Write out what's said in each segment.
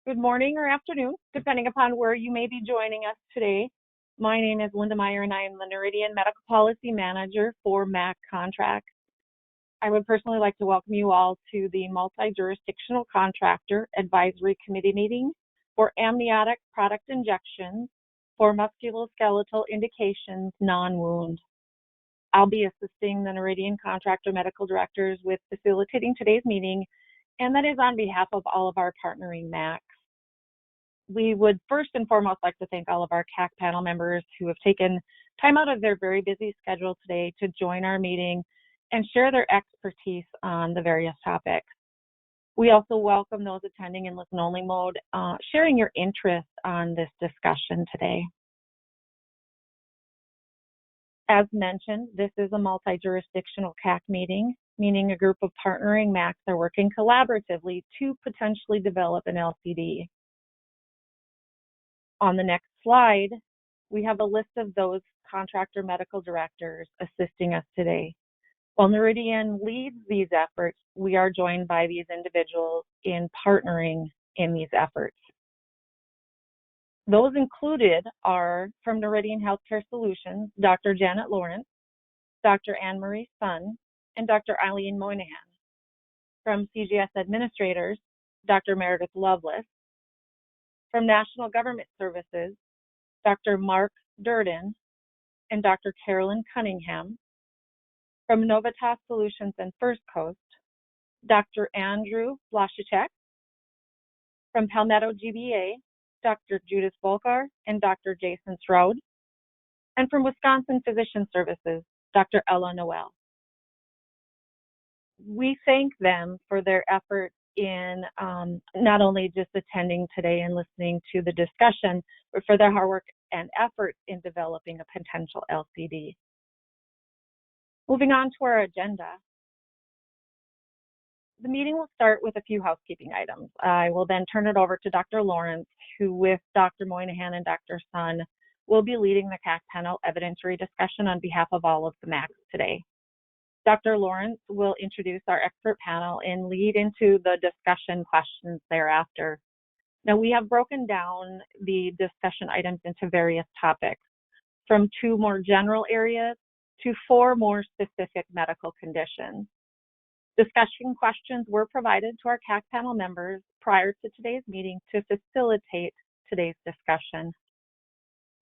Good morning or afternoon, depending upon where you may be joining us today. My name is Linda Meyer, and I am the Noridian Medical Policy Manager for MAC Contracts. I would personally like to welcome you all to the Multi-Jurisdictional Contractor Advisory Committee meeting for amniotic product injections for musculoskeletal indications non-wound. I'll be assisting the Noridian Contractor Medical Directors with facilitating today's meeting, and that is on behalf of all of our partnering MACs. We would first and foremost like to thank all of our CAC panel members who have taken time out of their very busy schedule today to join our meeting and share their expertise on the various topics. We also welcome those attending in listen-only mode, sharing your interest on this discussion today. As mentioned, this is a multi-jurisdictional CAC meeting, meaning a group of partnering MACs are working collaboratively to potentially develop an LCD. On the next slide, we have a list of those contractor medical directors assisting us today. While Noridian leads these efforts, we are joined by these individuals in partnering in these efforts. Those included are from Noridian Healthcare Solutions, Dr. Janet Lawrence, Dr. Anne Marie Sun, and Dr. Eileen Moynihan. From CGS Administrators, Dr. Meredith Lovelace. From National Government Services, Dr. Mark Durden and Dr. Carolyn Cunningham. From Novitas Solutions and First Coast, Dr. Andrew Blaszczyk. From Palmetto GBA, Dr. Judith Volkar and Dr. Jason Stroud. And from Wisconsin Physician Services, Dr. Ella Noel. We thank them for their efforts in not only just attending today and listening to the discussion, but for their hard work and efforts in developing a potential LCD. Moving on to our agenda. The meeting will start with a few housekeeping items. I will then turn it over to Dr. Lawrence, who with Dr. Moynihan and Dr. Sun will be leading the CAC panel evidentiary discussion on behalf of all of the MACs today. Dr. Lawrence will introduce our expert panel and lead into the discussion questions thereafter. Now, we have broken down the discussion items into various topics, from 2 more general areas to 4 more specific medical conditions. Discussion questions were provided to our CAC panel members prior to today's meeting to facilitate today's discussion.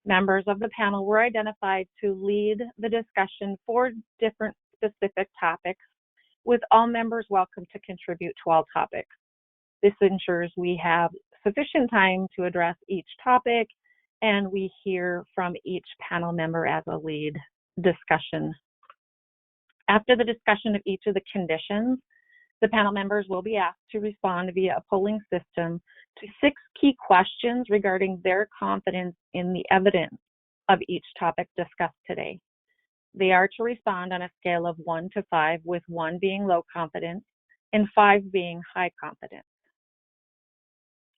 Members of the panel were identified to lead the discussion for different specific topics, with all members welcome to contribute to all topics. This ensures we have sufficient time to address each topic, and we hear from each panel member as a lead discussion. After the discussion of each of the conditions, the panel members will be asked to respond via a polling system to 6 key questions regarding their confidence in the evidence of each topic discussed today. They are to respond on a scale of 1 to 5, with 1 being low confidence and 5 being high confidence.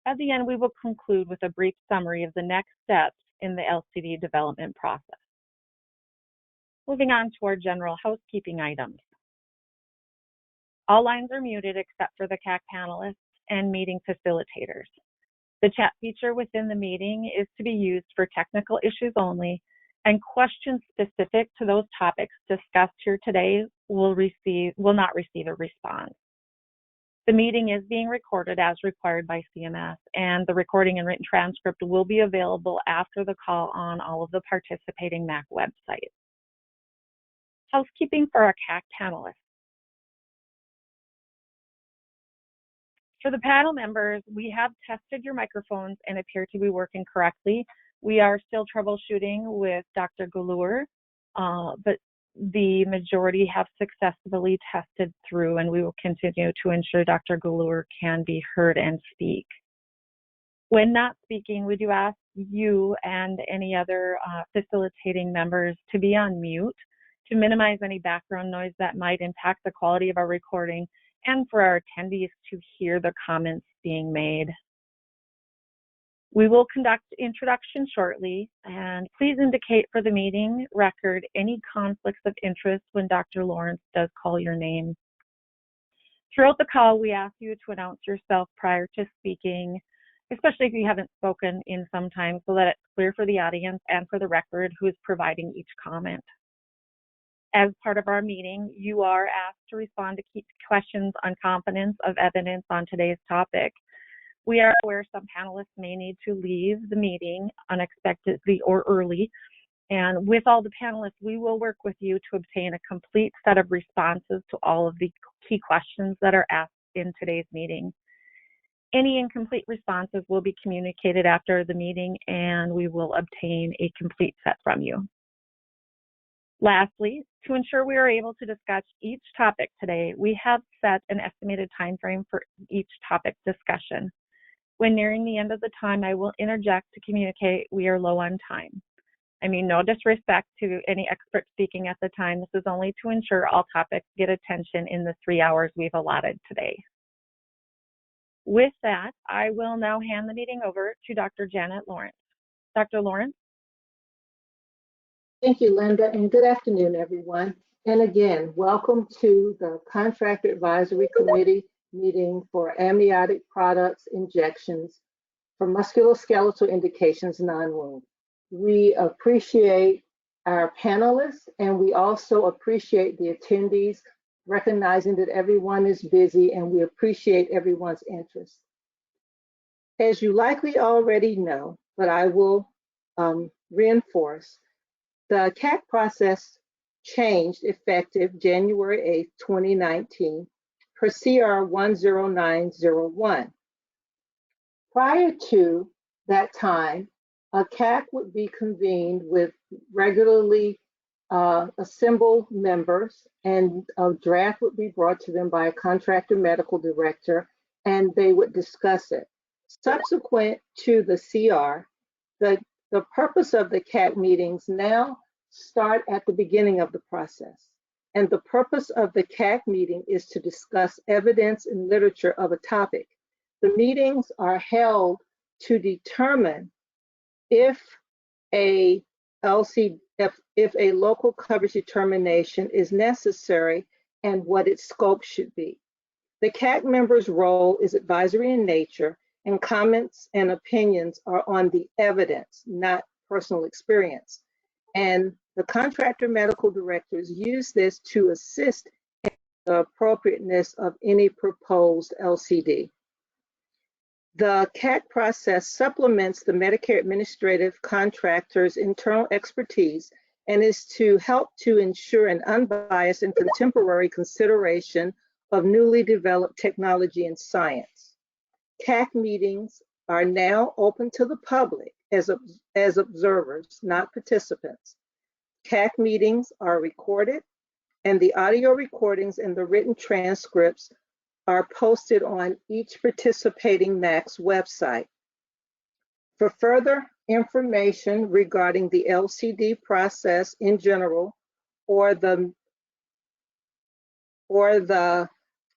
At the end, we will conclude with a brief summary of the next steps in the LCD development process. Moving on to our general housekeeping items. All lines are muted except for the CAC panelists and meeting facilitators. The chat feature within the meeting is to be used for technical issues only, and questions specific to those topics discussed here today will not receive a response. The meeting is being recorded as required by CMS, and the recording and written transcript will be available after the call on all of the participating MAC websites. Housekeeping for our CAC panelists. For the panel members, we have tested your microphones and appear to be working correctly. We are still troubleshooting with Dr. Galur, but the majority have successfully tested through, and we will continue to ensure Dr. Galur can be heard and speak. When not speaking, we do ask you and any other facilitating members to be on mute to minimize any background noise that might impact the quality of our recording, and for our attendees to hear the comments being made. We will conduct introduction shortly, and please indicate for the meeting record any conflicts of interest when Dr. Lawrence does call your name. Throughout the call, we ask you to announce yourself prior to speaking especially if you haven't spoken in some time, so that it's clear for the audience and for the record who is providing each comment. As part of our meeting, you are asked to respond to key questions on competence of evidence on today's topic. We are aware some panelists may need to leave the meeting unexpectedly or early, and with all the panelists, we will work with you to obtain a complete set of responses to all of the key questions that are asked in today's meeting. Any incomplete responses will be communicated after the meeting, and we will obtain a complete set from you. Lastly, to ensure we are able to discuss each topic today, we have set an estimated time frame for each topic discussion. When nearing the end of the time, I will interject to communicate we are low on time. I mean, no disrespect to any expert speaking at the time. This is only to ensure all topics get attention in the 3 hours we've allotted today. With that, I will now hand the meeting over to Dr. Janet Lawrence. Dr. Lawrence? Thank you, Linda, and good afternoon, everyone. And again, welcome to the Contractor Advisory Committee meeting for amniotic products injections for musculoskeletal indications non-wound. We appreciate our panelists, and we also appreciate the attendees, recognizing that everyone is busy, and we appreciate everyone's interest. As you likely already know, but I will reinforce, the CAC process changed effective January 8, 2019 per CR 10901. Prior to that time, a CAC would be convened with regularly assembled members, and a draft would be brought to them by a contractor medical director, and they would discuss it. Subsequent to the CR, the purpose of the CAC meetings now start at the beginning of the process. And the purpose of the CAC meeting is to discuss evidence and literature of a topic. The meetings are held to determine if a local coverage determination is necessary and what its scope should be. The CAC members' role is advisory in nature, and comments and opinions are on the evidence, not personal experience. And the contractor medical directors use this to assist in the appropriateness of any proposed LCD. The CAC process supplements the Medicare administrative contractor's internal expertise and is to help to ensure an unbiased and contemporary consideration of newly developed technology and science. CAC meetings are now open to the public as observers, not participants. CAC meetings are recorded, and the audio recordings and the written transcripts are posted on each participating MAC's website. For further information regarding the LCD process in general or the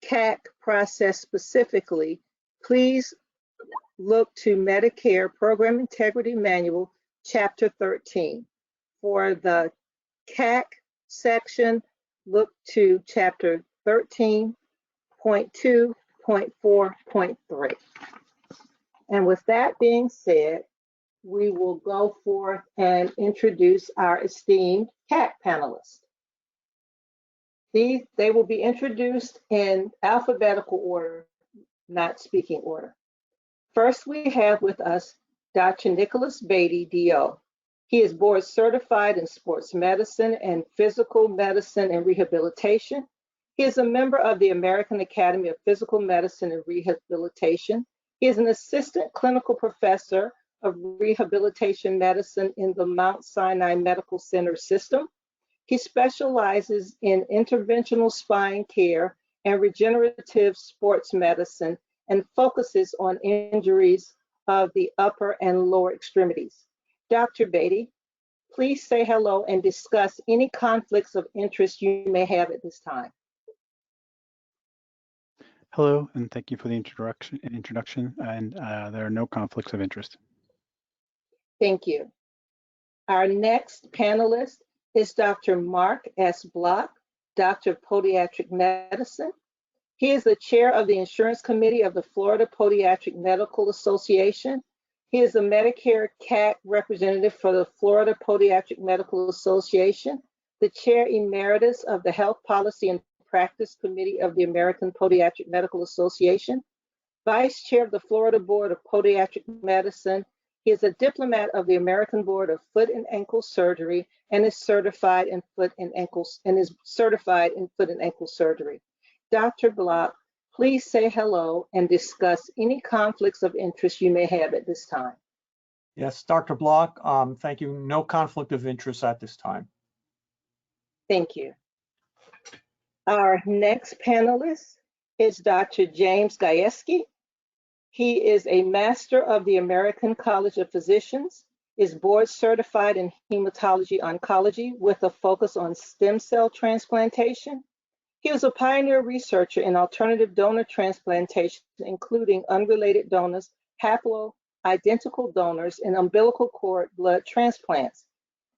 CAC process specifically, please look to Medicare Program Integrity Manual, Chapter 13. For the CAC section, look to Chapter 13.2.4.3. And with that being said, we will go forth and introduce our esteemed CAC panelists. They will be introduced in alphabetical order, not speaking order. First, we have with us Dr. Nicholas Beatty, DO. He is board certified in sports medicine and physical medicine and rehabilitation. He is a member of the American Academy of Physical Medicine and Rehabilitation. He is an assistant clinical professor of rehabilitation medicine in the Mount Sinai Medical Center system. He specializes in interventional spine care and regenerative sports medicine and focuses on injuries of the upper and lower extremities. Dr. Beatty, please say hello and discuss any conflicts of interest you may have at this time. Hello, and thank you for the introduction. And there are no conflicts of interest. Thank you. Our next panelist is Dr. Mark S. Block, Doctor of Podiatric Medicine. He is the chair of the Insurance Committee of the Florida Podiatric Medical Association. He is the Medicare CAC representative for the Florida Podiatric Medical Association, the chair emeritus of the Health Policy and Practice Committee of the American Podiatric Medical Association, vice chair of the Florida Board of Podiatric Medicine. He is a diplomat of the American Board of Foot and Ankle Surgery and is certified in foot and ankle surgery. Dr. Block, please say hello and discuss any conflicts of interest you may have at this time. Yes, Dr. Block, thank you. No conflict of interest at this time. Thank you. Our next panelist is Dr. James Guyeske. He is a master of the American College of Physicians, is board certified in hematology oncology with a focus on stem cell transplantation. He was a pioneer researcher in alternative donor transplantation, including unrelated donors, haplo-identical donors, and umbilical cord blood transplants.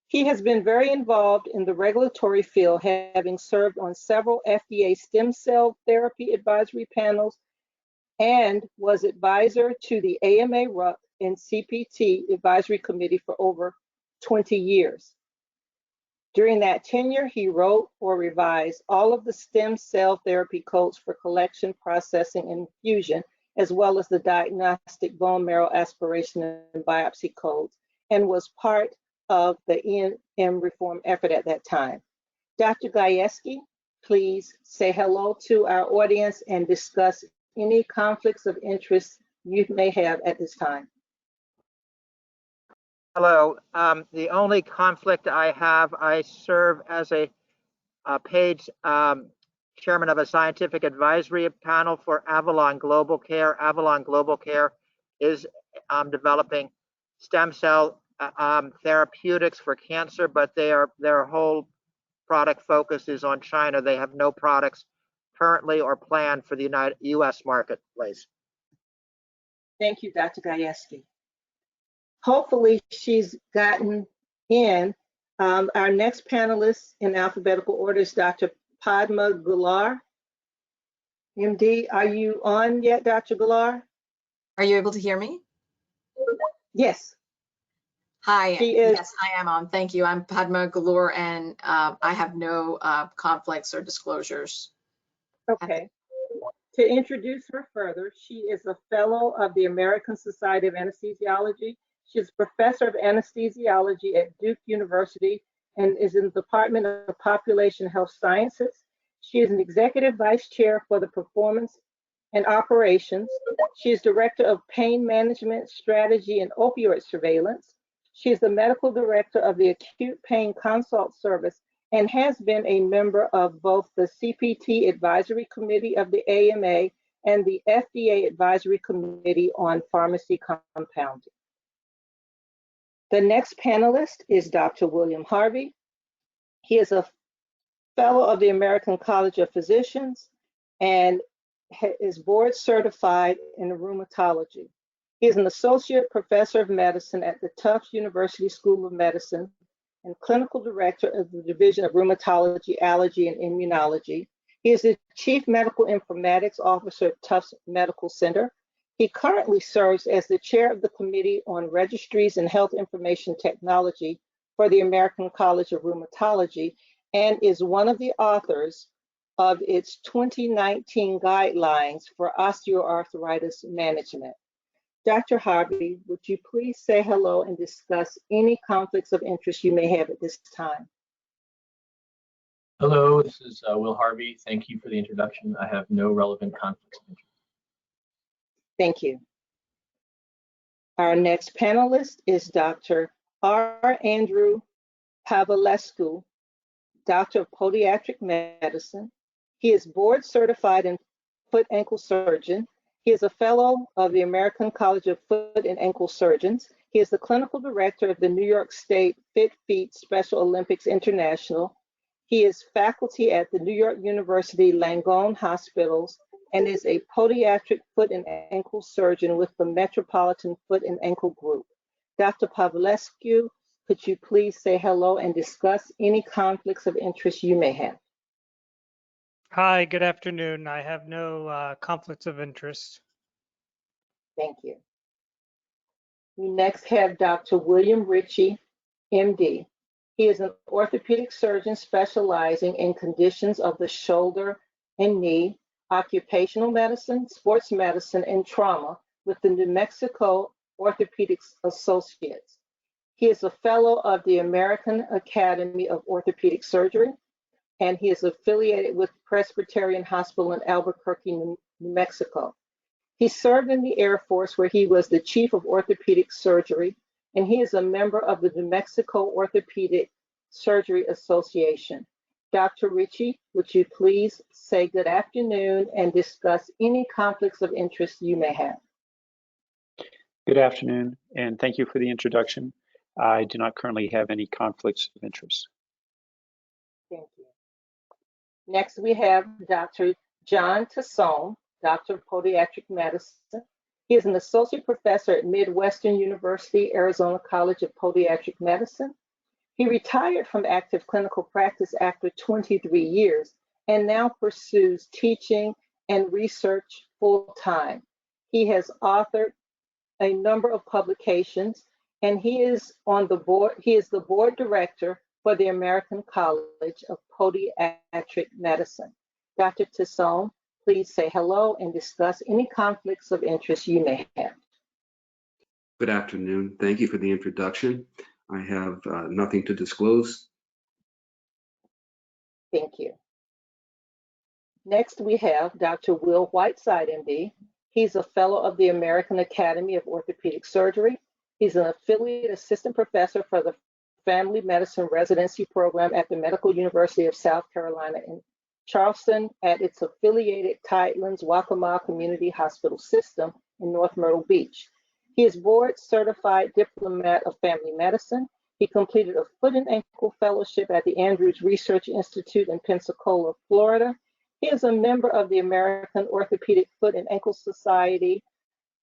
He has been very involved in the regulatory field, having served on several FDA stem cell therapy advisory panels and was advisor to the AMA RUC and CPT advisory committee for over 20 years. During that tenure, he wrote or revised all of the stem cell therapy codes for collection, processing, and infusion, as well as the diagnostic bone marrow aspiration and biopsy codes, and was part of the E&M reform effort at that time. Dr. Guyeske, please say hello to our audience and discuss any conflicts of interest you may have at this time. Hello. The only conflict I have, I serve as a paid chairman of a scientific advisory panel for Avalon Global Care. Avalon Global Care is developing stem cell therapeutics for cancer, but their whole product focus is on China. They have no products currently or planned for the U.S. marketplace. Thank you, Dr. Guyeske. Hopefully she's gotten in. Our next panelist in alphabetical order is Dr. Padma Gular. MD, are you on yet, Dr. Gular? Are you able to hear me? Yes. Hi, Yes, I am on. Thank you. I'm Padma Galur, and I have no conflicts or disclosures. Okay. To introduce her further, she is a fellow of the American Society of Anesthesiology. She is professor of anesthesiology at Duke University and is in the Department of Population Health Sciences. She is an executive vice chair for the performance and operations. She is director of pain management, strategy, and opioid surveillance. She is the medical director of the Acute Pain Consult Service and has been a member of both the CPT Advisory Committee of the AMA and the FDA Advisory Committee on Pharmacy Compounding. The next panelist is Dr. William Harvey. He is a fellow of the American College of Physicians and is board certified in rheumatology. He is an associate professor of medicine at the Tufts University School of Medicine and clinical director of the Division of Rheumatology, Allergy, and Immunology. He is the chief medical informatics officer at Tufts Medical Center. He currently serves as the chair of the Committee on Registries and Health Information Technology for the American College of Rheumatology and is one of the authors of its 2019 guidelines for osteoarthritis management. Dr. Harvey, would you please say hello and discuss any conflicts of interest you may have at this time? Hello, this is Will Harvey. Thank you for the introduction. I have no relevant conflicts of interest. Thank you. Our next panelist is Dr. R. Andrew Pavlescu, Doctor of Podiatric Medicine. He is board certified in foot ankle surgeon. He is a fellow of the American College of Foot and Ankle Surgeons. He is the clinical director of the New York State Fit Feet Special Olympics International. He is faculty at the New York University Langone Hospitals and is a podiatric foot and ankle surgeon with the Metropolitan Foot and Ankle Group. Dr. Pavlescu, could you please say hello and discuss any conflicts of interest you may have? Hi, good afternoon. I have no conflicts of interest. Thank you. We next have Dr. William Ritchie, MD. He is an orthopedic surgeon specializing in conditions of the shoulder and knee, occupational medicine, sports medicine, and trauma with the New Mexico Orthopedics Associates. He is a fellow of the American Academy of Orthopedic Surgery, and he is affiliated with Presbyterian Hospital in Albuquerque, New Mexico. He served in the Air Force where he was the chief of orthopedic surgery, and he is a member of the New Mexico Orthopedic Surgery Association. Dr. Ritchie, would you please say good afternoon and discuss any conflicts of interest you may have? Good afternoon, and thank you for the introduction. I do not currently have any conflicts of interest. Thank you. Next, we have Dr. John Tassone, Doctor of Podiatric Medicine. He is an associate professor at Midwestern University, Arizona College of Podiatric Medicine. He retired from active clinical practice after 23 years and now pursues teaching and research full-time. He has authored a number of publications, and he is on the board. He is the board director for the American College of Podiatric Medicine. Dr. Tassone, please say hello and discuss any conflicts of interest you may have. Good afternoon. Thank you for the introduction. I have nothing to disclose. Thank you. Next, we have Dr. Will Whiteside, MD. He's a fellow of the American Academy of Orthopedic Surgery. He's an affiliate assistant professor for the Family Medicine Residency Program at the Medical University of South Carolina in Charleston at its affiliated Tidelands Waccamaw Community Hospital System in North Myrtle Beach. He is board certified diplomat of family medicine. He completed a foot and ankle fellowship at the Andrews Research Institute in Pensacola, Florida. He is a member of the American Orthopedic Foot and Ankle Society,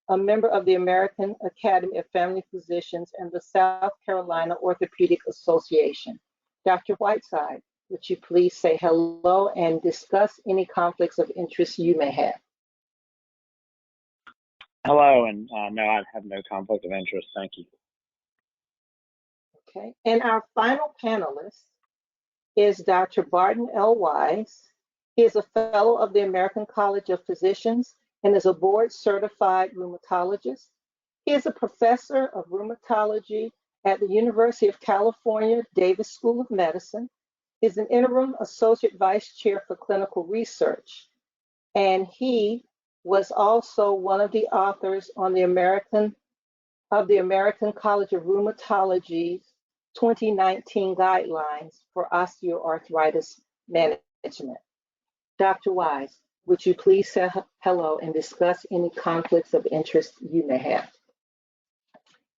a member of the American Academy of Family Physicians, and the South Carolina Orthopedic Association. Dr. Whiteside, would you please say hello and discuss any conflicts of interest you may have? Hello, and no, I have no conflict of interest. Thank you. Okay, and our final panelist is Dr. Barton L. Wise. He is a fellow of the American College of Physicians and is a board certified rheumatologist. He is a professor of rheumatology at the University of California, Davis School of Medicine. He's an interim associate vice chair for clinical research. And he was also one of the authors on the American College of Rheumatology's 2019 guidelines for osteoarthritis management. Dr. Wise, would you please say hello and discuss any conflicts of interest you may have?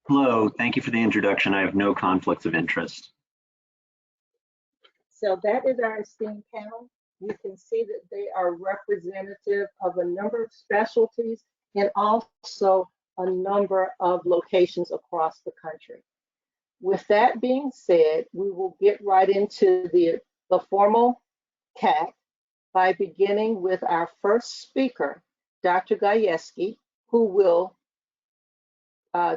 Hello, thank you for the introduction. I have no conflicts of interest. So that is our esteemed panel. You can see that they are representative of a number of specialties and also a number of locations across the country. With that being said, we will get right into the formal CAC by beginning with our first speaker, Dr. Guyeske, who will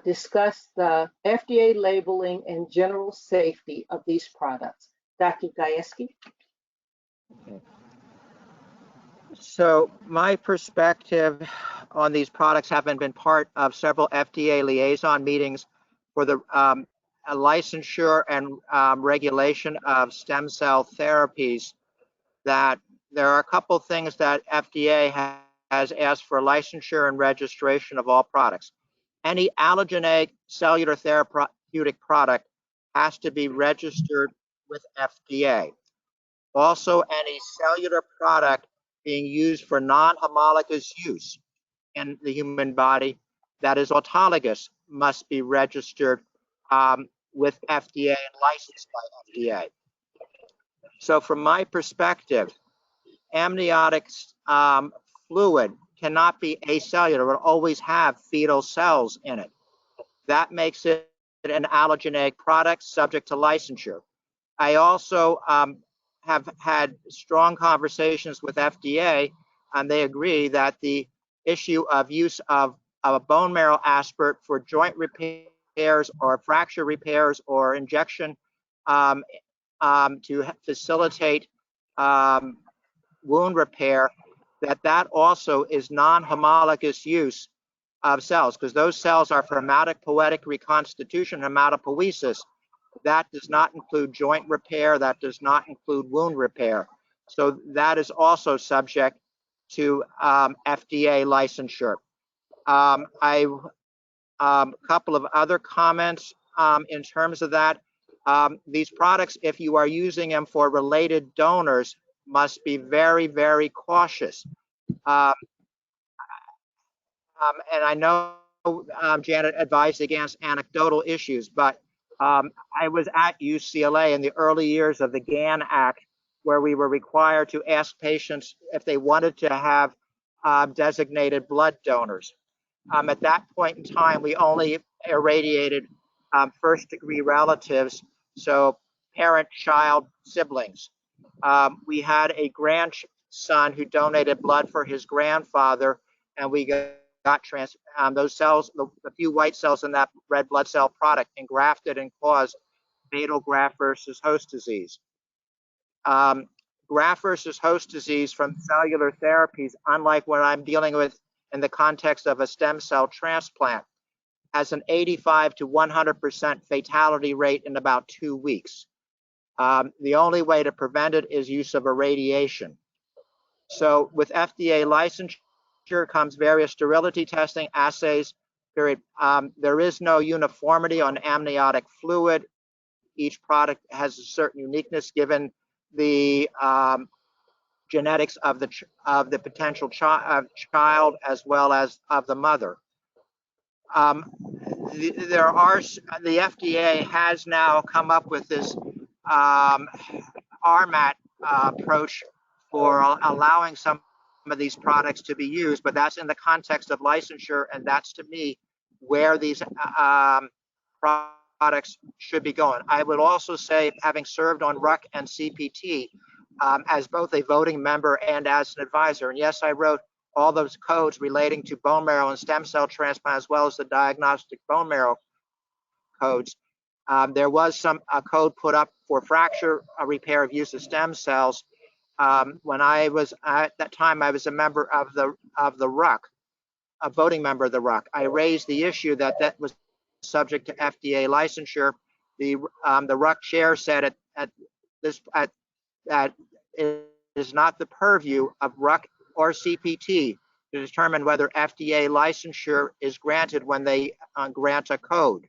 discuss the FDA labeling and general safety of these products. Dr. Guyeske. Okay. So my perspective on these products, having been part of several FDA liaison meetings for the licensure and regulation of stem cell therapies, that there are a couple things that FDA has asked for licensure and registration of all products. Any allogeneic cellular therapeutic product has to be registered with FDA. Also, any cellular product being used for non-homologous use in the human body that is autologous must be registered with FDA and licensed by FDA. So from my perspective, amniotic fluid cannot be acellular. It will always have fetal cells in it. That makes it an allogeneic product subject to licensure. I also have had strong conversations with FDA, and they agree that the issue of use of a bone marrow aspirate for joint repairs or fracture repairs or injection to facilitate wound repair, that also is non-homologous use of cells, because those cells are for hematopoietic reconstitution, hematopoiesis. That does not include joint repair. That does not include wound repair. So that is also subject to FDA licensure. Couple of other comments in terms of that. These products, if you are using them for related donors, must be very, very cautious. And I know Janet advised against anecdotal issues, but I was at UCLA in the early years of the GAN Act, where we were required to ask patients if they wanted to have designated blood donors. At that point in time, we only irradiated first-degree relatives, so parent, child, siblings. We had a grandson who donated blood for his grandfather, and we got those cells, the few white cells in that red blood cell product, engrafted and caused fatal graft versus host disease. Graft versus host disease from cellular therapies, unlike what I'm dealing with in the context of a stem cell transplant, has an 85 to 100% fatality rate in about 2 weeks. The only way to prevent it is use of irradiation. So with FDA licensure comes various sterility testing assays. There is no uniformity on amniotic fluid. Each product has a certain uniqueness given the genetics of the potential child as well as of the mother. The FDA has now come up with this RMAT approach for allowing some of these products to be used, but that's in the context of licensure, and that's to me where these products should be going. I would also say, having served on RUC and CPT as both a voting member and as an advisor, and yes, I wrote all those codes relating to bone marrow and stem cell transplant, as well as the diagnostic bone marrow codes. There was a code put up for fracture repair of use of stem cells. When I was at that time, I was a member of the RUC, a voting member of the RUC. I raised the issue that was subject to FDA licensure. The RUC chair said that it is not the purview of RUC or CPT to determine whether FDA licensure is granted when they grant a code.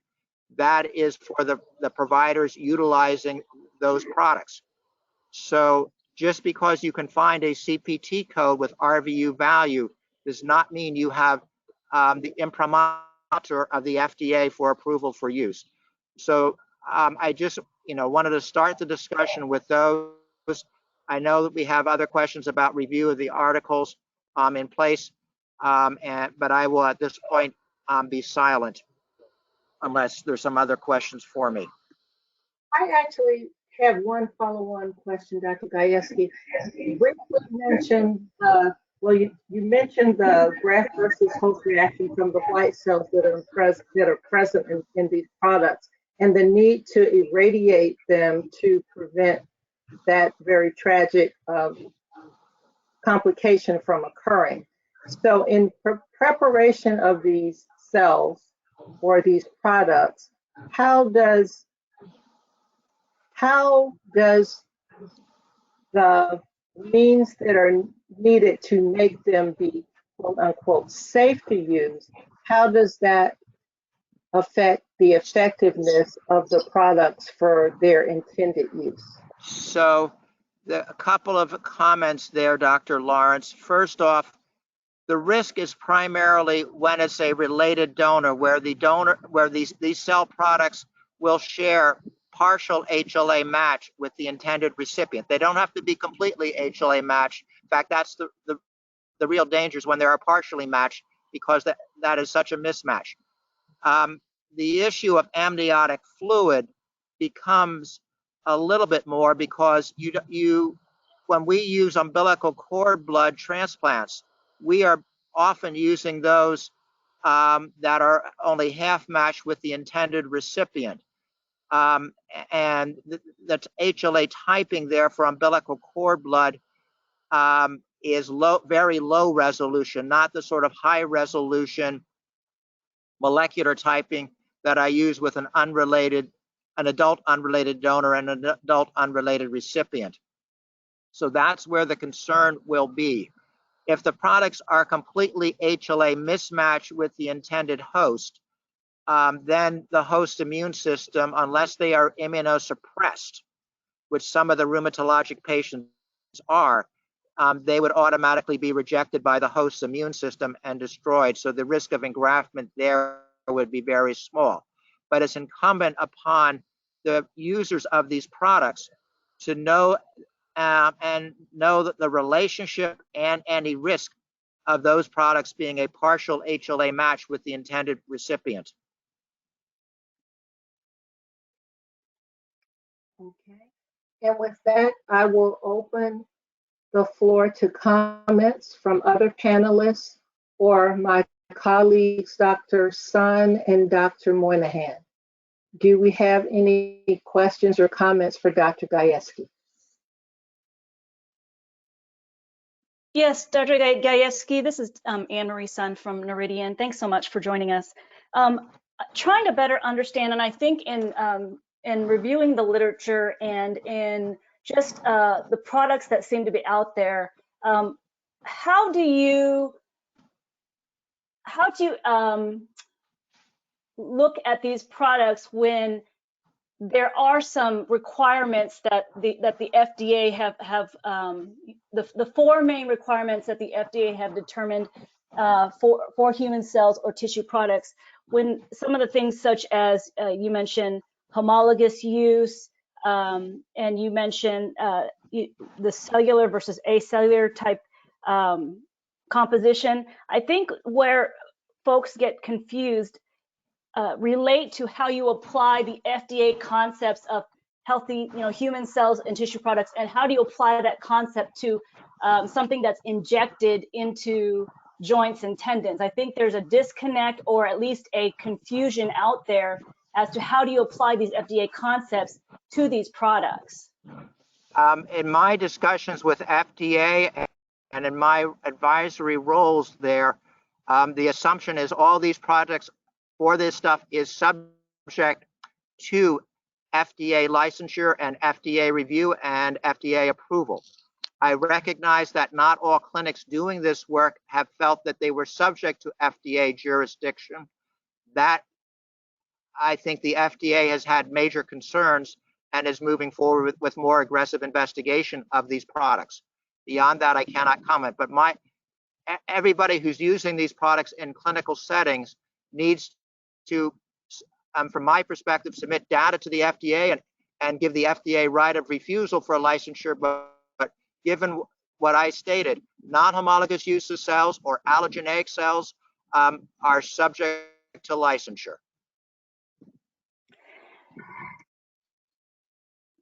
That is for the providers utilizing those products. So just because you can find a CPT code with RVU value does not mean you have the imprimatur of the FDA for approval for use. So I just wanted to start the discussion with those. I know that we have other questions about review of the articles in place, but I will at this point be silent unless there's some other questions for me. I actually have one follow-on question, Dr. Guyeske. You briefly mentioned, you mentioned the graft versus host reaction from the white cells that are present in these products, and the need to irradiate them to prevent that very tragic complication from occurring. So in preparation of these cells or these products, how does the means that are needed to make them be quote unquote safe to use, how does that affect the effectiveness of the products for their intended use? So a couple of comments there, Dr. Lawrence. First off, the risk is primarily when it's a related donor, where these cell products will share partial HLA match with the intended recipient. They don't have to be completely HLA matched. In fact, that's the real danger is when they are partially matched, because that is such a mismatch. The issue of amniotic fluid becomes a little bit more because when we use umbilical cord blood transplants, we are often using those that are only half matched with the intended recipient. And the HLA typing there for umbilical cord blood is very low resolution, not the sort of high resolution molecular typing that I use with an adult unrelated donor and an adult unrelated recipient. So that's where the concern will be. If the products are completely HLA mismatched with the intended host, then the host immune system, unless they are immunosuppressed, which some of the rheumatologic patients are, they would automatically be rejected by the host's immune system and destroyed. So the risk of engraftment there would be very small. But it's incumbent upon the users of these products to know and know that the relationship and any risk of those products being a partial HLA match with the intended recipient. Okay. And with that, I will open the floor to comments from other panelists or my colleagues, Dr. Sun and Dr. Moynihan. Do we have any questions or comments for Dr. Guyeske? Yes, Dr. Guyeske, this is Anne-Marie Sun from Noridian. Thanks so much for joining us. Trying to better understand, and I think in reviewing the literature and in just the products that seem to be out there, how do you look at these products when there are some requirements that the FDA have the four main requirements that the FDA have determined for human cells or tissue products, when some of the things such as you mentioned homologous use, and you mentioned the cellular versus acellular type composition, I think where folks get confused relate to how you apply the FDA concepts of healthy, human cells and tissue products, and how do you apply that concept to something that's injected into joints and tendons. I think there's a disconnect, or at least a confusion out there as to how do you apply these FDA concepts to these products. In my discussions with FDA and in my advisory roles there, the assumption is all these products for this stuff is subject to FDA licensure and FDA review and FDA approval. I recognize that not all clinics doing this work have felt that they were subject to FDA jurisdiction. That I think the FDA has had major concerns and is moving forward with more aggressive investigation of these products. Beyond that, I cannot comment, but everybody who's using these products in clinical settings needs to, from my perspective, submit data to the FDA and give the FDA right of refusal for a licensure. But given what I stated, non-homologous use of cells or allogeneic cells are subject to licensure.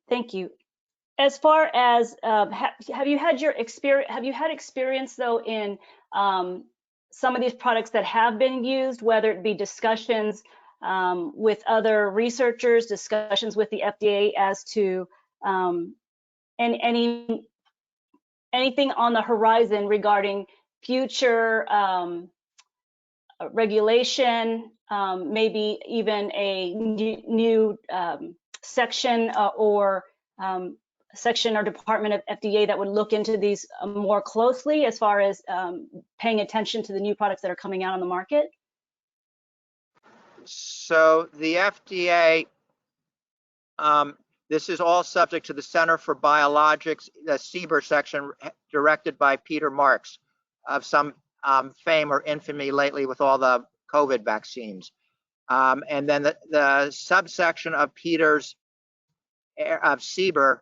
Thank you. As far as have you had experience though in some of these products that have been used, whether it be discussions with other researchers, discussions with the FDA as to anything on the horizon regarding future regulation, maybe even a new section or section or department of FDA that would look into these more closely as far as paying attention to the new products that are coming out on the market? So the FDA, this is all subject to the Center for Biologics, the CBER section directed by Peter Marks, of some fame or infamy lately with all the COVID vaccines. And then the subsection of Peter's of CBER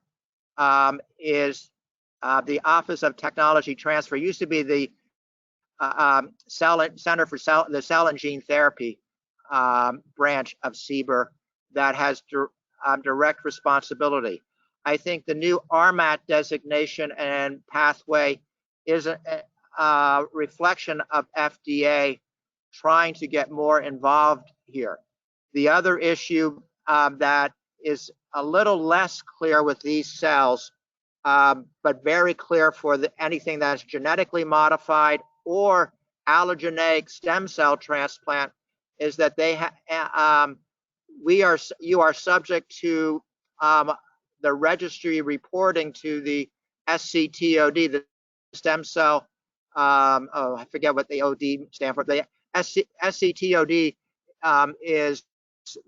is the Office of Technology Transfer. It used to be the Center for the Cell and Gene Therapy branch of CBER that has direct responsibility. I think the new RMAT designation and pathway is a reflection of FDA trying to get more involved here. The other issue that is a little less clear with these cells, but very clear for anything that's genetically modified or allogeneic stem cell transplant, is that you are subject to the registry reporting to the SCTOD, the stem cell. I forget what the OD stand for. The SCTOD is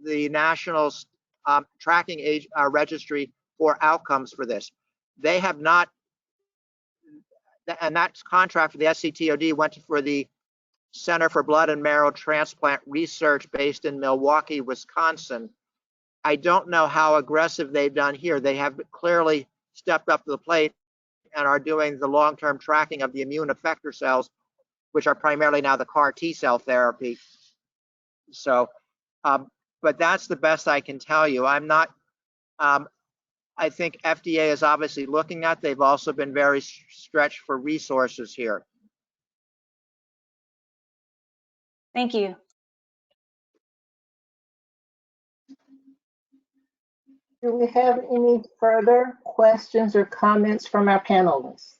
the national tracking registry for outcomes for this. They have not, and that contract for the SCTOD went for the Center for Blood and Marrow Transplant Research based in Milwaukee, Wisconsin. I don't know how aggressive they've done here. They have clearly stepped up to the plate and are doing the long-term tracking of the immune effector cells, which are primarily now the CAR T cell therapy. So, but that's the best I can tell you. I'm not, I think FDA is obviously looking at, they've also been very stretched for resources here. Thank you. Do we have any further questions or comments from our panelists?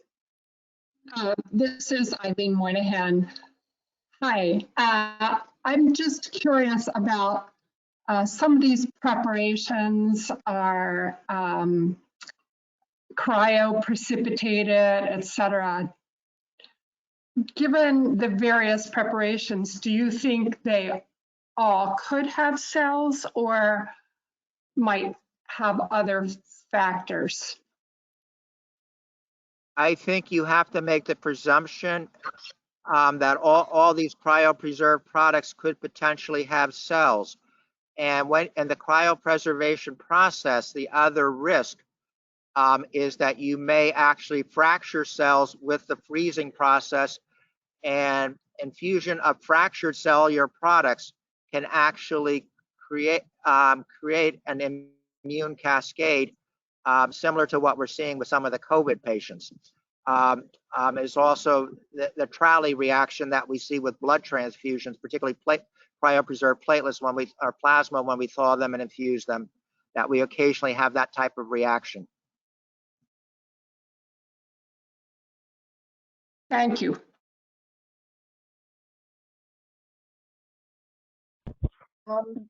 This is Eileen Moynihan. Hi, I'm just curious about some of these preparations are cryoprecipitated, et cetera. Given the various preparations, do you think they all could have cells or might have other factors? I think you have to make the presumption that all these cryopreserved products could potentially have cells. And when in the cryopreservation process, the other risk is that you may actually fracture cells with the freezing process, and infusion of fractured cellular products can actually create an immune cascade similar to what we're seeing with some of the COVID patients. Is also the Trally reaction that we see with blood transfusions, particularly cryopreserved platelets or plasma when we thaw them and infuse them, that we occasionally have that type of reaction. Thank you.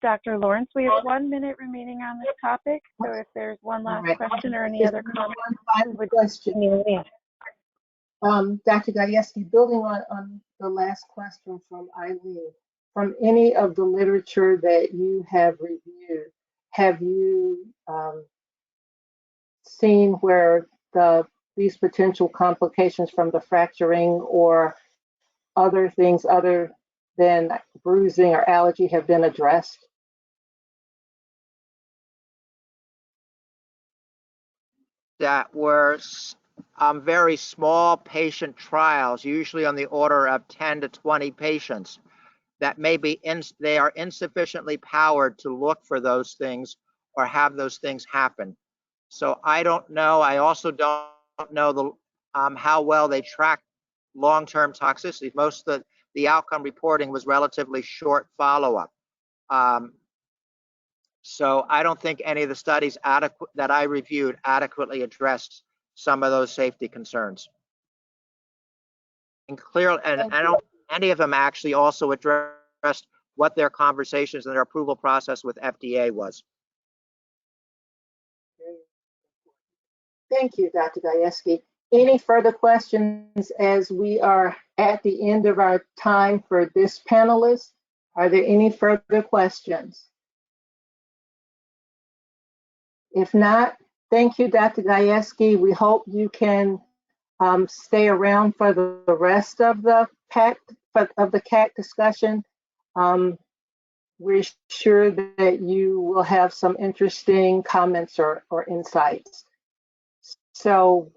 Dr. Lawrence, we have 1 minute remaining on this topic. So if there's one last question or any other comments. One question. Dr. Guyeske, building on the last question from Eileen, from any of the literature that you have reviewed, have you seen where these potential complications from the fracturing or other things other than bruising or allergy have been addressed? That were very small patient trials, usually on the order of 10 to 20 patients, that maybe they are insufficiently powered to look for those things or have those things happen. So I don't know. I also don't know how well they track long-term toxicity. Most of the outcome reporting was relatively short follow-up. So I don't think any of the studies that I reviewed adequately addressed some of those safety concerns. And clearly, and I don't, any of them actually also addressed what their conversations and their approval process with FDA was. Thank you, Dr. Guyeske. Any further questions as we are at the end of our time for this panelist? Are there any further questions? If not, thank you, Dr. Guyeske. We hope you can stay around for the rest of the CAC discussion. We're sure that you will have some interesting comments or insights. So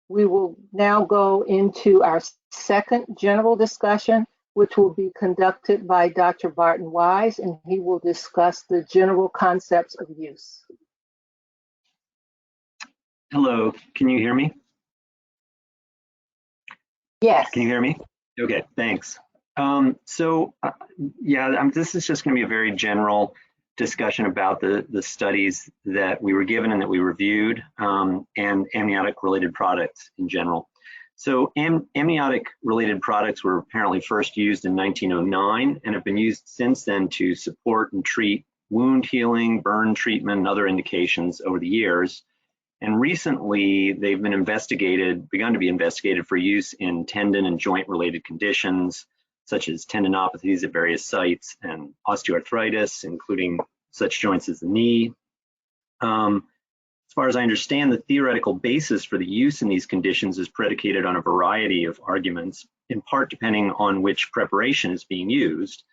we will now go into our second general discussion, which will be conducted by Dr. Barton Wise, and he will discuss the general concepts of use. Hello, can you hear me? Yes. Can you hear me? Okay, thanks. This is just going to be a very general discussion about the studies that we were given and that we reviewed, and amniotic related products in general. So amniotic related products were apparently first used in 1909 and have been used since then to support and treat wound healing, burn treatment, and other indications over the years. And recently, they've been begun to be investigated for use in tendon and joint related conditions, such as tendinopathies at various sites and osteoarthritis, including such joints as the knee. As far as I understand, the theoretical basis for the use in these conditions is predicated on a variety of arguments, in part depending on which preparation is being used.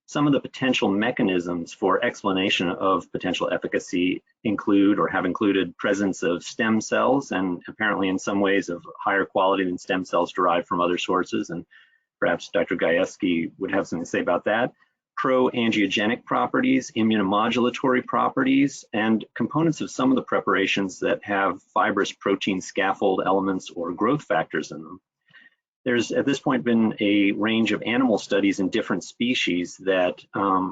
Some of the potential mechanisms for explanation of potential efficacy include or have included presence of stem cells, and apparently in some ways of higher quality than stem cells derived from other sources, and perhaps Dr. Guyeske would have something to say about that. Pro-angiogenic properties, immunomodulatory properties, and components of some of the preparations that have fibrous protein scaffold elements or growth factors in them. There's at this point been a range of animal studies in different species that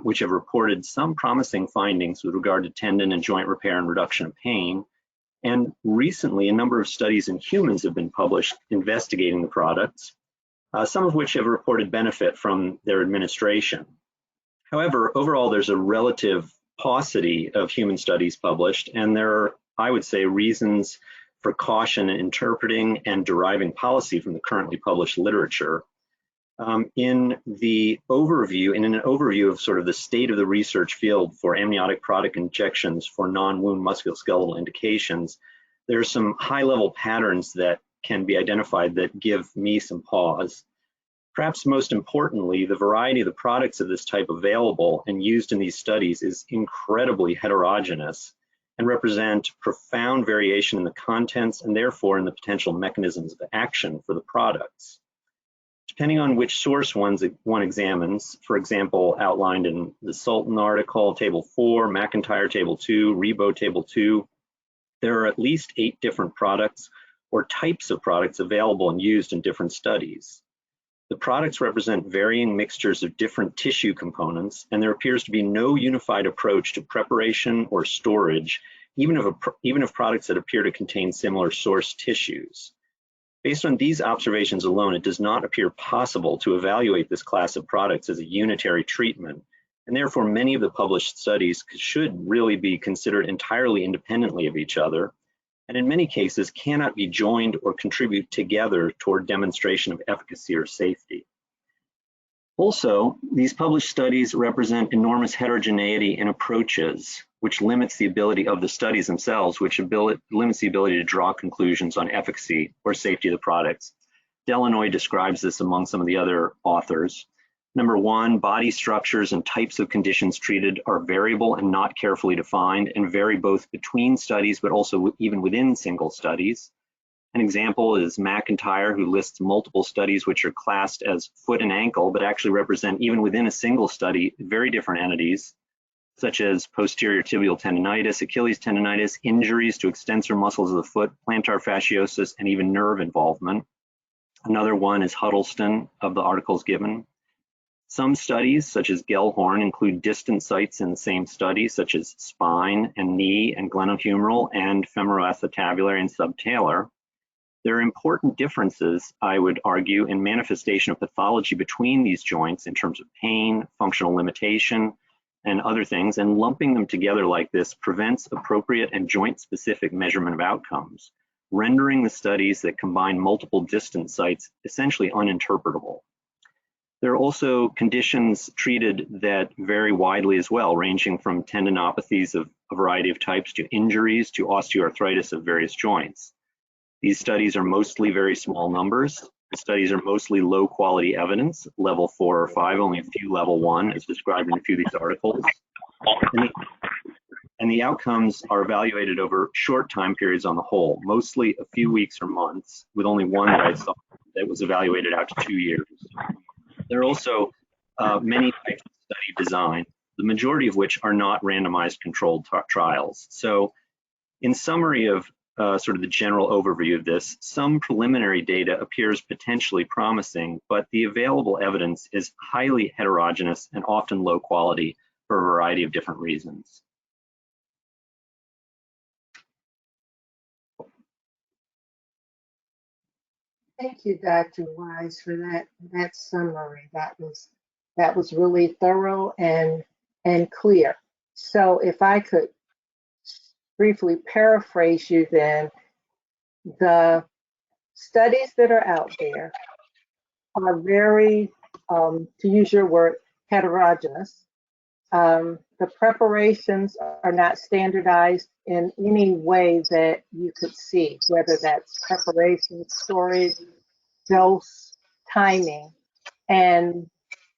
which have reported some promising findings with regard to tendon and joint repair and reduction of pain. And recently, a number of studies in humans have been published investigating the products, some of which have reported benefit from their administration. However, overall, there's a relative paucity of human studies published, and there are, I would say, reasons for caution in interpreting and deriving policy from the currently published literature. In an overview of sort of the state of the research field for amniotic product injections for non-wound musculoskeletal indications, there are some high-level patterns that can be identified that give me some pause. Perhaps most importantly, the variety of the products of this type available and used in these studies is incredibly heterogeneous and represent profound variation in the contents and therefore in the potential mechanisms of action for the products. Depending on which source one examines, for example, outlined in the Sultan article, Table 4, McIntyre Table 2, Rebo Table 2, there are at least 8 different products or types of products available and used in different studies. The products represent varying mixtures of different tissue components, and there appears to be no unified approach to preparation or storage, even of products that appear to contain similar source tissues. Based on these observations alone, it does not appear possible to evaluate this class of products as a unitary treatment, and therefore many of the published studies should really be considered entirely independently of each other, and in many cases cannot be joined or contribute together toward demonstration of efficacy or safety. Also, these published studies represent enormous heterogeneity in approaches, which limits the ability of the studies themselves, which limits the ability to draw conclusions on efficacy or safety of the products. Delanoy describes this among some of the other authors. Number 1, body structures and types of conditions treated are variable and not carefully defined and vary both between studies, but also even within single studies. An example is McIntyre, who lists multiple studies which are classed as foot and ankle, but actually represent, even within a single study, very different entities, such as posterior tibial tendonitis, Achilles tendonitis, injuries to extensor muscles of the foot, plantar fasciosis, and even nerve involvement. Another one is Huddleston of the articles given. Some studies, such as Gellhorn, include distant sites in the same study, such as spine and knee and glenohumeral and femoroacetabular and subtalar. There are important differences, I would argue, in manifestation of pathology between these joints in terms of pain, functional limitation, and other things, and lumping them together like this prevents appropriate and joint-specific measurement of outcomes, rendering the studies that combine multiple distant sites essentially uninterpretable. There are also conditions treated that vary widely as well, ranging from tendinopathies of a variety of types to injuries to osteoarthritis of various joints. These studies are mostly very small numbers. The studies are mostly low quality evidence, level 4 or 5, only a few level 1 as described in a few of these articles. And the outcomes are evaluated over short time periods on the whole, mostly a few weeks or months, with only one that I saw that was evaluated out to 2 years. There are also many types of study design, the majority of which are not randomized controlled trials. So in summary of sort of the general overview of this. Some preliminary data appears potentially promising, but the available evidence is highly heterogeneous and often low quality for a variety of different reasons. Thank you, Dr. Wise, for that summary. That was really thorough and clear. So if I could briefly paraphrase you then, the studies that are out there are very, to use your word, heterogeneous. The preparations are not standardized in any way that you could see, whether that's preparation, storage, dose, timing, and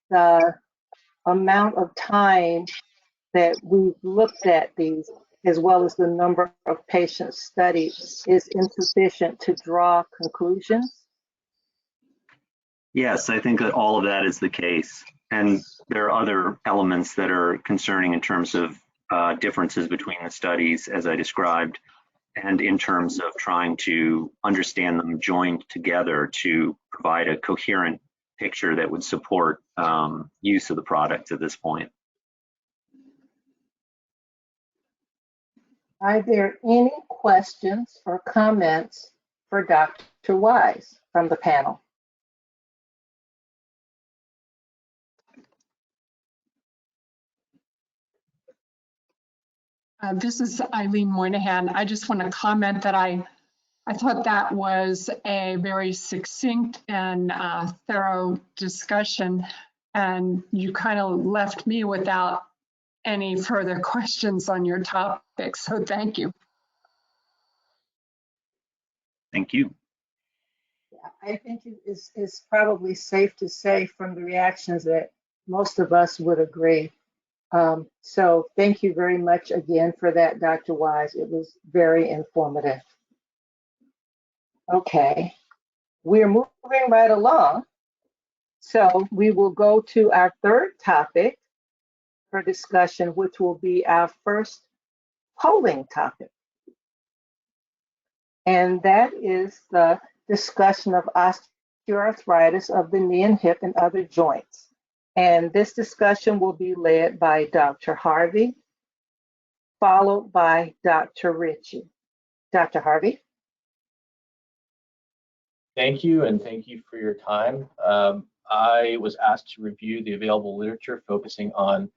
the amount of time that we've looked at these, as well as the number of patients studied, is insufficient to draw conclusions? Yes, I think that all of that is the case. And there are other elements that are concerning in terms of differences between the studies, as I described, and in terms of trying to understand them joined together to provide a coherent picture that would support use of the product at this point. Are there any questions or comments for Dr. Wise from the panel? This is Eileen Moynihan. I just want to comment that I thought that was a very succinct and thorough discussion, and you kind of left me without any further questions on your topic, so thank you. Thank you. Yeah, I think it's probably safe to say from the reactions that most of us would agree. So thank you very much again for that, Dr. Wise. It was very informative. Okay, we're moving right along. So we will go to our third topic for discussion, which will be our first polling topic. And that is the discussion of osteoarthritis of the knee and hip and other joints. And this discussion will be led by Dr. Harvey, followed by Dr. Ritchie. Dr. Harvey. Thank you, and thank you for your time. I was asked to review the available literature focusing on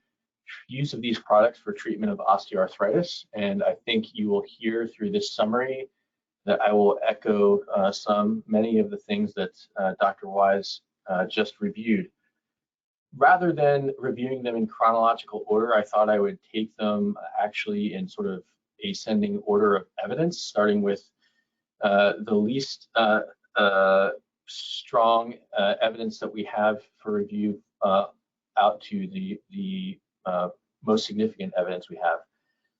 use of these products for treatment of osteoarthritis, and I think you will hear through this summary that I will echo many of the things that Dr. Wise just reviewed. Rather than reviewing them in chronological order, I thought I would take them actually in sort of ascending order of evidence, starting with the least strong evidence that we have for review out to the most significant evidence we have.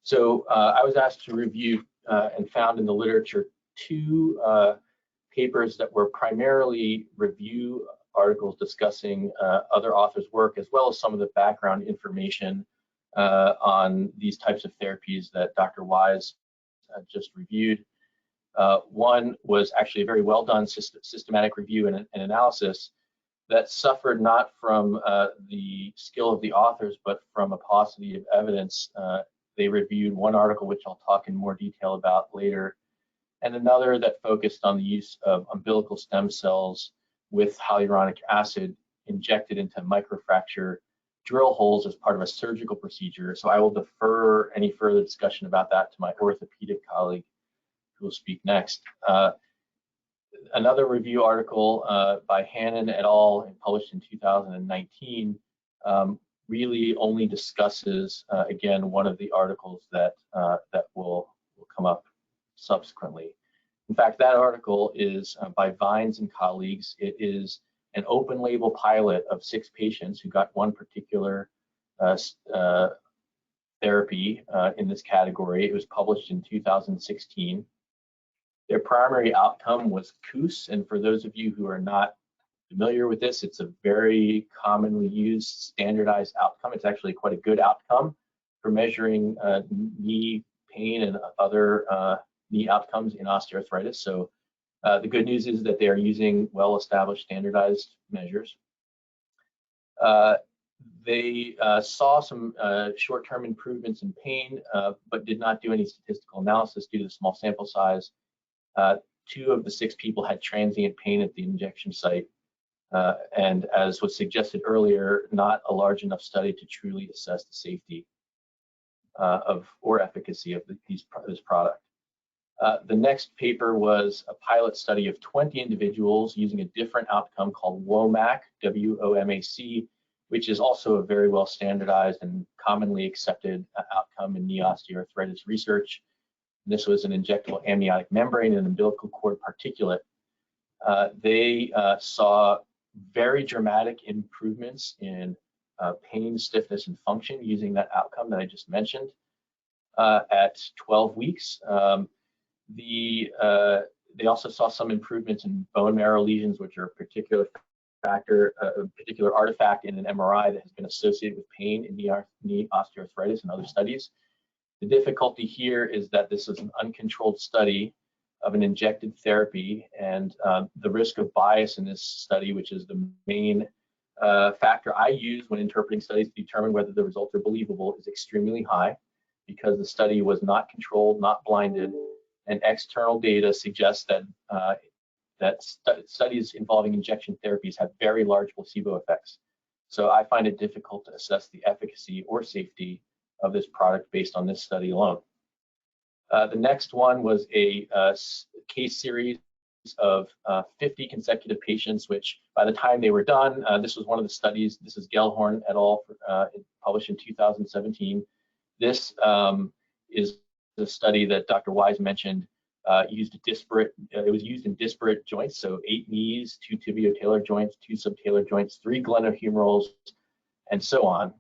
So I was asked to review and found in the literature two papers that were primarily review articles discussing other authors' work, as well as some of the background information on these types of therapies that Dr. Wise just reviewed. One was actually a very well done systematic review and analysis that suffered not from the skill of the authors, but from a paucity of evidence. They reviewed one article, which I'll talk in more detail about later, and another that focused on the use of umbilical stem cells with hyaluronic acid injected into microfracture drill holes as part of a surgical procedure. So I will defer any further discussion about that to my orthopedic colleague who will speak next. Another review article by Hannon et al. Published in 2019 really only discusses, again, one of the articles that will come up subsequently. In fact, that article is by Vines and colleagues. It is an open label pilot of 6 patients who got one particular therapy in this category. It was published in 2016. Their primary outcome was KOOS, and for those of you who are not familiar with this, it's a very commonly used standardized outcome. It's actually quite a good outcome for measuring knee pain and other knee outcomes in osteoarthritis. So the good news is that they are using well-established standardized measures. They saw some short-term improvements in pain, but did not do any statistical analysis due to the small sample size. 2 of the 6 people had transient pain at the injection site. And as was suggested earlier, not a large enough study to truly assess the safety or efficacy of this product. The next paper was a pilot study of 20 individuals using a different outcome called WOMAC, W-O-M-A-C, which is also a very well standardized and commonly accepted outcome in knee osteoarthritis research. This was an injectable amniotic membrane and umbilical cord particulate. They saw very dramatic improvements in pain, stiffness, and function using that outcome that I just mentioned at 12 weeks. They also saw some improvements in bone marrow lesions, which are a particular artifact in an MRI that has been associated with pain in knee osteoarthritis and other studies. The difficulty here is that this is an uncontrolled study of an injected therapy, and the risk of bias in this study, which is the main factor I use when interpreting studies to determine whether the results are believable, is extremely high because the study was not controlled, not blinded, and external data suggests that studies involving injection therapies have very large placebo effects. So I find it difficult to assess the efficacy or safety of this product based on this study alone. The next one was a case series of 50 consecutive patients, which by the time they were done, this was one of the studies, this is Gellhorn et al., published in 2017. This is the study that Dr. Wise mentioned, it was used in disparate joints, so 8 knees, 2 tibiotalar joints, 2 subtalar joints, 3 glenohumerals, and so on.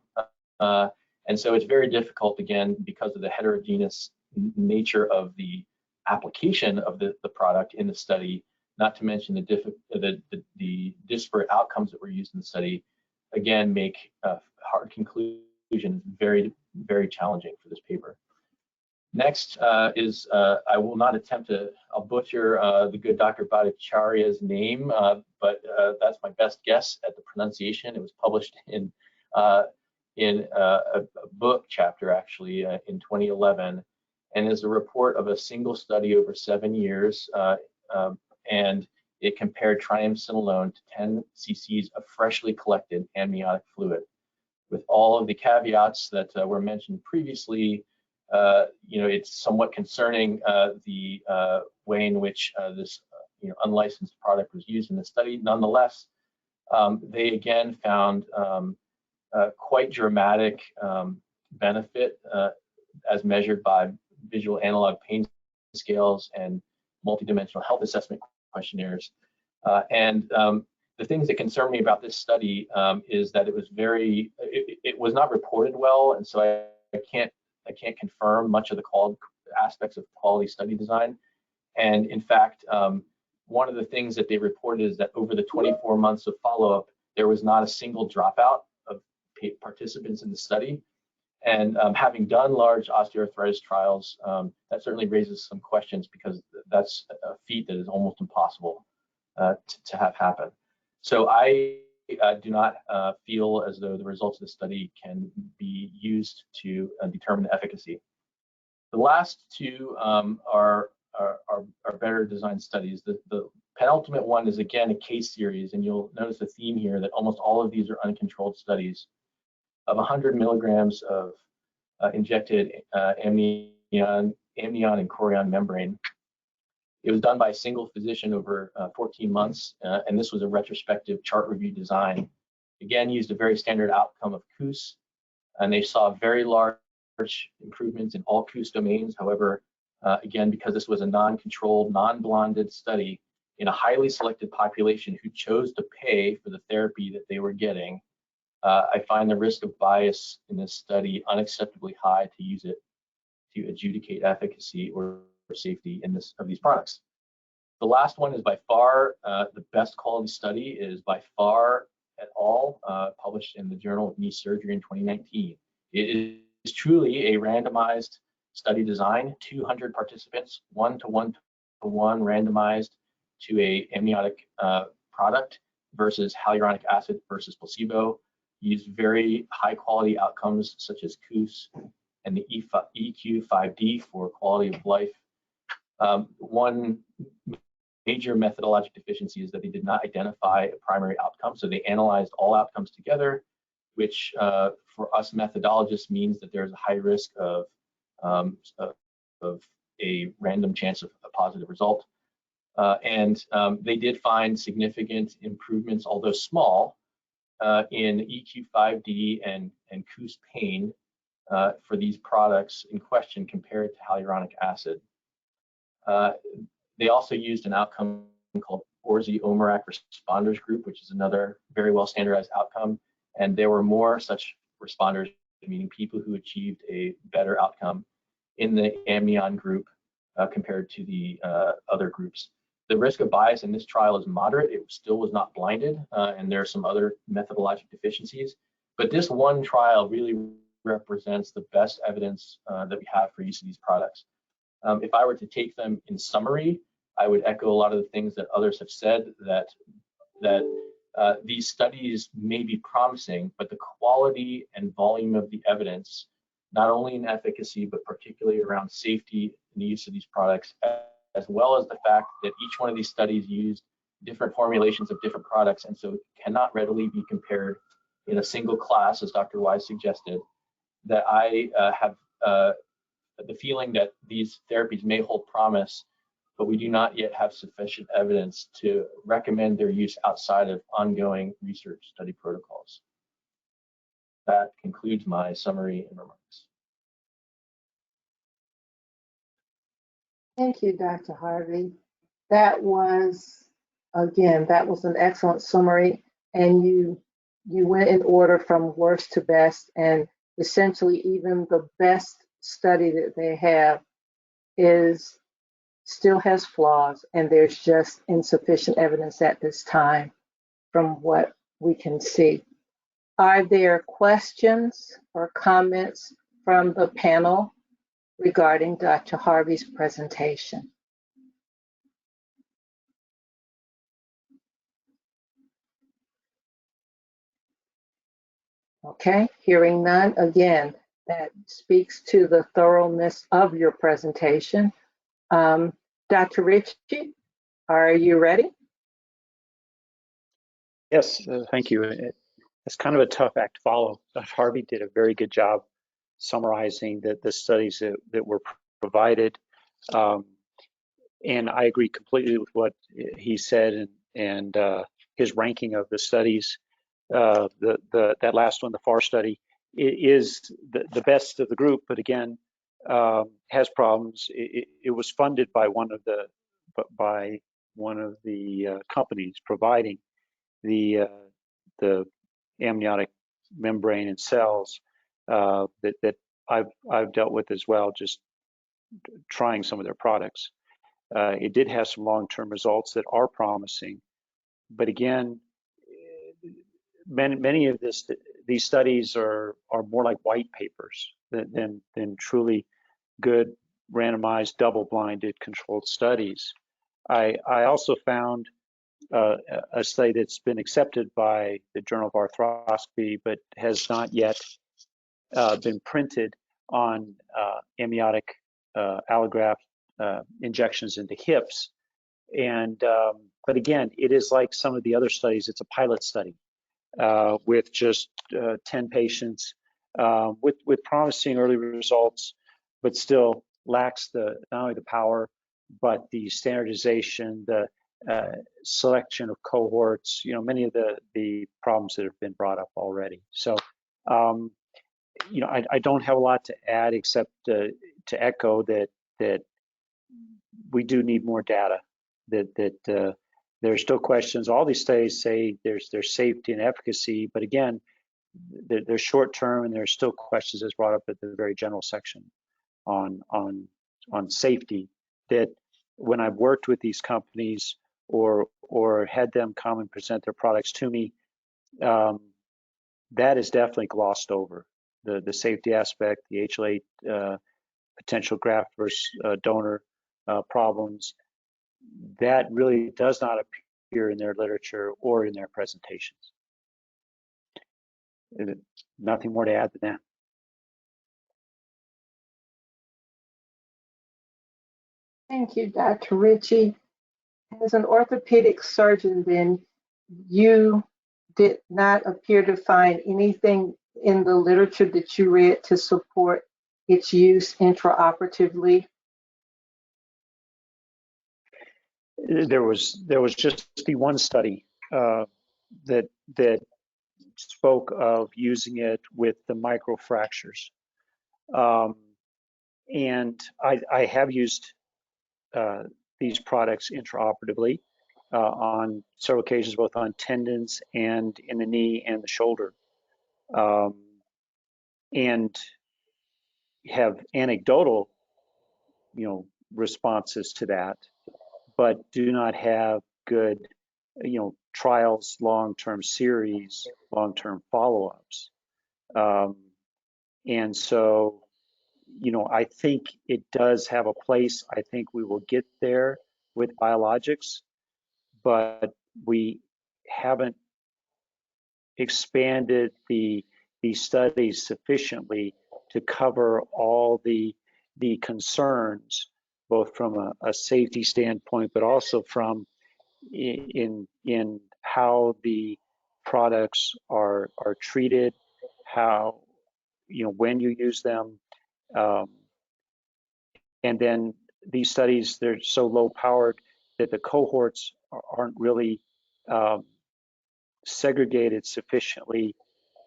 And so it's very difficult, again, because of the heterogeneous nature of the application of the product in the study, not to mention the disparate outcomes that were used in the study, again, make hard conclusions very, very challenging for this paper. Next is, I will not attempt to, I'll butcher the good Dr. Bhattacharya's name, but that's my best guess at the pronunciation. It was published in a book chapter, actually, in 2011, and is a report of a single study over 7 years, and it compared triamcinolone to 10 cc's of freshly collected amniotic fluid. With all of the caveats that were mentioned previously, it's somewhat concerning the way in which this unlicensed product was used in the study. Nonetheless, they again found quite dramatic benefit as measured by visual analog pain scales and multidimensional health assessment questionnaires. And the things that concern me about this study is that it was it was not reported well, and so I can't confirm much of the aspects of quality study design. And in fact, one of the things that they reported is that over the 24 months of follow-up, there was not a single dropout of participants in the study. And having done large osteoarthritis trials, that certainly raises some questions because that's a feat that is almost impossible to have happen. So I do not feel as though the results of the study can be used to determine efficacy. The last 2 are better designed studies. The penultimate one is again a case series, and you'll notice a theme here that almost all of these are uncontrolled studies of 100 milligrams of injected amnion and chorion membrane. It was done by a single physician over 14 months, and this was a retrospective chart review design. Again, used a very standard outcome of KOOS, and they saw very large improvements in all KOOS domains. However, again, because this was a non-controlled, non-blinded study in a highly selected population who chose to pay for the therapy that they were getting, I find the risk of bias in this study unacceptably high to use it to adjudicate efficacy or safety of these products. The last one is by far the best quality study, is by far et al., published in the Journal of Knee Surgery in 2019. It is truly a randomized study design, 200 participants, 1-to-1-to-1 randomized to a amniotic product versus hyaluronic acid versus placebo, used very high quality outcomes such as COOS and the EQ-5D for quality of life. One major methodologic deficiency is that they did not identify a primary outcome. So they analyzed all outcomes together, which for us methodologists means that there's a high risk of a random chance of a positive result. They did find significant improvements, although small, in EQ-5D and COOS pain for these products in question compared to hyaluronic acid. They also used an outcome called ORSI-OMERAC responders group, which is another very well standardized outcome. And there were more such responders, meaning people who achieved a better outcome in the amnion group compared to the other groups. The risk of bias in this trial is moderate. It still was not blinded, and there are some other methodologic deficiencies. But this one trial really represents the best evidence that we have for use of these products. If I were to take them in summary, I would echo a lot of the things that others have said, that these studies may be promising, but the quality and volume of the evidence, not only in efficacy, but particularly around safety and the use of these products, as well as the fact that each one of these studies used different formulations of different products, and so cannot readily be compared in a single class, as Dr. Wise suggested, that I have the feeling that these therapies may hold promise, but we do not yet have sufficient evidence to recommend their use outside of ongoing research study protocols. That concludes my summary and remarks. Thank you, Dr. Harvey. That was, again, that was an excellent summary, and you went in order from worst to best, and essentially even the best study that they have still has flaws, and there's just insufficient evidence at this time from what we can see. Are there questions or comments from the panel regarding Dr. Harvey's presentation? Okay, hearing none. Again, that speaks to the thoroughness of your presentation. Dr. Ritchie, are you ready? Yes, thank you. It's kind of a tough act to follow. Dr. Harvey did a very good job summarizing the studies that were provided. And I agree completely with what he said and his ranking of the studies. That last one, the FAR study, is the best of the group, but again, has problems. It was funded by one of the companies providing the amniotic membrane and cells that I've dealt with as well, just trying some of their products. It did have some long-term results that are promising, but again, many of these studies are more like white papers than truly good randomized double-blinded controlled studies. I also found a study that's been accepted by the Journal of Arthroscopy, but has not yet been printed on amniotic allograft injections into hips. But again, it is like some of the other studies. It's a pilot study with just 10 patients with promising early results, but still lacks not only the power, but the standardization, the selection of cohorts, many of the problems that have been brought up already. So, I don't have a lot to add except to echo that we do need more data, that there are still questions. All these studies say there's safety and efficacy, but again, they're short term, and there are still questions as brought up at the very general section on safety, that when I've worked with these companies or had them come and present their products to me, that is definitely glossed over. The safety aspect, the HLA potential graft versus donor problems. That really does not appear in their literature or in their presentations. Nothing more to add than that. Thank you, Dr. Ritchie. As an orthopedic surgeon, then, you did not appear to find anything in the literature that you read to support its use intraoperatively? There was just the one study that spoke of using it with the microfractures. And I have used these products intraoperatively on several occasions, both on tendons and in the knee and the shoulder. And have anecdotal, responses to that, but do not have good, trials, long-term series, long-term follow-ups. And so, I think it does have a place. I think we will get there with biologics, but we haven't expanded the studies sufficiently to cover all the concerns, both from a safety standpoint, but also from in how the products are treated, how, when you use them. And then these studies, they're so low powered that the cohorts aren't really segregated sufficiently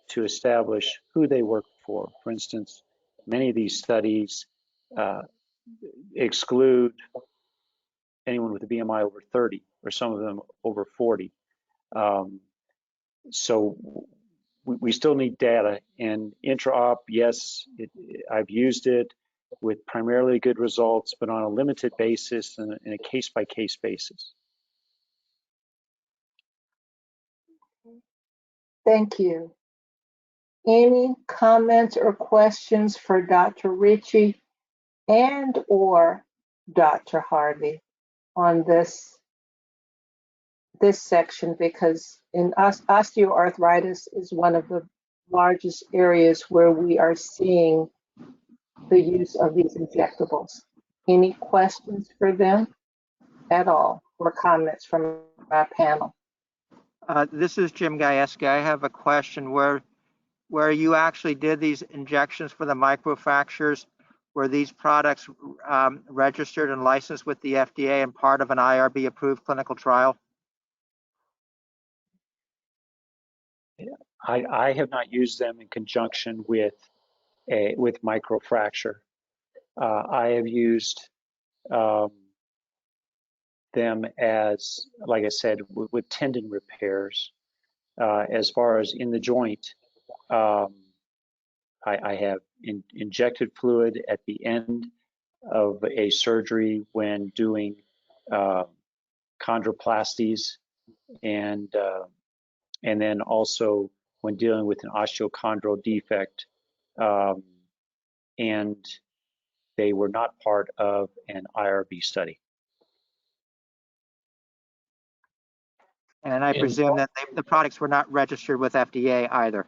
to establish who they work for. For instance, many of these studies exclude anyone with a BMI over 30, or some of them over 40. So we still need data. And intra-op, yes, I've used it with primarily good results, but on a limited basis and in a case-by-case basis. Thank you. Any comments or questions for Dr. Ritchie and or Dr. Harvey on this section? Because in osteoarthritis is one of the largest areas where we are seeing the use of these injectables. Any questions for them at all, or comments from our panel? This is Jim Guyeske. I have a question where you actually did these injections for the microfractures. Were these products registered and licensed with the FDA and part of an IRB approved clinical trial? I have not used them in conjunction with microfracture. I have used them as, like I said, with tendon repairs. As far as in the joint, I have injected fluid at the end of a surgery when doing chondroplasties, and then also when dealing with an osteochondral defect, and they were not part of an IRB study. And I presume that the products were not registered with FDA either.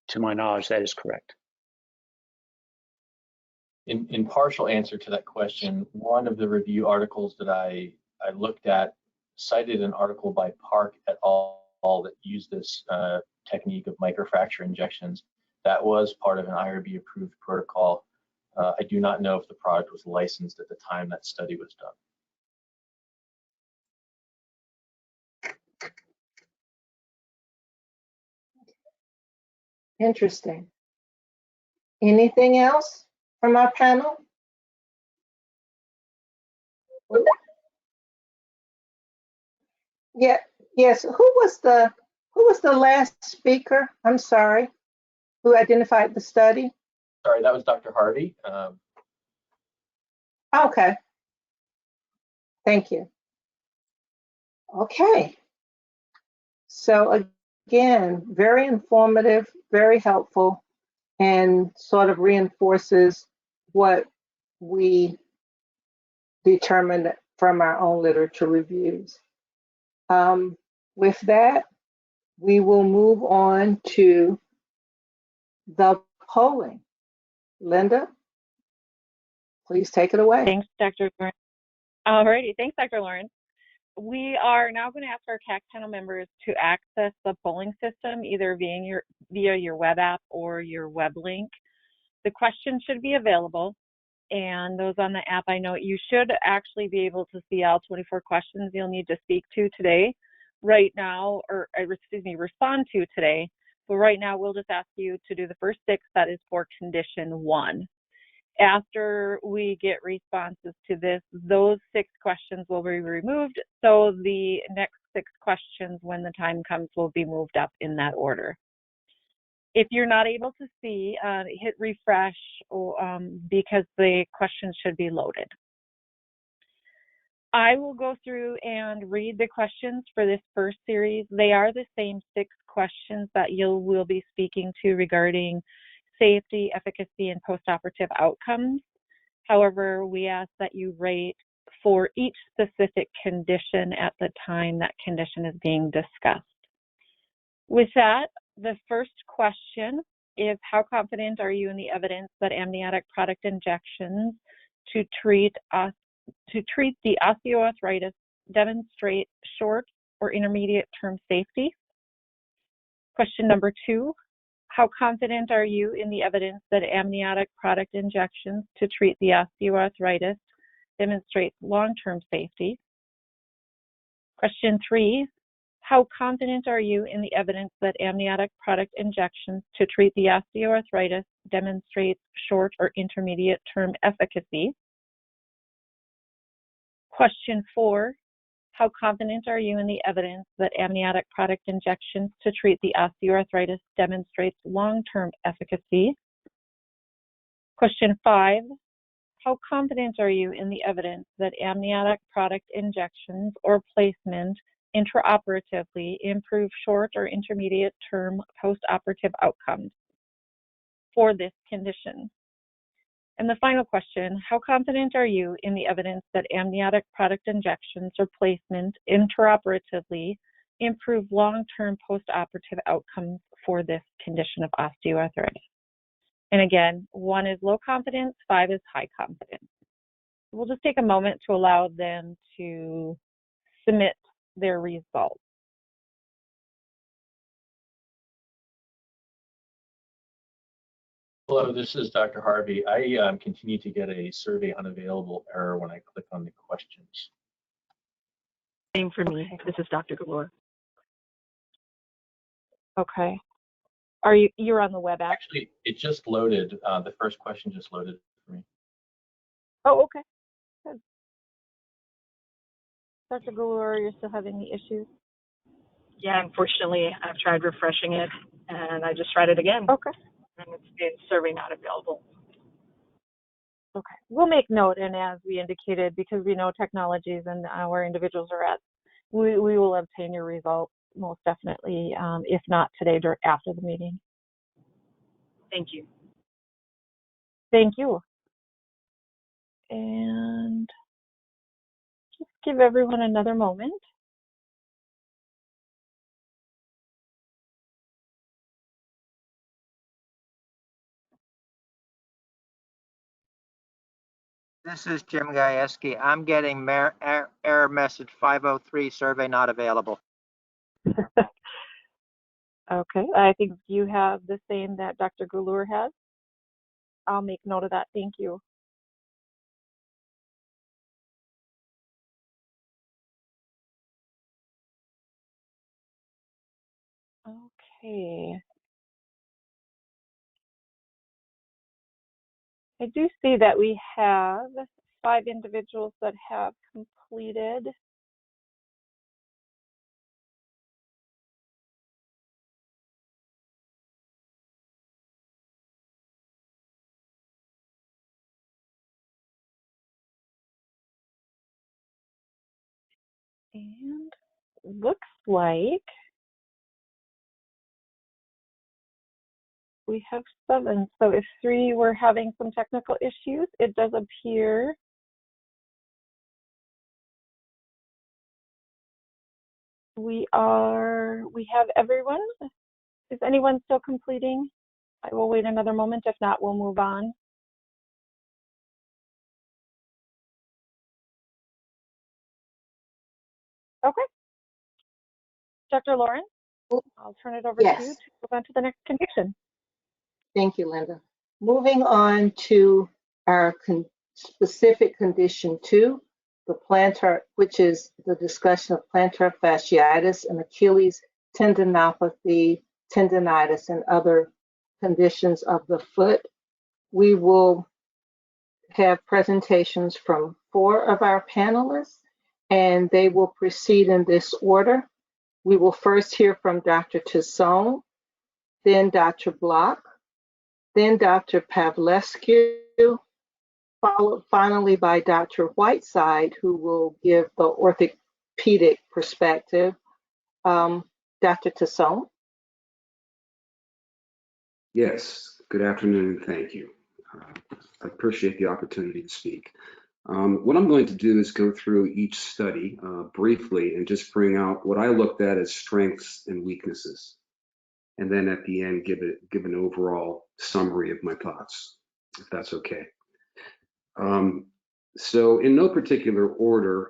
To my knowledge, that is correct. In partial answer to that question, one of the review articles that I looked at cited an article by Park et al. That used this technique of microfracture injections. That was part of an IRB approved protocol. I do not know if the product was licensed at the time that study was done. Interesting. Anything else from our panel? Yeah, yes. Who was the last speaker? I'm sorry, who identified the study? Sorry, that was Dr. Harvey. Okay. Thank you. Okay. So again, very informative, very helpful. and sort of reinforces what we determined from our own literature reviews. With that, we will move on to the polling. Linda, please take it away. Thanks, Dr. Lawrence. Alrighty, thanks, Dr. Lawrence. We are now going to ask our CAC panel members to access the polling system either via your web app or your web link. The questions should be available, and those on the app, I know you should actually be able to see all 24 questions you'll need to speak to today. Right now, or excuse me, respond to today. But right now, we'll just ask you to do the first 6, that is for condition 1. After we get responses to this, those 6 questions will be removed. So the next 6 questions, when the time comes, will be moved up in that order. If you're not able to see, hit refresh because the questions should be loaded. I will go through and read the questions for this first series. They are the same 6 questions that you will be speaking to regarding safety, efficacy, and postoperative outcomes. However, we ask that you rate for each specific condition at the time that condition is being discussed. With that, the first question is, how confident are you in the evidence that amniotic product injections to treat the osteoarthritis demonstrate short or intermediate term safety? Question number 2, how confident are you in the evidence that amniotic product injections to treat the osteoarthritis demonstrate long-term safety? Question 3, how confident are you in the evidence that amniotic product injections to treat the osteoarthritis demonstrate short or intermediate term efficacy? Question 4, how confident are you in the evidence that amniotic product injections to treat the osteoarthritis demonstrates long-term efficacy? Question 5, how confident are you in the evidence that amniotic product injections or placement intraoperatively improve short or intermediate term postoperative outcomes for this condition? And the final question, how confident are you in the evidence that amniotic product injections or placement intraoperatively improve long-term postoperative outcomes for this condition of osteoarthritis? And again, 1 is low confidence, 5 is high confidence. We'll just take a moment to allow them to submit their results. Hello, this is Dr. Harvey. I continue to get a survey unavailable error when I click on the questions. Same for me. This is Dr. Galore. Okay. You're on the web app? Actually, it just loaded. The first question just loaded for me. Oh, okay. Good. Dr. Galore, you're still having the issues? Yeah, unfortunately, I've tried refreshing it, and I just tried it again. Okay. And it's survey not available. Okay. We'll make note, and as we indicated, because we know technologies and where individuals are at, we will obtain your results most definitely, if not today, after the meeting. Thank you. Thank you. And just give everyone another moment. This is Jim Guyeske. I'm getting error message 503, survey not available. Okay, I think you have the same that Dr. Galore has. I'll make note of that. Thank you. Okay. I do see that we have 5 individuals that have completed. And looks like we have 7. So if 3 were having some technical issues, it does appear we have everyone. Is anyone still completing? I will wait another moment. If not, we'll move on. Okay. Dr. Lawrence, I'll turn it over to you to move on to the next condition. Thank you, Linda. Moving on to our specific condition 2, the plantar, which is the discussion of plantar fasciitis and Achilles tendinopathy, tendinitis, and other conditions of the foot. We will have presentations from 4 of our panelists, and they will proceed in this order. We will first hear from Dr. Tassone, then Dr. Block, then Dr. Pavlescu, followed finally by Dr. Whiteside, who will give the orthopedic perspective. Dr. Tassone? Yes, good afternoon, and thank you. I appreciate the opportunity to speak. What I'm going to do is go through each study briefly and just bring out what I looked at as strengths and weaknesses. And then at the end, give an overall summary of my thoughts, if that's okay. So in no particular order,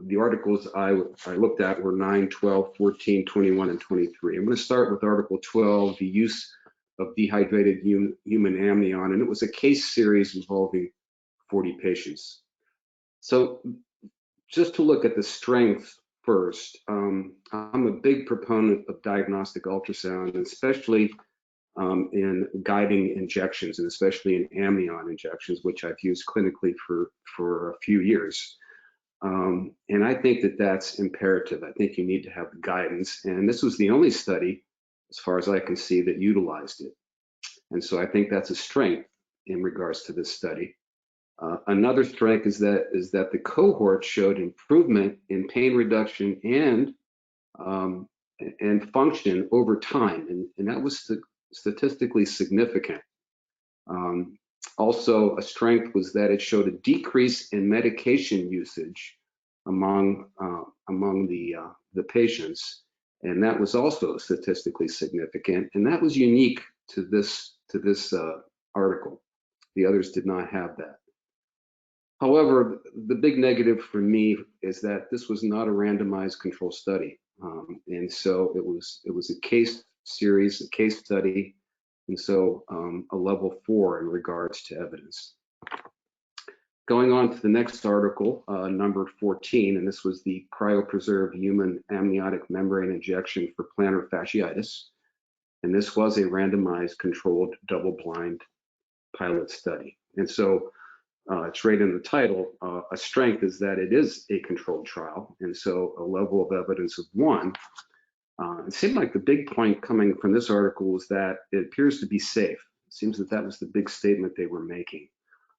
the articles I looked at were 9, 12, 14, 21, and 23. I'm going to start with Article 12, the use of dehydrated human amnion, and it was a case series involving 40 patients. So just to look at the strength first, I'm a big proponent of diagnostic ultrasound, especially in guiding injections, and especially in amnion injections, which I've used clinically for a few years. And I think that that's imperative. I think you need to have guidance, and this was the only study, as far as I can see, that utilized it. And so I think that's a strength in regards to this study. Another strength is that the cohort showed improvement in pain reduction and function over time, and that was statistically significant. Also, a strength was that it showed a decrease in medication usage among the patients, and that was also statistically significant. And that was unique to this article. The others did not have that. However, the big negative for me is that this was not a randomized control study, and so it was a case series, a case study, and so a level 4 in regards to evidence. Going on to the next article, number 14, and this was the cryopreserved human amniotic membrane injection for plantar fasciitis, and this was a randomized controlled double-blind pilot study. And so it's right in the title. A strength is that it is a controlled trial, and so a level of evidence of 1. It seemed like the big point coming from this article was that it appears to be safe. It seems that that was the big statement they were making,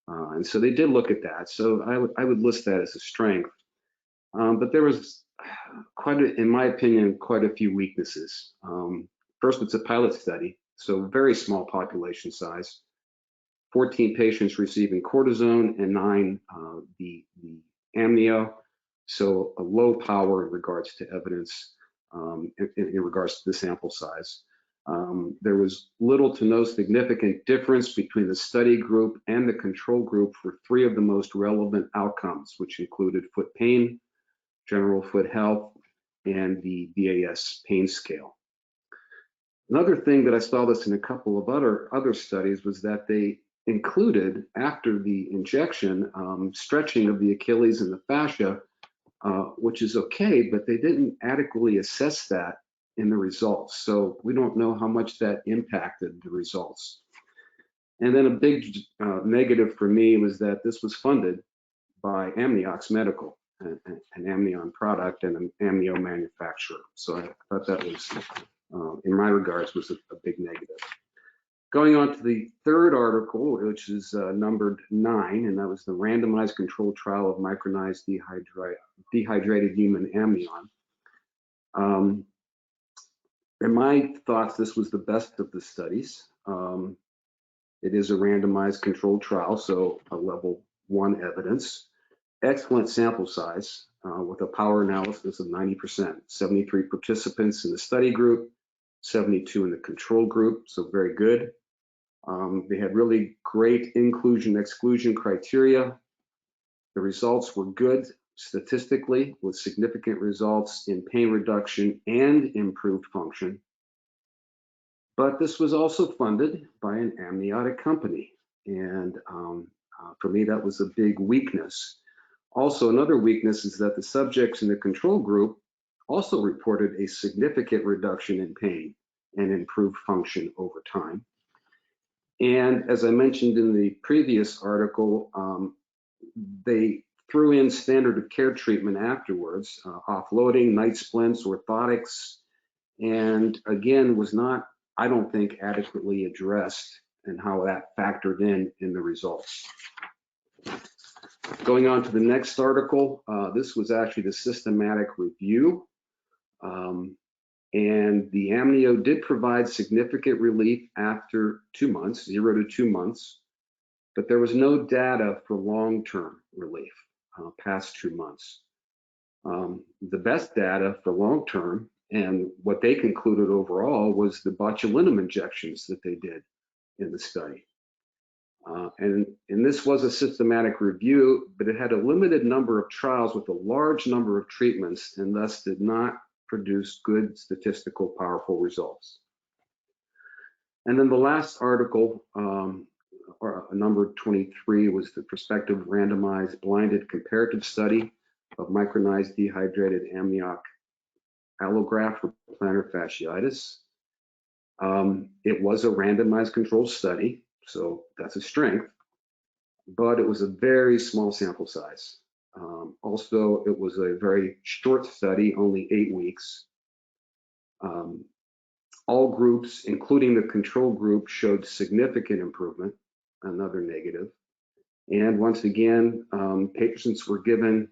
and so they did look at that. So I would list that as a strength, but there was in my opinion, quite a few weaknesses. First, it's a pilot study, so very small population size. 14 patients receiving cortisone and 9 the amnio, so a low power in regards to evidence in regards to the sample size. There was little to no significant difference between the study group and the control group for 3 of the most relevant outcomes, which included foot pain, general foot health, and the VAS pain scale. Another thing that I saw this in a couple of other studies was that they included, after the injection, stretching of the Achilles and the fascia, which is okay, but they didn't adequately assess that in the results. So we don't know how much that impacted the results. And then a big negative for me was that this was funded by Amnioc Medical, an amnion product and an amnio manufacturer. So I thought that was, in my regards, was a big negative. Going on to the third article, which is numbered 9, and that was the randomized controlled trial of micronized dehydrated human amnion. In my thoughts, this was the best of the studies. It is a randomized controlled trial, so a level 1 evidence. Excellent sample size with a power analysis of 90%, 73 participants in the study group, 72 in the control group, so very good. They had really great inclusion-exclusion criteria. The results were good statistically, with significant results in pain reduction and improved function. But this was also funded by an amniotic company. And for me, that was a big weakness. Also, another weakness is that the subjects in the control group also reported a significant reduction in pain and improved function over time. And as I mentioned in the previous article, they threw in standard of care treatment afterwards, offloading, night splints, orthotics, and again, was not, I don't think, adequately addressed and how that factored in the results. Going on to the next article, this was actually the systematic review. And the amnio did provide significant relief after 2 months, 0 to 2 months, but there was no data for long-term relief past 2 months. The best data for long-term and what they concluded overall was the botulinum injections that they did in the study. And this was a systematic review, but it had a limited number of trials with a large number of treatments and thus did not produce good statistical powerful results. And then the last article, number 23, was the prospective randomized blinded comparative study of micronized dehydrated amnioc allograft for plantar fasciitis. It was a randomized controlled study, so that's a strength, but it was a very small sample size. Also, it was a very short study, only 8 weeks. All groups, including the control group, showed significant improvement, another negative. And once again, patients were given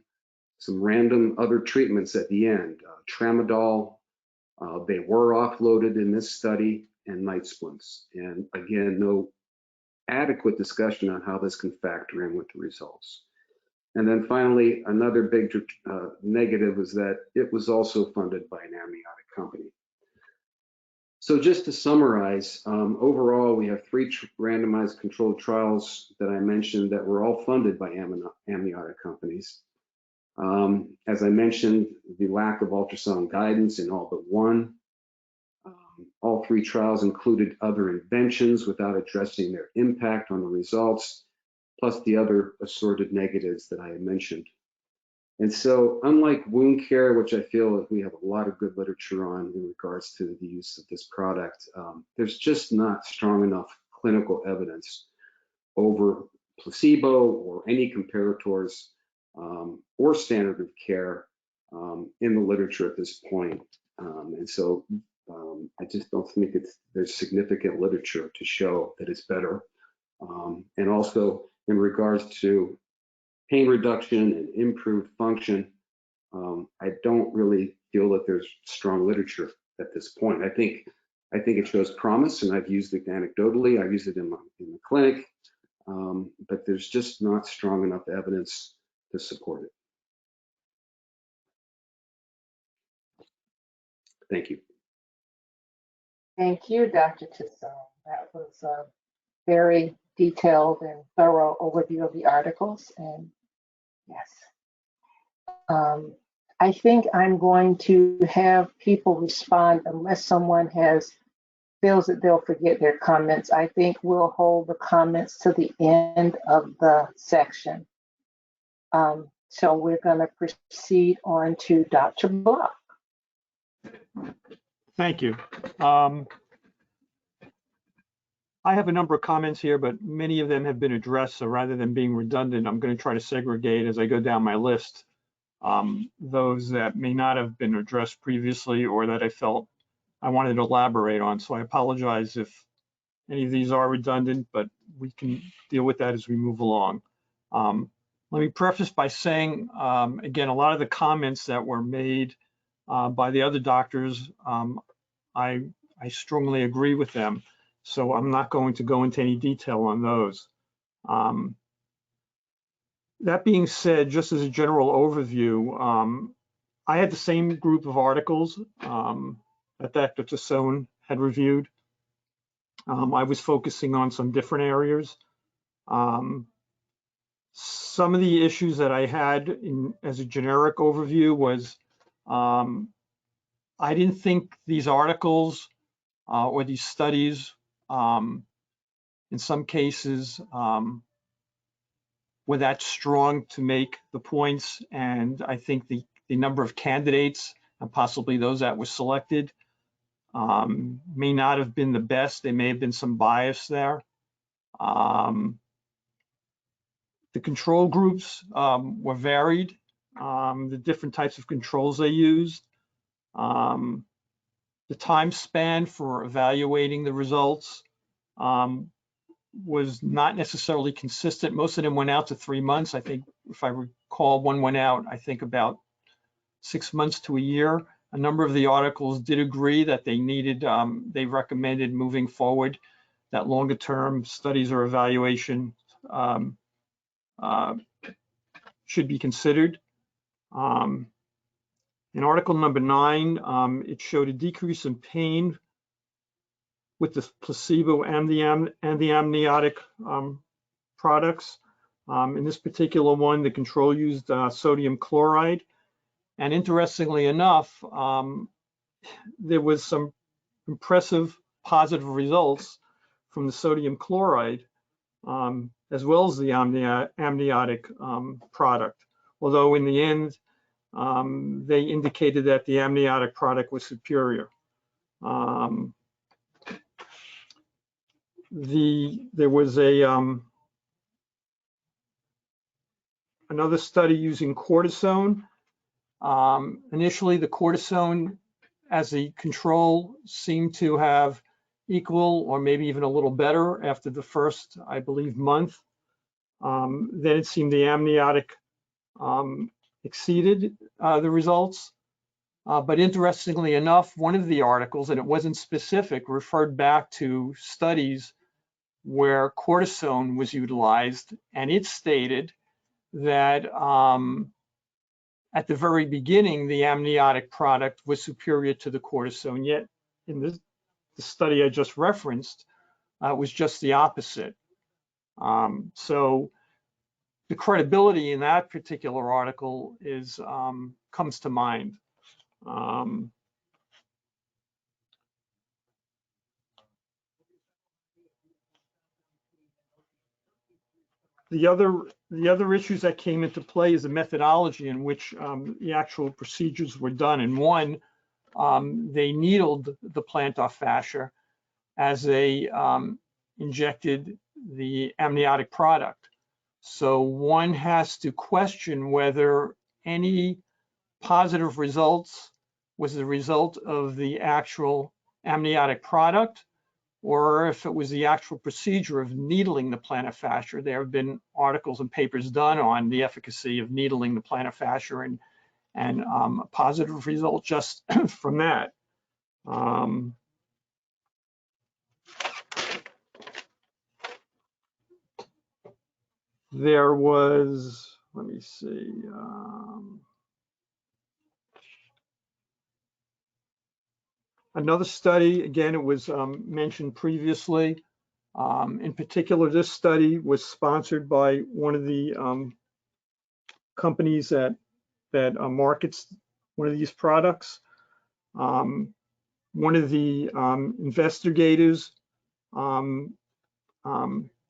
some random other treatments at the end, tramadol, they were offloaded in this study, and night splints. And again, no adequate discussion on how this can factor in with the results. And then finally, another big negative was that it was also funded by an amniotic company. So just to summarize, overall, we have 3 randomized controlled trials that I mentioned that were all funded by amniotic companies. As I mentioned, the lack of ultrasound guidance in all but 1. All 3 trials included other inventions without addressing their impact on the results, plus the other assorted negatives that I had mentioned. And so, unlike wound care, which I feel like we have a lot of good literature on in regards to the use of this product, there's just not strong enough clinical evidence over placebo or any comparators or standard of care in the literature at this point. And so I just don't think there's significant literature to show that it's better. And also in regards to pain reduction and improved function, I don't really feel that there's strong literature at this point. I think it shows promise, and I've used it anecdotally. I've used it in the clinic, but there's just not strong enough evidence to support it. Thank you. Thank you, Dr. Tisson. That was a very detailed and thorough overview of the articles. And yes, I think I'm going to have people respond unless someone feels that they'll forget their comments. I think we'll hold the comments to the end of the section. So we're going to proceed on to Dr. Block. Thank you. I have a number of comments here, but many of them have been addressed. So rather than being redundant, I'm going to try to segregate as I go down my list those that may not have been addressed previously or that I felt I wanted to elaborate on. So I apologize if any of these are redundant, but we can deal with that as we move along. Let me preface by saying, again, a lot of the comments that were made by the other doctors, I strongly agree with them. So I'm not going to go into any detail on those. That being said, just as a general overview, I had the same group of articles that Dr. Tassone had reviewed. I was focusing on some different areas. Some of the issues that I had as a generic overview was I didn't think these articles or these studies, in some cases, were that strong to make the points. And I think the number of candidates and possibly those that were selected may not have been the best. There may have been some bias there. The control groups were varied, the different types of controls they used. The time span for evaluating the results was not necessarily consistent. Most of them went out to 3 months. I think, if I recall, one went out, I think, about 6 months to a year. A number of the articles did agree that they needed, they recommended moving forward that longer term studies or evaluation should be considered. In article number 9, it showed a decrease in pain with the placebo and the amniotic products. In this particular one, the control used sodium chloride. And interestingly enough, there was some impressive positive results from the sodium chloride, as well as the amniotic product. Although in the end, they indicated that the amniotic product was superior. There was another study using cortisone. Initially, the cortisone as a control seemed to have equal or maybe even a little better after the first, I believe, month. Then it seemed the amniotic exceeded the results. But interestingly enough, one of the articles, and it wasn't specific, referred back to studies where cortisone was utilized, and it stated that at the very beginning, the amniotic product was superior to the cortisone, yet in the study I just referenced, it was just the opposite. So the credibility in that particular article is comes to mind. The other issues that came into play is the methodology in which the actual procedures were done. And one, they needled the plantar fascia as they injected the amniotic product. So one has to question whether any positive results was the result of the actual amniotic product, or if it was the actual procedure of needling the plantar fascia. There have been articles and papers done on the efficacy of needling the plantar fascia and a positive result just from that. There was, let me see. Another study, again, it was mentioned previously. In particular, this study was sponsored by one of the companies that markets one of these products. One of the investigators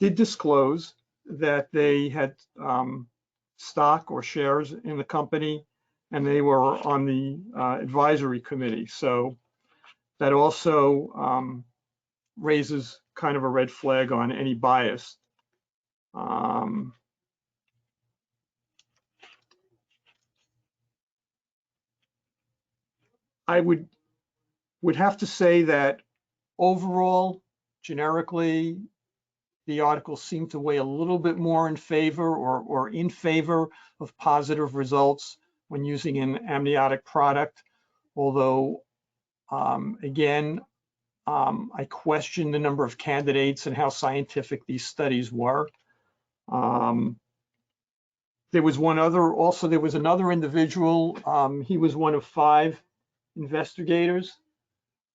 did disclose that they had stock or shares in the company, and they were on the advisory committee. So that also raises kind of a red flag on any bias. I would have to say that overall, generically, the articles seem to weigh a little bit more in favor or in favor of positive results when using an amniotic product. Although, again, I questioned the number of candidates and how scientific these studies were. There was another individual. He was one of 5 investigators.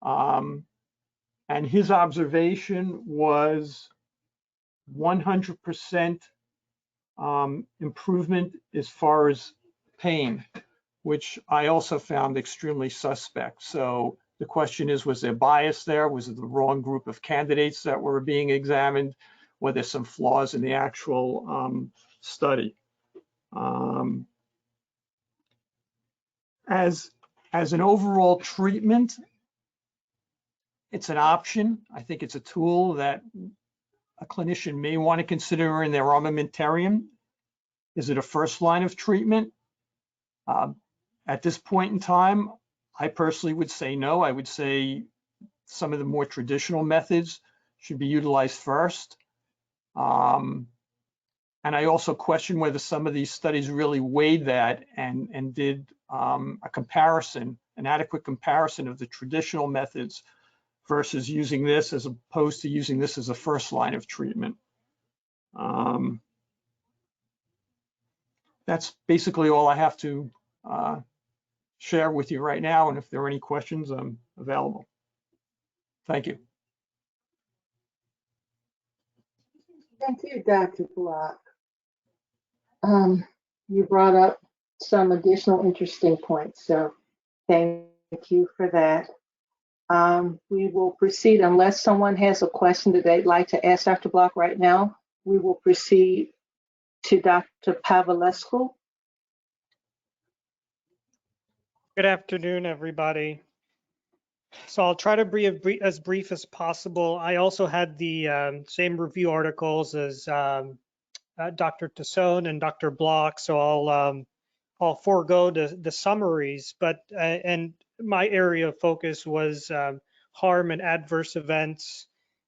And his observation was 100% improvement as far as pain, which I also found extremely suspect. So the question is, was there bias there? Was it the wrong group of candidates that were being examined? Were there some flaws in the actual study? As an overall treatment, it's an option. I think it's a tool that a clinician may want to consider in their armamentarium. Is it a first line of treatment? At this point in time, I personally would say no. I would say some of the more traditional methods should be utilized first. And I also question whether some of these studies really weighed that and did a comparison, an adequate comparison of the traditional methods versus using this as opposed to using this as a first line of treatment. That's basically all I have to share with you right now. And if there are any questions, I'm available. Thank you. Thank you, Dr. Block. You brought up some additional interesting points, so thank you for that. We will proceed, unless someone has a question that they'd like to ask Dr. Block right now, we will proceed to Dr. Pavlescu. Good afternoon, everybody. So I'll try to be as brief as possible. I also had the same review articles as Dr. Tassone and Dr. Block, so I'll forego the summaries, but and my area of focus was harm and adverse events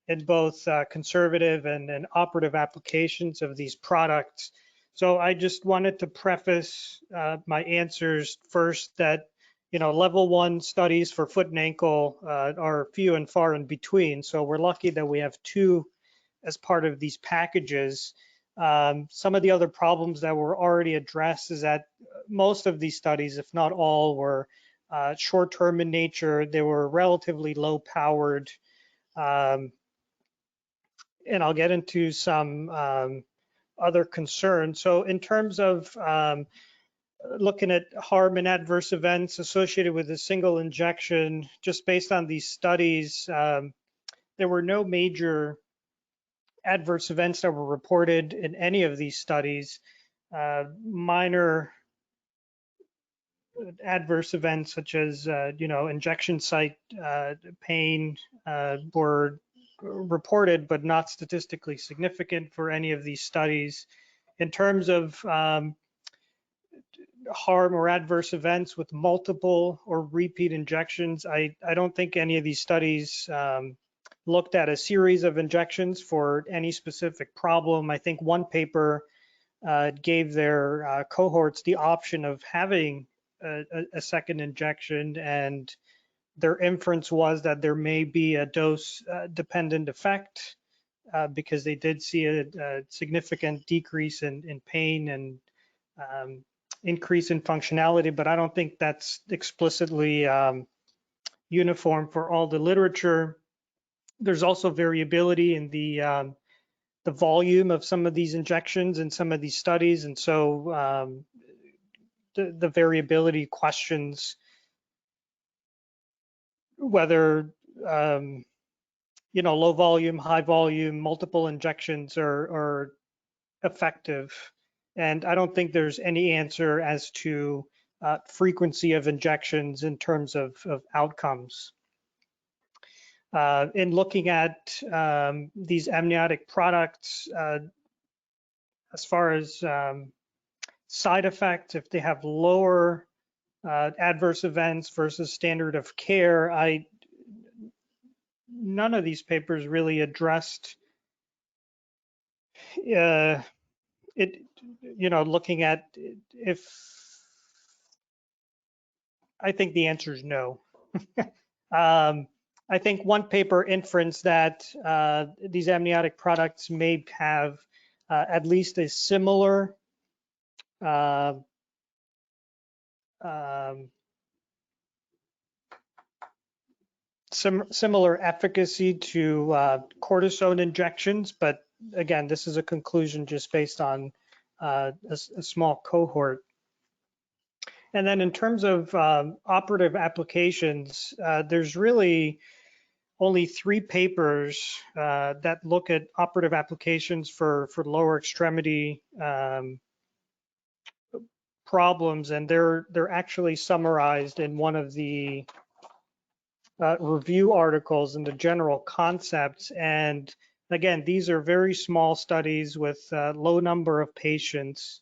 in both conservative and operative applications of these products. So I just wanted to preface my answers first that, you know, level 1 studies for foot and ankle are few and far in between. So we're lucky that we have 2 as part of these packages. Some of the other problems that were already addressed is that most of these studies, if not all, were short-term in nature. They were relatively low-powered. And I'll get into some other concerns. So in terms of looking at harm and adverse events associated with a single injection, just based on these studies, there were no major adverse events that were reported in any of these studies. Minor adverse events such as, you know, injection site pain were reported, but not statistically significant for any of these studies. In terms of harm or adverse events with multiple or repeat injections, I don't think any of these studies looked at a series of injections for any specific problem. I think one paper gave their cohorts the option of having a second injection, and their inference was that there may be a dose dependent effect because they did see a significant decrease in pain and increase in functionality, but I don't think that's explicitly uniform for all the literature. There's also variability in the volume of some of these injections in some of these studies, and so the variability questions whether you know, low volume, high volume, multiple injections are effective. And I don't think there's any answer as to frequency of injections in terms of outcomes. In looking at these amniotic products, as far as side effects, if they have lower adverse events versus standard of care, none of these papers really addressed it, you know, looking at if, I think the answer is no. I think one paper inference that these amniotic products may have at least a similar similar efficacy to cortisone injections, but again, this is a conclusion just based on a small cohort. And then in terms of operative applications, there's really only 3 papers that look at operative applications for lower extremity problems, and they're actually summarized in one of the review articles in the general concepts. And again, these are very small studies with a low number of patients,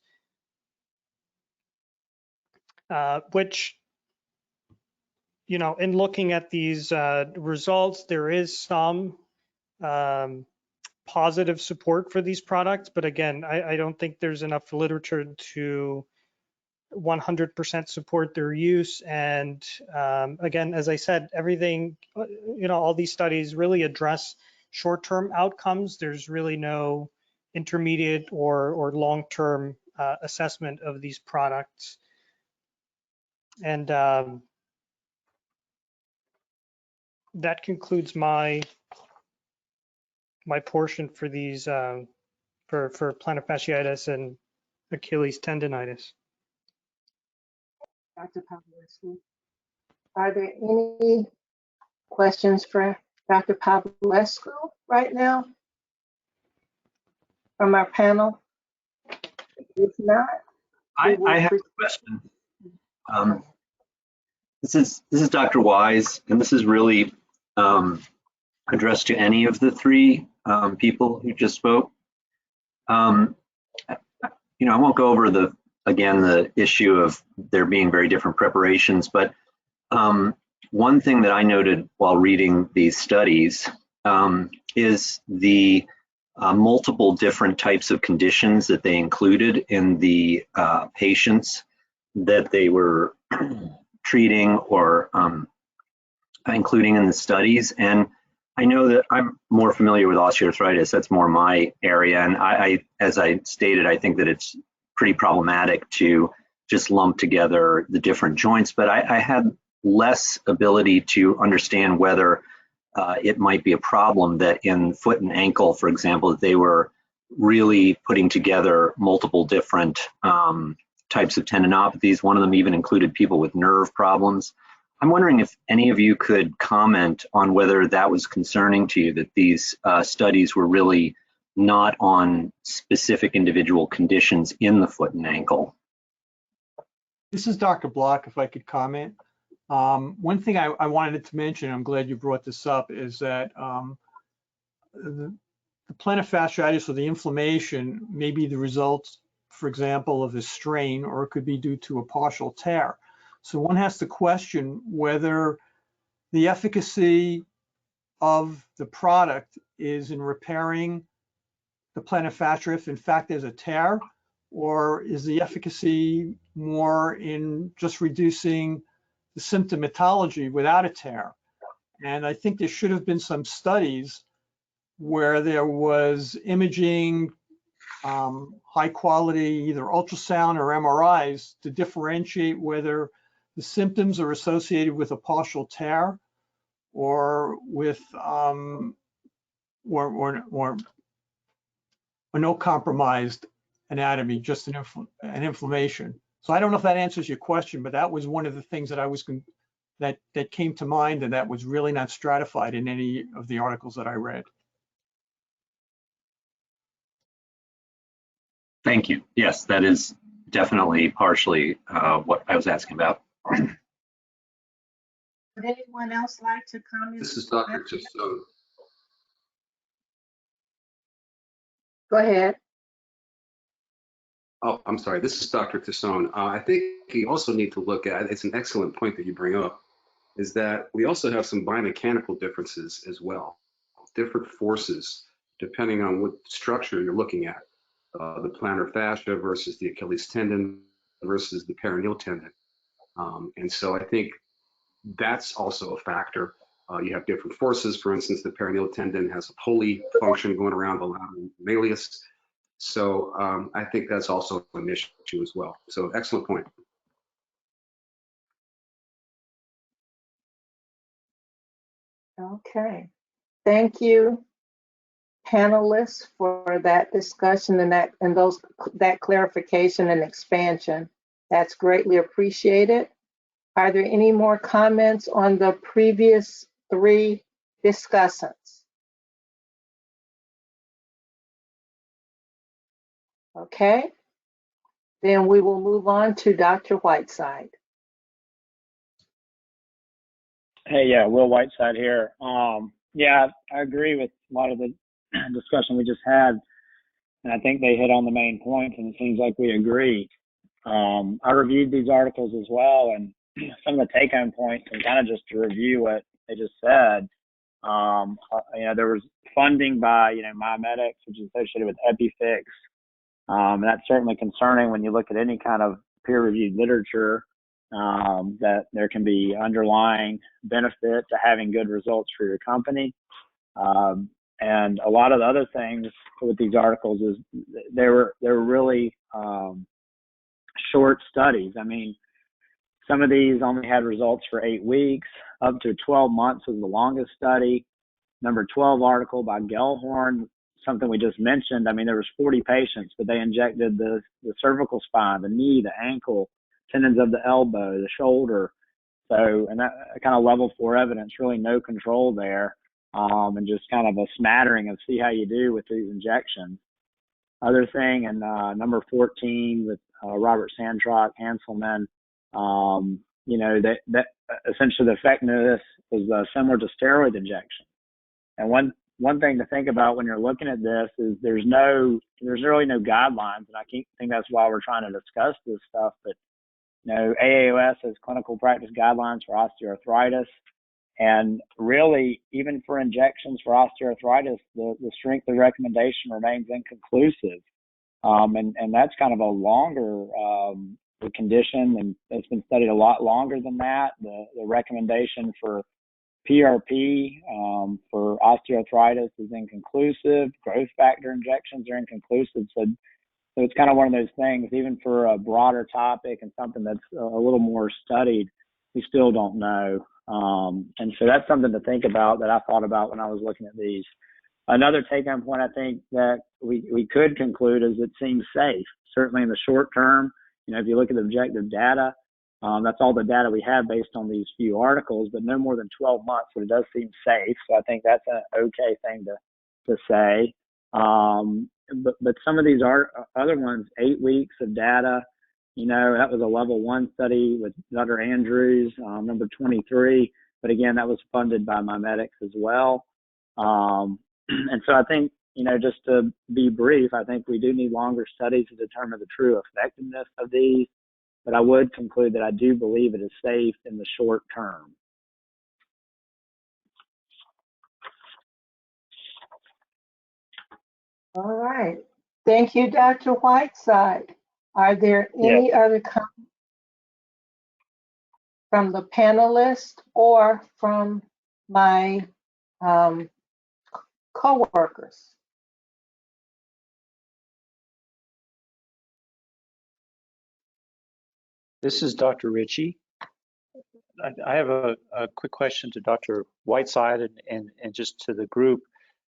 which, you know, in looking at these results, there is some positive support for these products. But again, I don't think there's enough literature to 100% support their use. And again, as I said, everything, you know, all these studies really address short-term outcomes. There's really no intermediate or long-term assessment of these products. And that concludes my portion for these for plantar fasciitis and Achilles tendonitis. Dr. Pawlowski, are there any questions for Dr. Pawlowski right now from our panel? If not, I have a question. This is Dr. Wise, and this is really addressed to any of the 3 people who just spoke. You know, I won't go over the issue of there being very different preparations, but one thing that I noted while reading these studies is the multiple different types of conditions that they included in the patients that they were treating or including in the studies. And I know that I'm more familiar with osteoarthritis. That's more my area. And I, as I stated, I think that it's pretty problematic to just lump together the different joints, but I had less ability to understand whether it might be a problem that in foot and ankle, for example, that they were really putting together multiple different types of tendinopathies. One of them even included people with nerve problems. I'm wondering if any of you could comment on whether that was concerning to you, that these studies were really not on specific individual conditions in the foot and ankle. This is Dr. Block, if I could comment. One thing I wanted to mention, I'm glad you brought this up, is that the plantar fasciitis or the inflammation may be the result, for example, of a strain, or it could be due to a partial tear. So one has to question whether the efficacy of the product is in repairing the plantar fascia if in fact there's a tear, or is the efficacy more in just reducing the symptomatology without a tear? And I think there should have been some studies where there was imaging, high quality, either ultrasound or MRIs, to differentiate whether the symptoms are associated with a partial tear or with or no compromised anatomy, just an inflammation. So I don't know if that answers your question, but that was one of the things that I was that came to mind, and that was really not stratified in any of the articles that I read. Thank you. Yes, that is definitely partially what I was asking about. Would anyone else like to comment? This is Dr. Tassone. Go ahead. Oh, I'm sorry. This is Dr. Tassone. I think you also need to look at, it's an excellent point that you bring up, is that we also have some biomechanical differences as well. Different forces, depending on what structure you're looking at. The plantar fascia versus the Achilles tendon versus the peroneal tendon. And so I think that's also a factor. You have different forces. For instance, the perineal tendon has a pulley function going around the lateral malleus. So I think that's also an issue as well. So excellent point. Okay. Thank you, panelists, for that discussion and that clarification and expansion. That's greatly appreciated. Are there any more comments on the previous 3 discussants? Okay, then we will move on to Dr. Whiteside. Hey, yeah, Will Whiteside here. Yeah, I agree with a lot of the discussion we just had, and I think they hit on the main points, and it seems like we agree. I reviewed these articles as well, and some of the take-home points, and kind of just to review what they just said. There was funding by, MiMedx, which is associated with EpiFix. And that's certainly concerning when you look at any kind of peer-reviewed literature, that there can be underlying benefit to having good results for your company. And a lot of the other things with these articles is they were really short studies. I mean, some of these only had results for 8 weeks. Up to 12 months was the longest study. Number 12 article by Gellhorn, something we just mentioned. I mean, there was 40 patients, but they injected the cervical spine, the knee, the ankle, tendons of the elbow, the shoulder. So, and that kind of level 4 evidence, really no control there, and just kind of a smattering of see how you do with these injections. Other thing, and number 14 with Robert Sandrock, Hanselman, that essentially the effectiveness was similar to steroid injection. And one thing to think about when you're looking at this is there's really no guidelines, and I think that's why we're trying to discuss this stuff. But AAOS has clinical practice guidelines for osteoarthritis, and really even for injections for osteoarthritis, the strength of recommendation remains inconclusive, and that's kind of a longer condition, and it's been studied a lot longer than that. The recommendation for PRP for osteoarthritis is inconclusive. Growth factor injections are inconclusive. So it's kind of one of those things, even for a broader topic and something that's a little more studied, we still don't know. And so that's something to think about that I thought about when I was looking at these. Another take-home point I think that we could conclude is it seems safe, certainly in the short term. If you look at the objective data, that's all the data we have based on these few articles, but no more than 12 months, so it does seem safe. So I think that's an okay thing to say. But some of these other ones, 8 weeks of data, that was a level 1 study with Dr. Andrews, number 23. But again, that was funded by MiMedx as well. And so I think, just to be brief, I think we do need longer studies to determine the true effectiveness of these. But I would conclude that I do believe it is safe in the short term. All right. Thank you, Dr. Whiteside. Are there any other comments from the panelists or from my co-workers? This is Dr. Ritchie. I have a quick question to Dr. Whiteside and just to the group,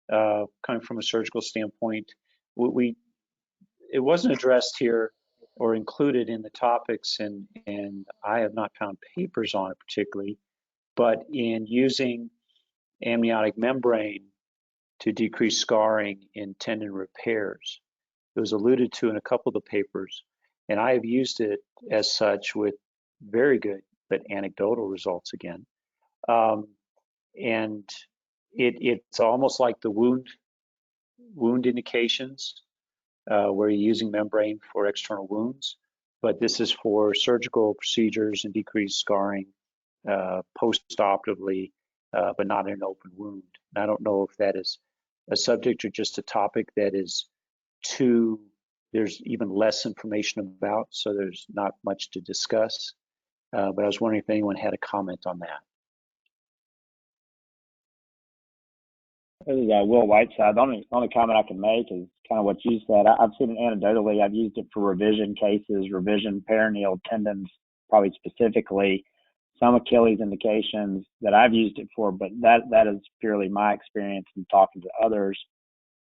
coming from a surgical standpoint. It wasn't addressed here or included in the topics, and I have not found papers on it particularly, but in using amniotic membrane to decrease scarring in tendon repairs. It was alluded to in a couple of the papers, and I have used it as such with very good but anecdotal results again. And it's almost like the wound indications where you're using membrane for external wounds, but this is for surgical procedures and decreased scarring post-operatively, but not in an open wound. And I don't know if that is a subject or just a topic that is there's even less information about, so there's not much to discuss. But I was wondering if anyone had a comment on that. This is Will Whiteside. The only comment I can make is kind of what you said. I've seen it anecdotally. I've used it for revision cases, revision perineal tendons, probably specifically, some Achilles indications that I've used it for, but that is purely my experience in talking to others.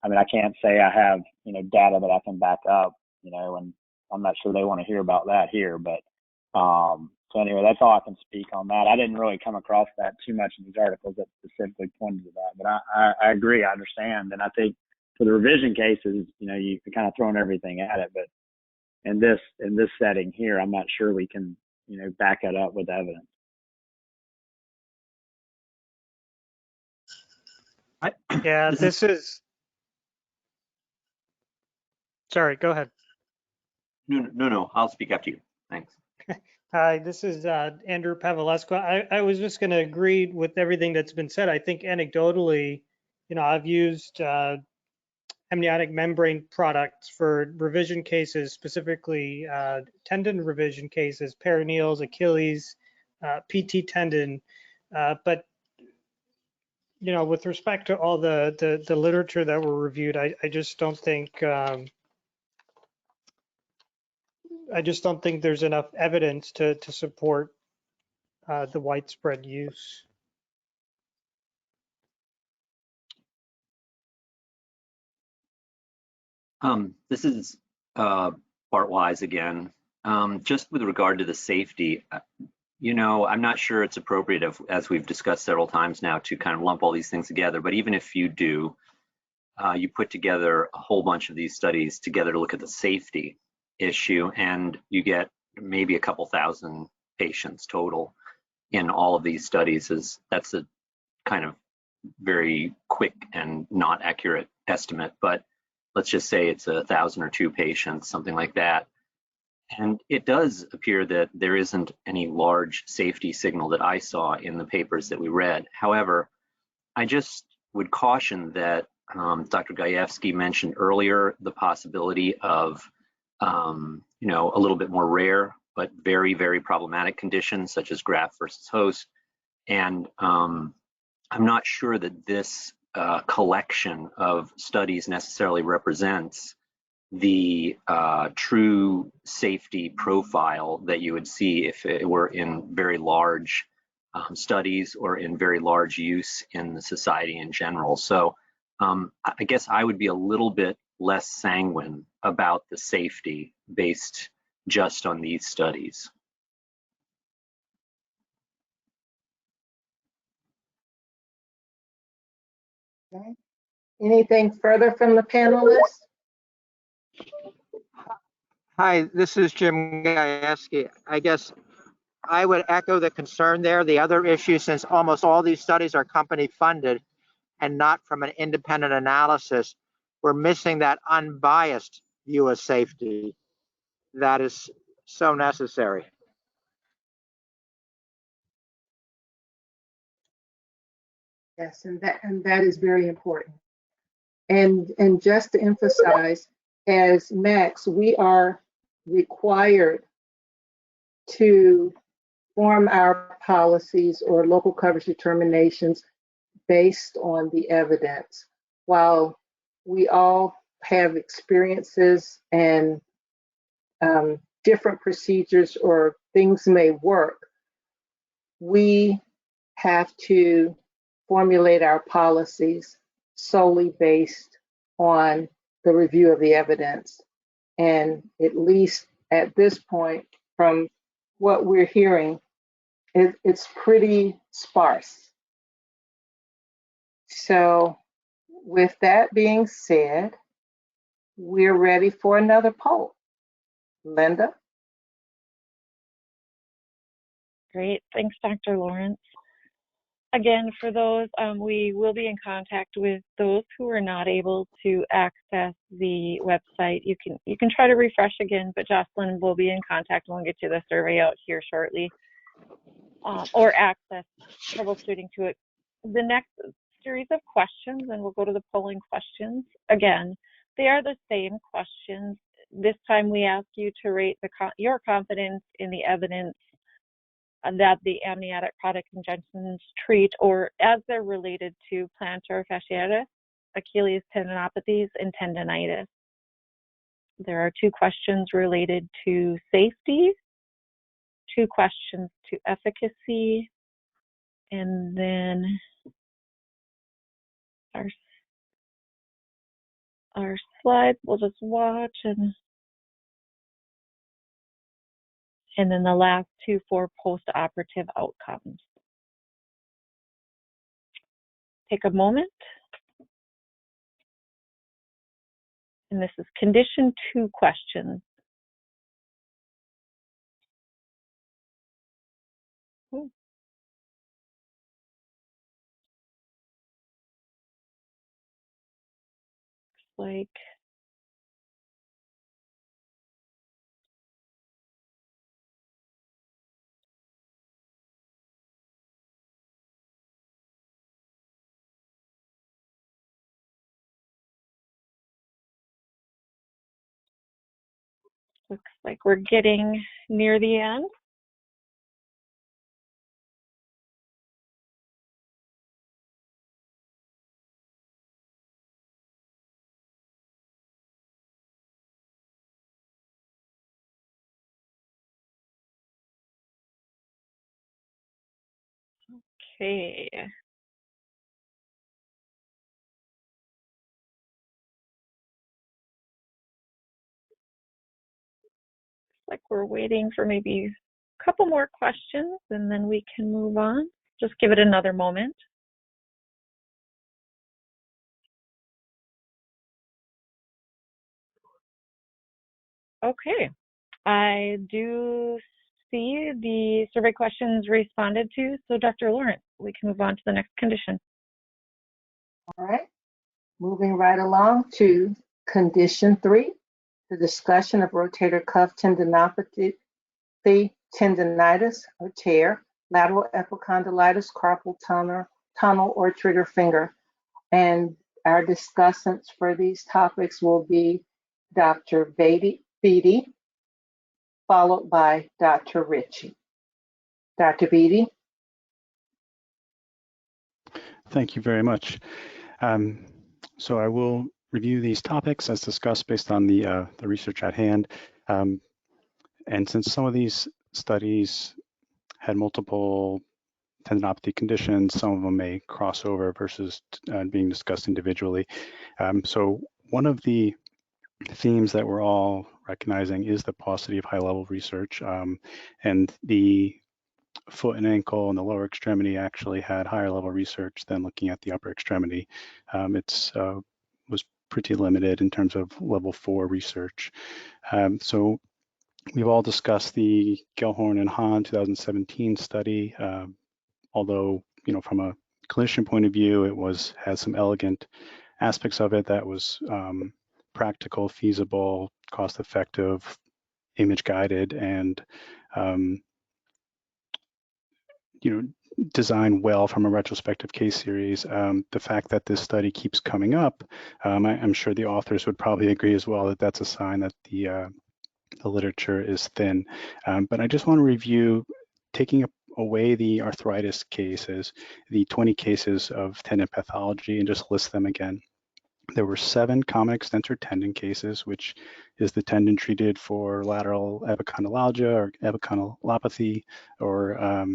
I mean, I can't say I have, data that I can back up, and I'm not sure they want to hear about that here, but so anyway, that's all I can speak on that. I didn't really come across that too much in these articles that specifically pointed to that, but I agree, I understand. And I think for the revision cases, you're kind of throwing everything at it, but in this setting here, I'm not sure we can, back it up with evidence. Yeah, this is, sorry, go ahead. No, I'll speak after you. Thanks. Hi, this is Andrew Pavlescu. I was just going to agree with everything that's been said. I think anecdotally, I've used amniotic membrane products for revision cases, specifically tendon revision cases, perineals, Achilles, PT tendon. But, with respect to all the literature that were reviewed, I just don't think there's enough evidence to support the widespread use. This is Bart Wise again. Just with regard to the safety, I'm not sure it's appropriate, as we've discussed several times now, to kind of lump all these things together. But even if you do, you put together a whole bunch of these studies together to look at the safety issue, and you get maybe a couple thousand patients total in all of these studies. That's a kind of very quick and not accurate estimate, but let's just say it's 1,000 or 2 patients, something like that. And it does appear that there isn't any large safety signal that I saw in the papers that we read. However, I just would caution that Dr. Guyeske mentioned earlier the possibility of, a little bit more rare but very, very problematic conditions such as graft versus host. And I'm not sure that this collection of studies necessarily represents the true safety profile that you would see if it were in very large studies or in very large use in the society in general. So I guess I would be a little bit less sanguine about the safety based just on these studies. Okay. Anything further from the panelists? Hi, this is Jim Guyeske. I guess I would echo the concern there. The other issue, since almost all these studies are company funded and not from an independent analysis, we're missing that unbiased view of safety that is so necessary. Yes, and that is very important. And just to emphasize, as Max, we are required to form our policies or local coverage determinations based on the evidence. While we all have experiences and different procedures or things may work, we have to formulate our policies solely based on the review of the evidence. And at least at this point, from what we're hearing, it's pretty sparse. So with that being said, we're ready for another poll. Linda? Great. Thanks, Dr. Lawrence. Again, for those, we will be in contact with those who are not able to access the website. You can try to refresh again, but Jocelyn will be in contact and we'll get you the survey out here shortly, or access troubleshooting to it. The next series of questions, and we'll go to the polling questions. Again, they are the same questions. This time we ask you to rate your confidence in the evidence that the amniotic product injections treat, or as they're related to plantar fasciitis, Achilles tendinopathies, and tendinitis. There are 2 questions related to safety, 2 questions to efficacy, and then our slides we'll just watch, and then the last 2 for post-operative outcomes. Take a moment. And this is condition 2 questions. Ooh. Like looks like we're getting near the end. Okay. Like we're waiting for maybe a couple more questions and then we can move on. Just give it another moment. Okay, I do see the survey questions responded to. So Dr. Lawrence, we can move on to the next condition. All right, moving right along to condition 3, the discussion of rotator cuff tendinopathy, tendinitis or tear, lateral epicondylitis, carpal tunnel or trigger finger. And our discussants for these topics will be Dr. Beatty, followed by Dr. Ritchie. Dr. Beatty. Thank you very much. So I will review these topics as discussed based on the research at hand. And since some of these studies had multiple tendinopathy conditions, some of them may cross over versus being discussed individually. So one of the themes that we're all recognizing is the paucity of high-level research, and the foot and ankle and the lower extremity actually had higher level research than looking at the upper extremity. It's was pretty limited in terms of level 4 research. So we've all discussed the Gellhorn and Hahn 2017 study, although, you know, from a clinician point of view, it has some elegant aspects of it that was practical, feasible, cost-effective, image-guided, and you know, designed well from a retrospective case series. The fact that this study keeps coming up, I'm sure the authors would probably agree as well that that's a sign that the literature is thin. But I just want to review, taking away the arthritis cases, the 20 cases of tendon pathology, and just list them again. There were 7 common extensor tendon cases, which is the tendon treated for lateral epicondylalgia or epicondylopathy or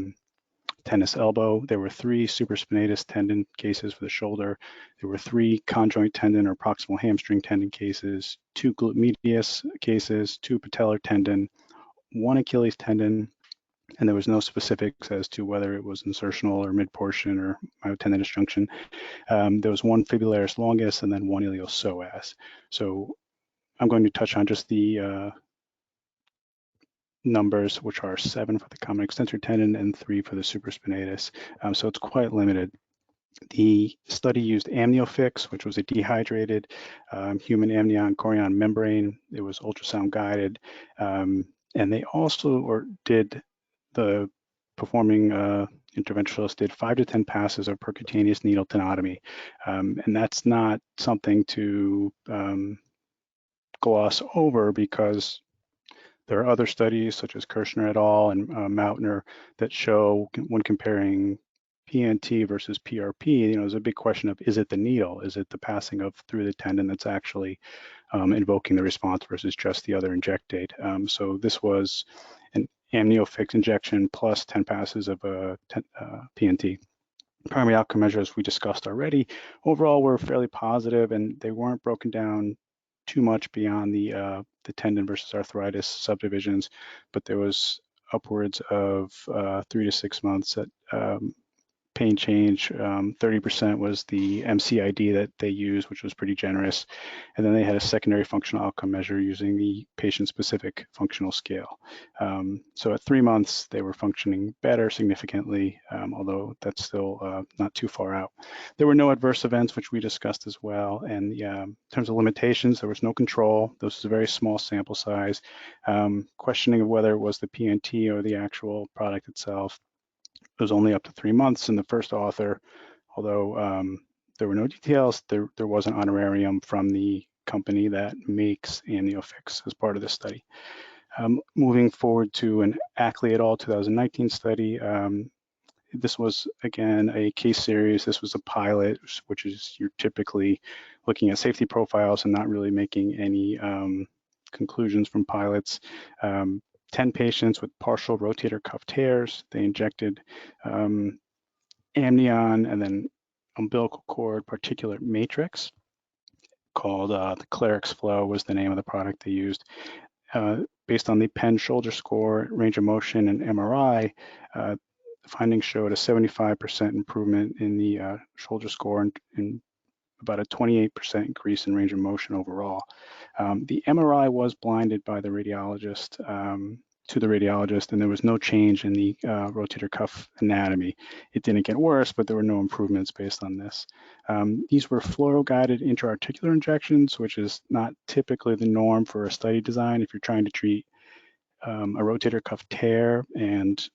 tennis elbow. There were 3 supraspinatus tendon cases for the shoulder. There were 3 conjoint tendon or proximal hamstring tendon cases, 2 glute medius cases, 2 patellar tendon, 1 Achilles tendon, and there was no specifics as to whether it was insertional or mid-portion or myotendinous junction. There was 1 fibularis longus and then 1 iliopsoas. So I'm going to touch on just the numbers, which are 7 for the common extensor tendon and 3 for the supraspinatus. So it's quite limited. The study used Amniotic, which was a dehydrated human amnion chorion membrane. It was ultrasound guided. And they also performing interventionalists did 5 to 10 passes of percutaneous needle tenotomy. And that's not something to gloss over, because There are other studies such as Kirshner et al. And Mautner that show when comparing PNT versus PRP, there's a big question of, is it the needle? Is it the passing of through the tendon that's actually invoking the response versus just the other injectate? So this was an AmnioFix injection plus 10 passes of a PNT. Primary outcome measures we discussed already. Overall, were fairly positive, and they weren't broken down too much beyond the tendon versus arthritis subdivisions, but there was upwards of 3 to 6 months at pain change. 30% was the MCID that they used, which was pretty generous. And then they had a secondary functional outcome measure using the patient-specific functional scale. So at 3 months, they were functioning better significantly, although that's still not too far out. There were no adverse events, which we discussed as well. And in terms of limitations, there was no control. This is a very small sample size. Questioning of whether it was the PNT or the actual product itself. It was only up to 3 months, and the first author, although there were no details, there was an honorarium from the company that makes AmnioFix as part of the study. Moving forward to an Ackley et al. 2019 study, this was, again, a case series. This was a pilot, which is you're typically looking at safety profiles and not really making any conclusions from pilots. 10 patients with partial rotator cuff tears. They injected amnion and then umbilical cord particulate matrix called the Clarix Flow was the name of the product they used. Based on the Penn shoulder score, range of motion, and MRI, the findings showed a 75% improvement in the shoulder score and about a 28% increase in range of motion overall. The MRI was blinded by the radiologist to the radiologist, and there was no change in the rotator cuff anatomy. It didn't get worse, but there were no improvements based on this. These were fluoro-guided intra-articular injections, which is not typically the norm for a study design if you're trying to treat a rotator cuff tear, and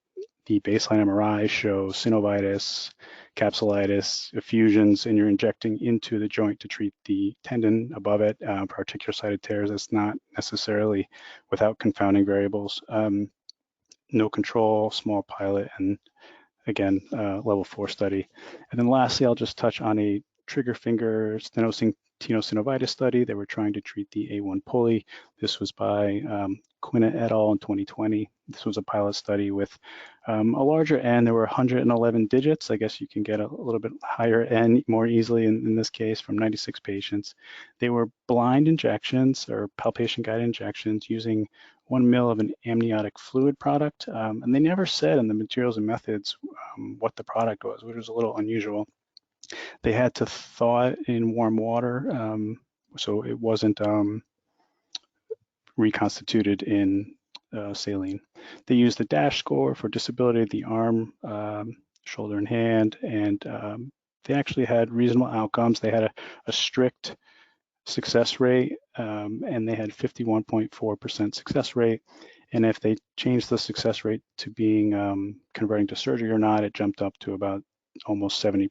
the baseline MRI shows synovitis, capsulitis, effusions, and you're injecting into the joint to treat the tendon above it for articular-sided tears. That's not necessarily without confounding variables. No control, small pilot, and again, level 4 study. And then lastly, I'll just touch on a trigger finger stenosing tenosynovitis study. They were trying to treat the A1 pulley. This was by Quina et al. In 2020. This was a pilot study with a larger N. There were 111 digits. I guess you can get a little bit higher N more easily in this case from 96 patients. They were blind injections or palpation-guided injections using 1 ml of an amniotic fluid product. And they never said in the materials and methods what the product was, which was a little unusual. They had to thaw it in warm water, so it wasn't reconstituted in saline. They used the DASH score for disability of the arm, shoulder, and hand, and they actually had reasonable outcomes. They had a strict success rate, and they had 51.4% success rate. And if they changed the success rate to being converting to surgery or not, it jumped up to about almost 70%.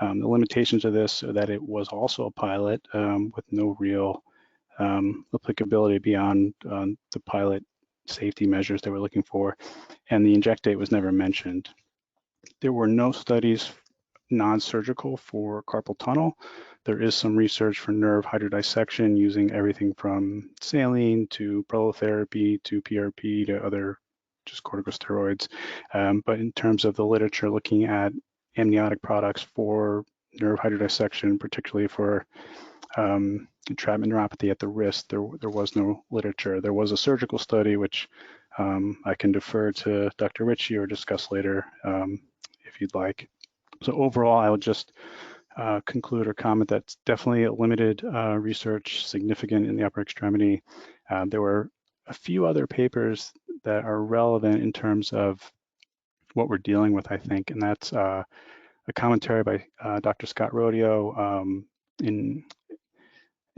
The limitations of this are that it was also a pilot with no real applicability beyond the pilot safety measures they were looking for, and the inject date was never mentioned. There were no studies non-surgical for carpal tunnel. There is some research for nerve hydrodissection using everything from saline to prolotherapy to PRP to other just corticosteroids. But in terms of the literature looking at amniotic products for nerve hydrodissection, particularly for entrapment neuropathy at the wrist, there was no literature. There was a surgical study, which I can defer to Dr. Ritchie or discuss later if you'd like. So overall, I would just conclude or comment that's definitely a limited research, significant in the upper extremity. There were a few other papers that are relevant in terms of what we're dealing with, I think, and that's a commentary by Dr. Scott Rodeo in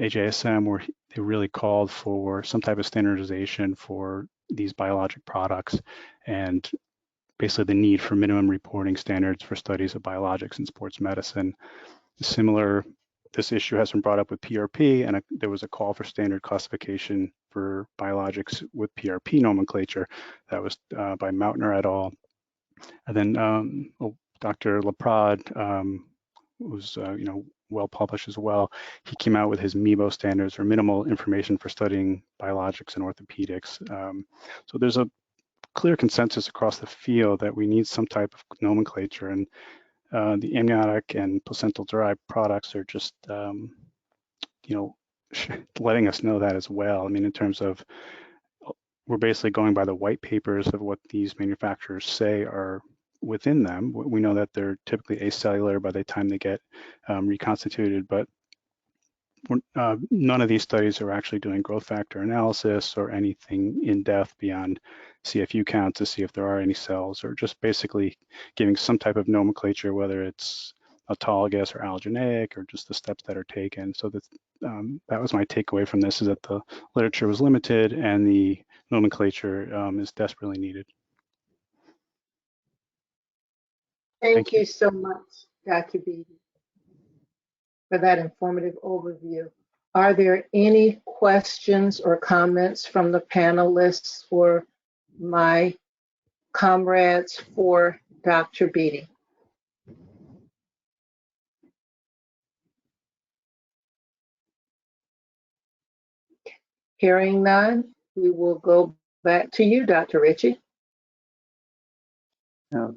AJSM, where they really called for some type of standardization for these biologic products and basically the need for minimum reporting standards for studies of biologics in sports medicine. Similar this issue has been brought up with PRP, and there was a call for standard classification for biologics with PRP nomenclature that was by Mautner et al. And then Dr. Laprade, who's well published as well, he came out with his MIBO standards, or minimal information for studying biologics and orthopedics. So there's a clear consensus across the field that we need some type of nomenclature, and the amniotic and placental-derived products are just, letting us know that as well. I mean, in terms of, we're basically going by the white papers of what these manufacturers say are within them. We know that they're typically acellular by the time they get reconstituted, but none of these studies are actually doing growth factor analysis or anything in depth beyond CFU count to see if there are any cells, or just basically giving some type of nomenclature, whether it's autologous or allogeneic, or just the steps that are taken. So that was my takeaway from this, is that the literature was limited and the nomenclature is desperately needed. Thank you so much, Dr. Beatty, for that informative overview. Are there any questions or comments from the panelists or my comrades for Dr. Beatty? Hearing none, we will go back to you, Dr. Ritchie.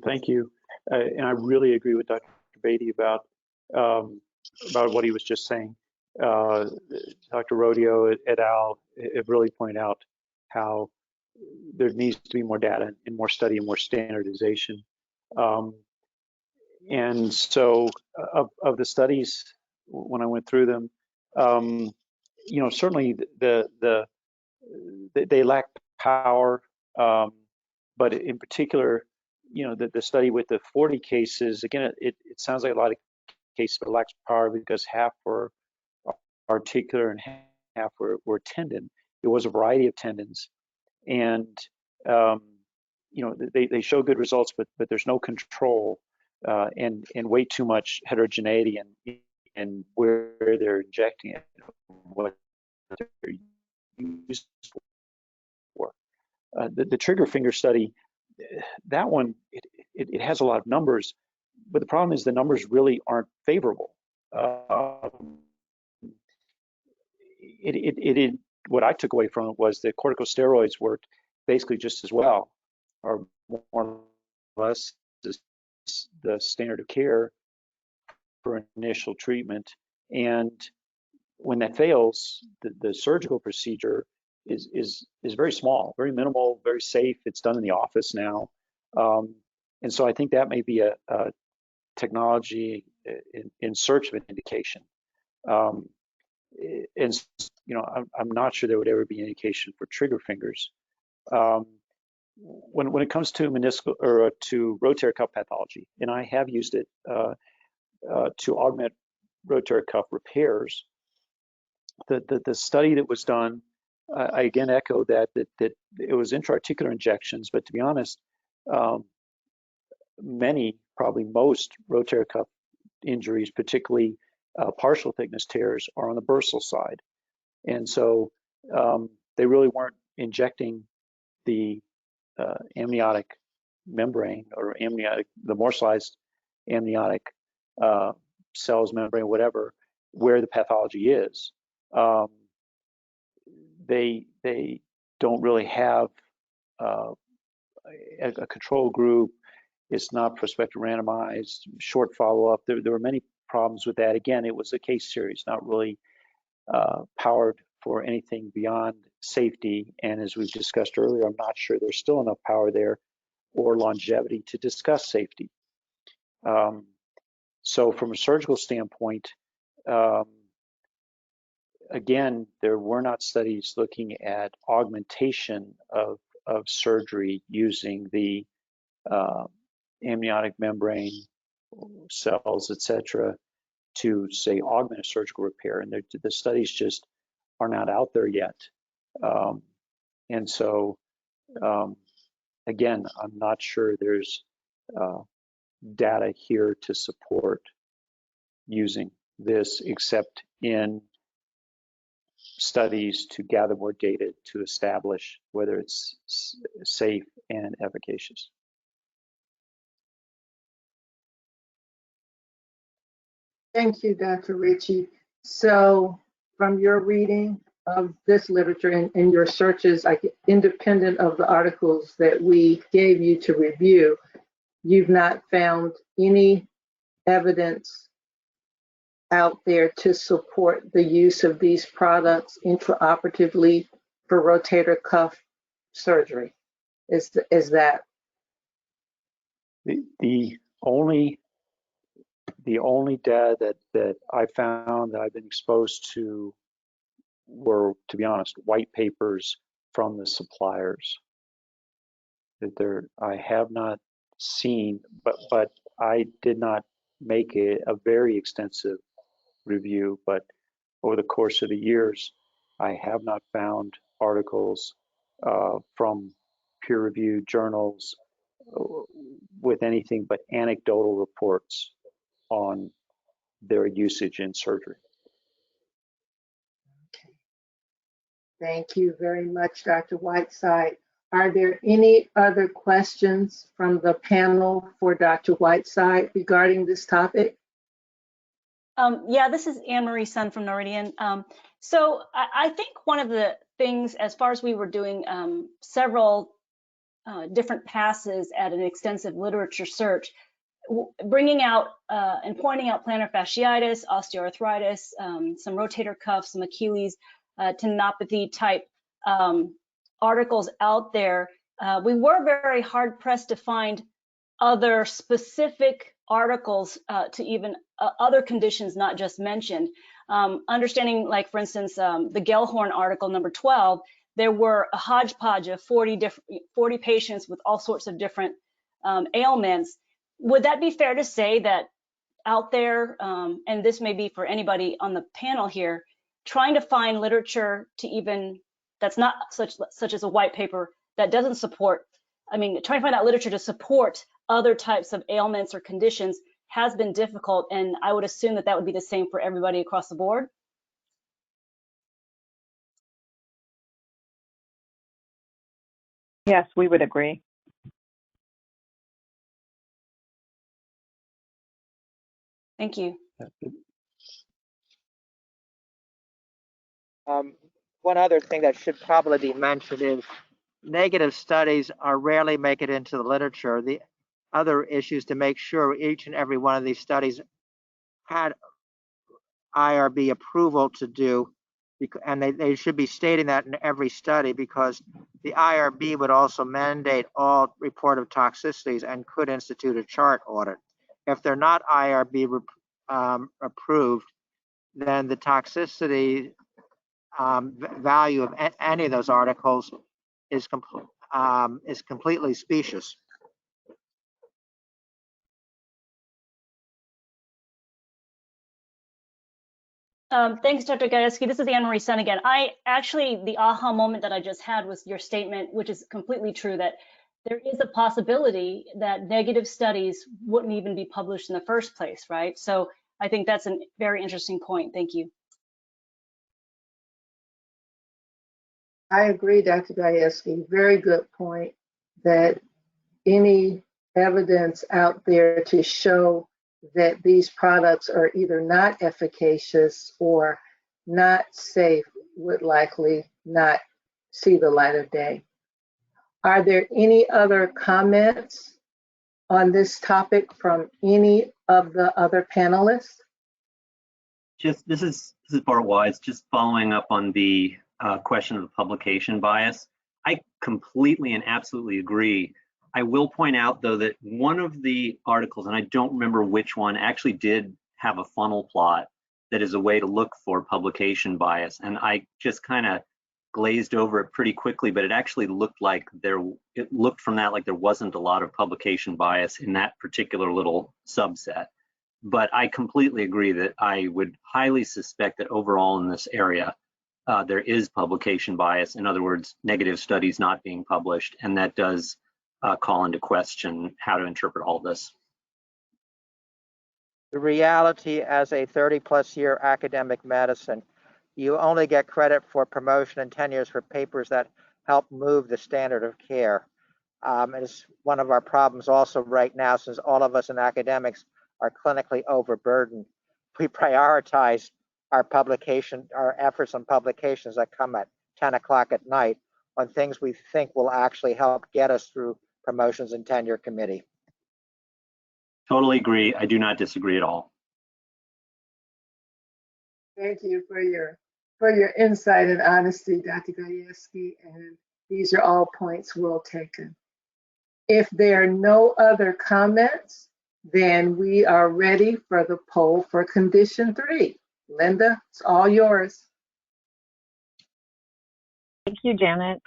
Thank you. And I really agree with Dr. Beatty about what he was just saying. Dr. Rodeo et al. Have really pointed out how there needs to be more data and more study and more standardization. And so of the studies, when I went through them, certainly they lack power, but in particular, the study with the 40 cases, again, it sounds like a lot of cases, but it lacks power because half were articular and half were tendon. It was a variety of tendons, and they show good results, but there's no control, and way too much heterogeneity and where they're injecting it, what they're used for. The trigger finger study, that one, it has a lot of numbers, but the problem is the numbers really aren't favorable. What I took away from it was that corticosteroids worked basically just as well, or more or less the standard of care for initial treatment. And when that fails, the surgical procedure is very small, very minimal, very safe. It's done in the office now. And so I think that may be a technology in search of an indication. And I'm not sure there would ever be an indication for trigger fingers. When it comes to meniscal or to rotator cuff pathology, and I have used it to augment rotator cuff repairs, the study that was done, I again echo that it was intra-articular injections, but to be honest, probably most rotator cuff injuries, particularly partial thickness tears, are on the bursal side. And so they really weren't injecting the amniotic membrane or the morselized amniotic cells, membrane, whatever, where the pathology is. They don't really have a control group. It's not prospective randomized, short follow-up. There were many problems with that. Again, it was a case series, not really powered for anything beyond safety. And as we've discussed earlier, I'm not sure there's still enough power there or longevity to discuss safety. So from a surgical standpoint, again, there were not studies looking at augmentation of surgery using the amniotic membrane cells, etc., to say augment a surgical repair, and the studies just are not out there yet. And so, again, I'm not sure there's data here to support using this except in studies to gather more data to establish whether it's safe and efficacious. Thank you, Dr. Ritchie. So from your reading of this literature and your searches, like independent of the articles that we gave you to review, you've not found any evidence out there to support the use of these products intraoperatively for rotator cuff surgery. Is that? The only data that I found that I've been exposed to were, to be honest, white papers from the suppliers. I have not seen, but I did not make a very extensive review, but over the course of the years, I have not found articles from peer-reviewed journals with anything but anecdotal reports on their usage in surgery. Thank you very much, Dr. Whiteside. Are there any other questions from the panel for Dr. Whiteside regarding this topic? Yeah, this is Anne Marie Sun from Noridian. So I think one of the things, as far as we were doing several different passes at an extensive literature search, bringing out and pointing out plantar fasciitis, osteoarthritis, some rotator cuff, some Achilles tendinopathy type articles out there, we were very hard pressed to find other specific articles to even other conditions not just mentioned. Understanding, like for instance, the Gellhorn article number 12, there were a hodgepodge of 40 patients with all sorts of different ailments. Would that be fair to say that out there, and this may be for anybody on the panel here, trying to find literature to even, that's not such as a white paper that doesn't support, I mean, trying to find out literature to support other types of ailments or conditions has been difficult, and I would assume that that would be the same for everybody across the board. Yes, we would agree. Thank you. One other thing that should probably be mentioned is negative studies are rarely make it into the literature. The other issues to make sure each and every one of these studies had IRB approval to do, and they should be stating that in every study, because the IRB would also mandate all report of toxicities and could institute a chart audit. If they're not IRB approved, then the toxicity value of any of those articles is completely specious. Thanks, Dr. Guyeske. This is Anne Marie Sun again. The aha moment that I just had was your statement, which is completely true, that there is a possibility that negative studies wouldn't even be published in the first place, right? So I think that's a very interesting point. Thank you. I agree, Dr. Guyeske. Very good point, that any evidence out there to show that these products are either not efficacious or not safe would likely not see the light of day. Are there any other comments on this topic from any of the other panelists? Just this is Bart Wise, just following up on the question of the publication bias. I completely and absolutely agree. I will point out, though, that one of the articles, and I don't remember which one, actually did have a funnel plot that is a way to look for publication bias. And I just kind of glazed over it pretty quickly, but it actually looked like it looked from that like there wasn't a lot of publication bias in that particular little subset. But I completely agree that I would highly suspect that overall in this area, there is publication bias. In other words, negative studies not being published, and that does call into question how to interpret all this. The reality as a 30-plus year academic medicine, you only get credit for promotion and tenures for papers that help move the standard of care. It's one of our problems also right now, since all of us in academics are clinically overburdened. We prioritize our efforts on publications that come at 10 o'clock at night on things we think will actually help get us through promotions and tenure committee. Totally agree. I do not disagree at all. Thank you for your insight and honesty, Dr. Guyeske, and these are all points well taken. If there are no other comments, then we are ready for the poll for condition 3. Linda, it's all yours. Thank you, Janet.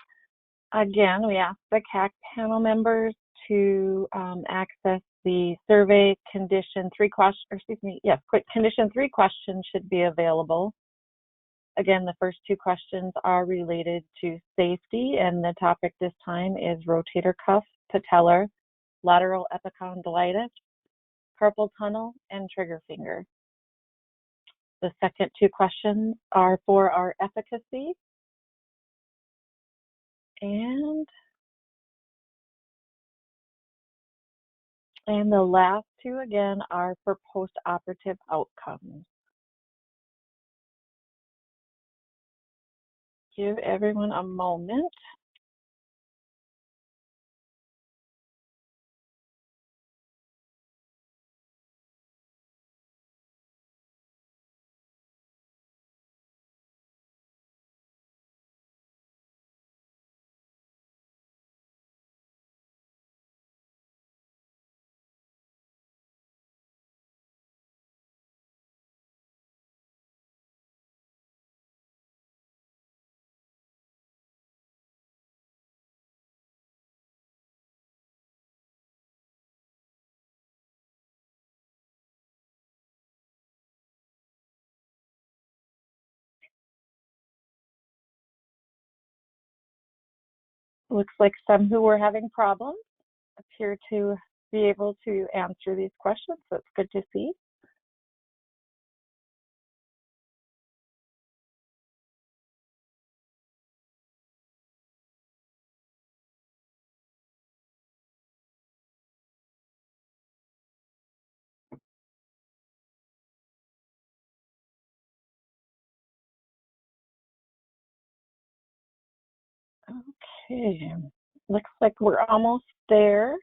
Again, we ask the CAC panel members to access the survey. Condition 3 question, condition 3 questions should be available. Again, the first 2 questions are related to safety, and the topic this time is rotator cuff, patellar, lateral epicondylitis, carpal tunnel, and trigger finger. The second 2 questions are for our efficacy, and the last 2 again are for post-operative outcomes. Give everyone a moment. Looks like some who were having problems appear to be able to answer these questions, so it's good to see. Okay, looks like we're almost there.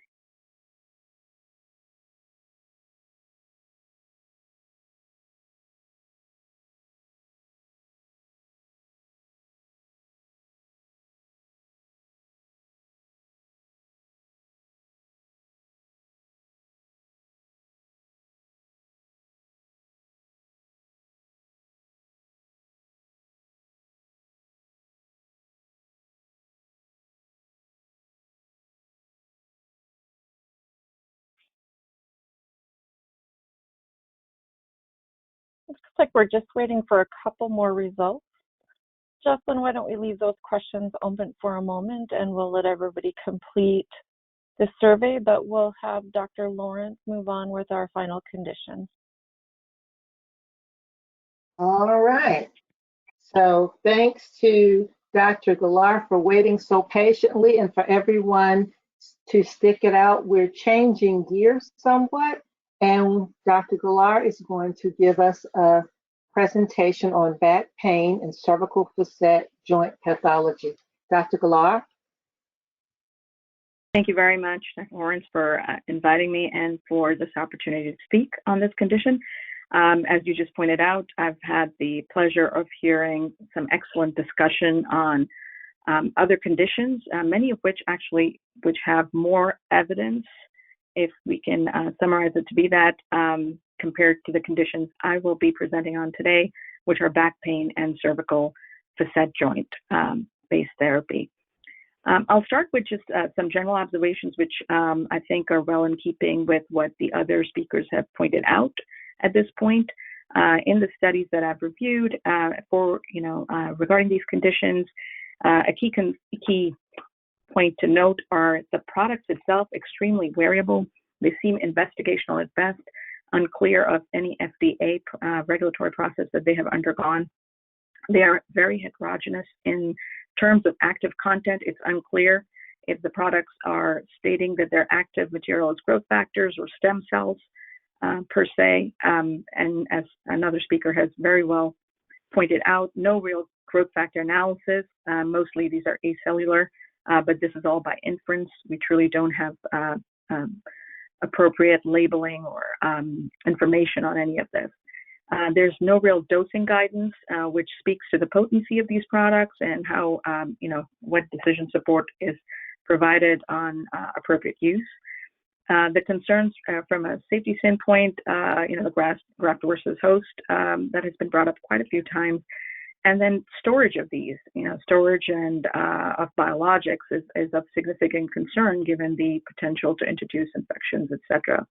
Looks like we're just waiting for a couple more results. Justin, why don't we leave those questions open for a moment, and we'll let everybody complete the survey, but we'll have Dr. Lawrence move on with our final condition. All right. So thanks to Dr. Galar for waiting so patiently, and for everyone to stick it out. We're changing gears somewhat, and Dr. Galar is going to give us a presentation on back pain and cervical facet joint pathology. Dr. Galar? Thank you very much, Dr. Lawrence, for inviting me and for this opportunity to speak on this condition. As you just pointed out, I've had the pleasure of hearing some excellent discussion on other conditions, many of which have more evidence, if we can summarize it to be that, compared to the conditions I will be presenting on today, which are back pain and cervical facet joint based therapy. I'll start with just some general observations, which I think are well in keeping with what the other speakers have pointed out at this point. In the studies that I've reviewed regarding these conditions, a key point to note are the products itself extremely variable. They seem investigational at best. unclear of any FDA regulatory process that they have undergone. They are very heterogeneous in terms of active content. It's unclear if the products are stating that their active material is growth factors or stem cells per se. And as another speaker has very well pointed out, no real growth factor analysis. Mostly these are acellular, but this is all by inference. We truly don't have appropriate labeling or information on any of this. There's no real dosing guidance, which speaks to the potency of these products and how, what decision support is provided on appropriate use. The concerns from a safety standpoint, the graft versus host that has been brought up quite a few times. And then storage of these, storage and of biologics is of significant concern given the potential to introduce infections, et cetera,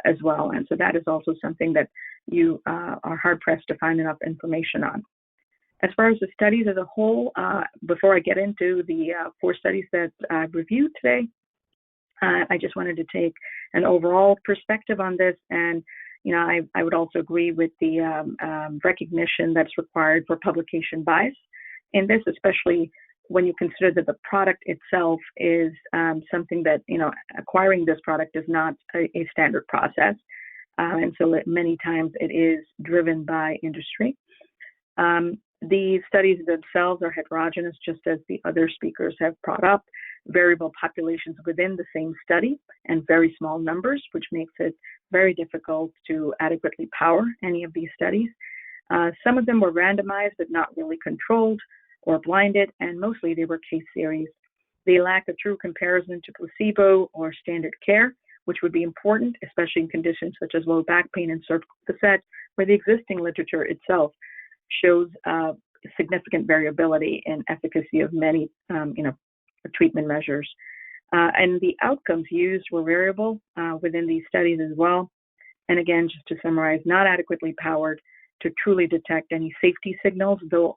as well. And so that is also something that you are hard pressed to find enough information on. As far as the studies as a whole, before I get into the 4 studies that I've reviewed today, I just wanted to take an overall perspective on this. And I would also agree with the recognition that's required for publication bias in this, especially when you consider that the product itself is something that, acquiring this product is not a standard process. And so many times it is driven by industry. The studies themselves are heterogeneous, just as the other speakers have brought up. Variable populations within the same study and very small numbers, which makes it very difficult to adequately power any of these studies. Some of them were randomized, but not really controlled or blinded, and mostly they were case series. They lack a true comparison to placebo or standard care, which would be important, especially in conditions such as low back pain and cervical facet, where the existing literature itself shows significant variability in efficacy of many, treatment measures. And the outcomes used were variable within these studies as well. And again, just to summarize, not adequately powered to truly detect any safety signals, though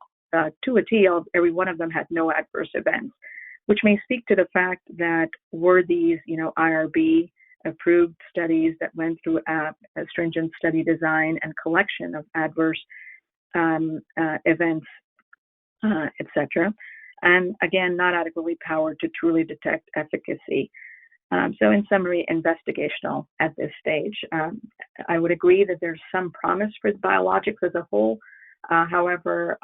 to a T, every one of them had no adverse events, which may speak to the fact that were these, IRB approved studies that went through a stringent study design and collection of adverse events, et cetera. And again, not adequately powered to truly detect efficacy. So in summary, investigational at this stage. I would agree that there's some promise for the biologics as a whole. However,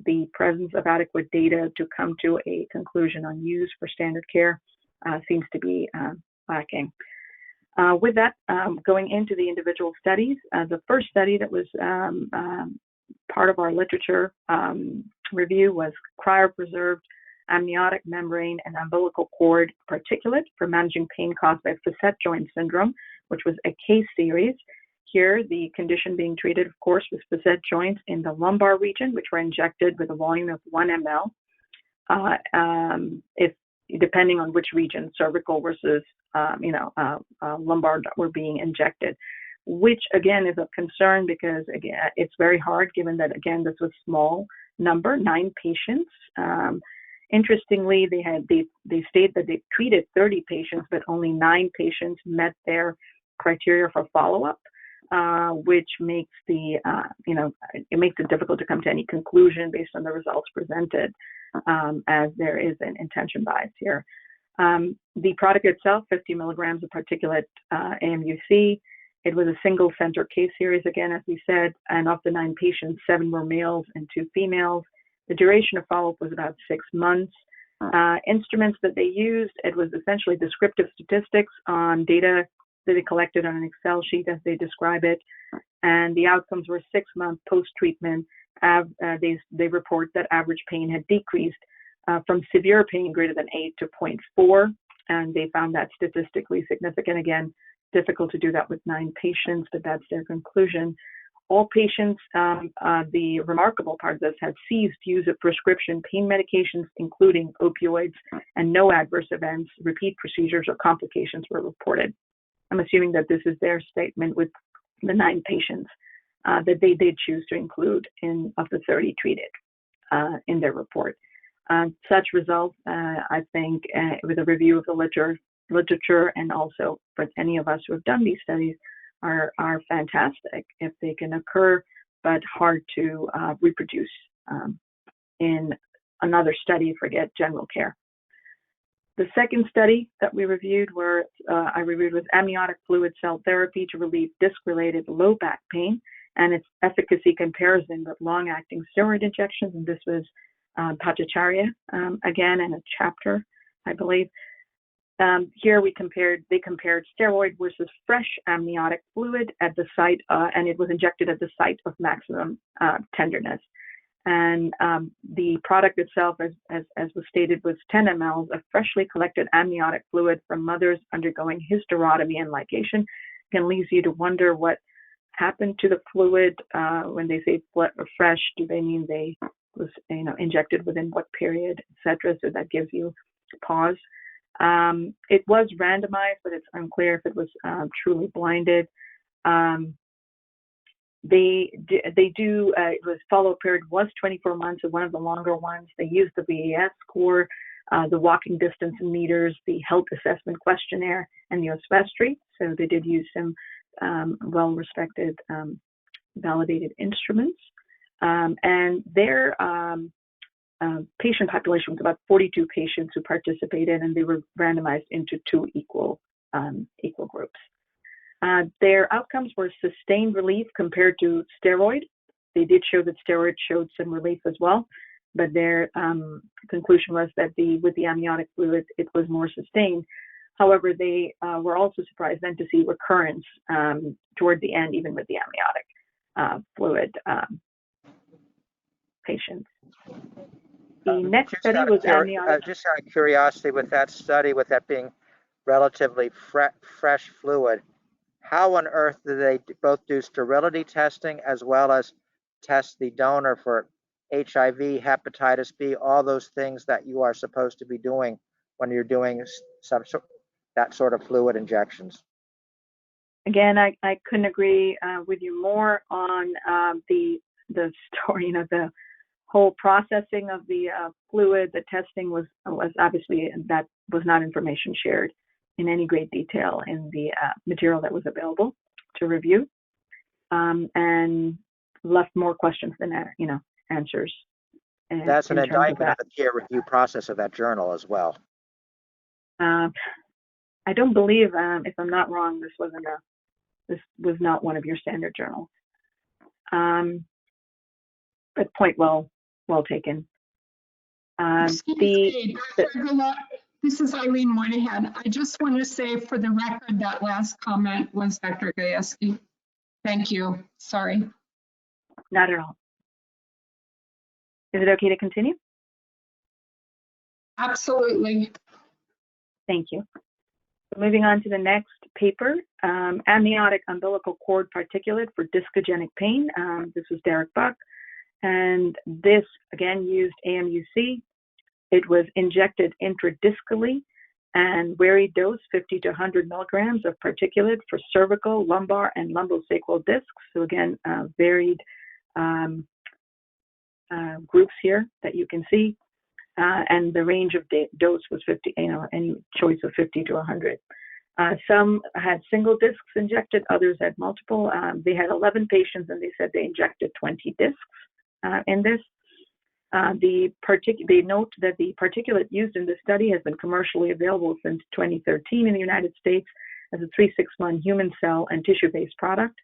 the presence of adequate data to come to a conclusion on use for standard care seems to be lacking. With that, going into the individual studies, the first study that was part of our literature review was cryopreserved amniotic membrane and umbilical cord particulate for managing pain caused by facet joint syndrome, which was a case series. Here, the condition being treated, of course, was facet joints in the lumbar region, which were injected with a volume of 1 ml. If depending on which region, cervical versus lumbar, were being injected, which again is of concern because again it's very hard given that again this was small number, 9 patients. Interestingly, they state that they treated 30 patients, but only 9 patients met their criteria for follow-up, which makes it makes it difficult to come to any conclusion based on the results presented, as there is an intention bias here. The product itself, 50 milligrams of particulate AMUC. It was a single center case series, again, as we said, and of the 9 patients, 7 were males and 2 females. The duration of follow-up was about 6 months. Instruments that they used, it was essentially descriptive statistics on data that they collected on an Excel sheet, as they describe it. And the outcomes were 6 months post-treatment. They report that average pain had decreased from severe pain greater than 8 to 0.4, and they found that statistically significant. Again, difficult to do that with 9 patients, but that's their conclusion. All patients, the remarkable part of this, had ceased use of prescription pain medications, including opioids, and no adverse events, repeat procedures, or complications were reported. I'm assuming that this is their statement with the 9 patients that they did choose to include of the 30 treated in their report. Such results, I think, with a review of the literature and also for any of us who have done these studies, are fantastic if they can occur, but hard to reproduce in another study, forget general care. The second study that we reviewed was amniotic fluid cell therapy to relieve disc-related low back pain and its efficacy comparison with long-acting steroid injections. And this was Bhattacharya again in a chapter, I believe. Here they compared steroid versus fresh amniotic fluid at the site, and it was injected at the site of maximum tenderness. And the product itself, as was stated, was 10 mL of freshly collected amniotic fluid from mothers undergoing hysterotomy and ligation. Can leave you to wonder what happened to the fluid when they say fresh. Do they mean they was injected within what period, etc.? So that gives you pause. It was randomized, but it's unclear if it was truly blinded. It was follow-up period was 24 months, and one of the longer ones. They used the VAS score, the walking distance in meters, the health assessment questionnaire, and the oswestry. So they did use some well-respected, validated instruments. And their patient population was about 42 patients who participated, and they were randomized into two equal groups. Their outcomes were sustained relief compared to steroid. They did show that steroid showed some relief as well, but their conclusion was that with the amniotic fluid, it was more sustained. However, they were also surprised then to see recurrence toward the end, even with the amniotic fluid patients. The next study was amniotic. Just out of curiosity, with that study, with that being relatively fresh fluid, how on earth do they both do sterility testing as well as test the donor for HIV, hepatitis B, all those things that you are supposed to be doing when you're doing that sort of fluid injections? Again, I couldn't agree with you more on the story, the whole processing of the fluid. The testing was obviously, that was not information shared in any great detail in the material that was available to review, and left more questions than answers. That's an indictment of the peer review process of that journal as well. I don't believe, if I'm not wrong, this was not one of your standard journals. But point well taken. This is Eileen Moynihan. I just want to say for the record that last comment was Dr. Guyeske. Thank you. Sorry. Not at all. Is it okay to continue? Absolutely. Thank you. Moving on to the next paper, amniotic umbilical cord particulate for discogenic pain. This was Derek Buck. And this, again, used AMUC. It was injected intradiscally and varied dose 50 to 100 milligrams of particulate for cervical, lumbar, and lumbosacral discs. So again, varied groups here that you can see. And the range of dose was 50, any choice of 50 to 100. Some had single discs injected, others had multiple. They had 11 patients, and they said they injected 20 discs in this. They note that the particulate used in this study has been commercially available since 2013 in the United States as a 3/6-month human cell and tissue-based product.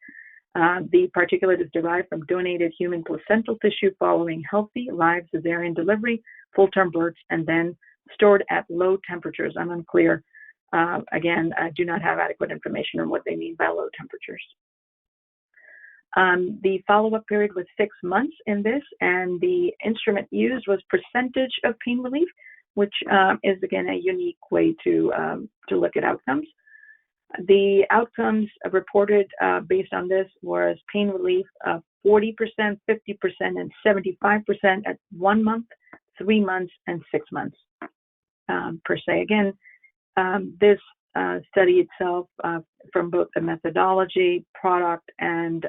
The particulate is derived from donated human placental tissue following healthy live cesarean delivery, full-term births, and then stored at low temperatures. I'm unclear. Again, I do not have adequate information on what they mean by low temperatures. The follow-up period was 6 months in this, and the instrument used was percentage of pain relief, which is, again, a unique way to look at outcomes. The outcomes reported based on this was pain relief of 40%, 50%, and 75% at 1 month, 3 months, and 6 months per se. Again, this study itself, from both the methodology, product, and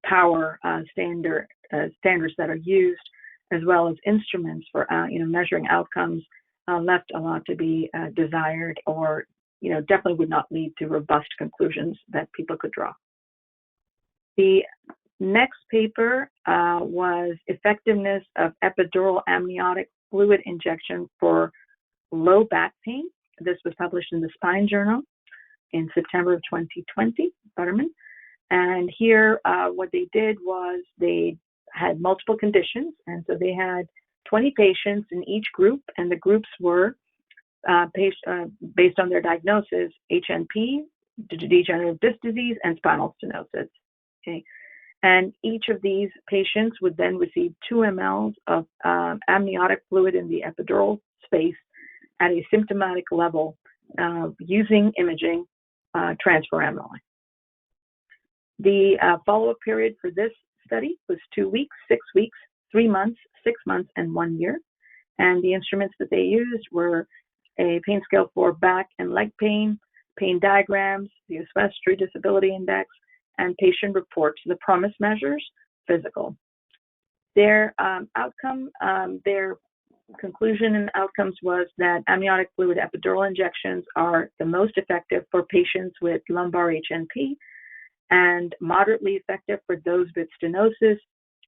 power standards that are used, as well as instruments for measuring outcomes, left a lot to be desired or definitely would not lead to robust conclusions that people could draw. The next paper was effectiveness of epidural amniotic fluid injection for low back pain. This was published in the Spine Journal in September of 2020, Butterman. And here, what they did was they had multiple conditions. And so they had 20 patients in each group, and the groups were based on their diagnosis, HNP, degenerative disc disease, and spinal stenosis. Okay. And each of these patients would then receive 2 mL of amniotic fluid in the epidural space at a symptomatic level using imaging transforaminally. The follow-up period for this study was 2 weeks, 6 weeks, 3 months, 6 months, and 1 year. And the instruments that they used were a pain scale for back and leg pain, pain diagrams, the Oswestry Disability Index, and patient reports, the PROMIS measures, physical. Their their conclusion and outcomes was that amniotic fluid epidural injections are the most effective for patients with lumbar HNP and moderately effective for those with stenosis,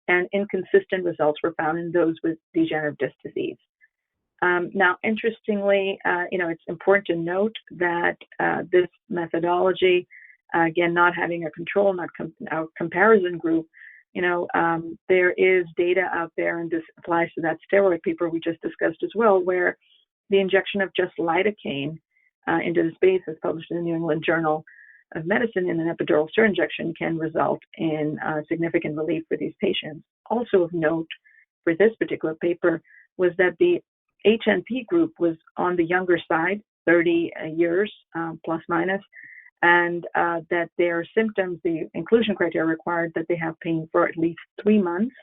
and inconsistent results were found in those with degenerative disc disease. Now, interestingly, it's important to note that this methodology, again, not having a control, a comparison group, there is data out there, and this applies to that steroid paper we just discussed as well, where the injection of just lidocaine into the space, as published in the New England Journal of Medicine, in an epidural steroid injection can result in significant relief for these patients. Also of note for this particular paper was that the HNP group was on the younger side, 30 years plus minus, and that their symptoms, the inclusion criteria required that they have pain for at least 3 months.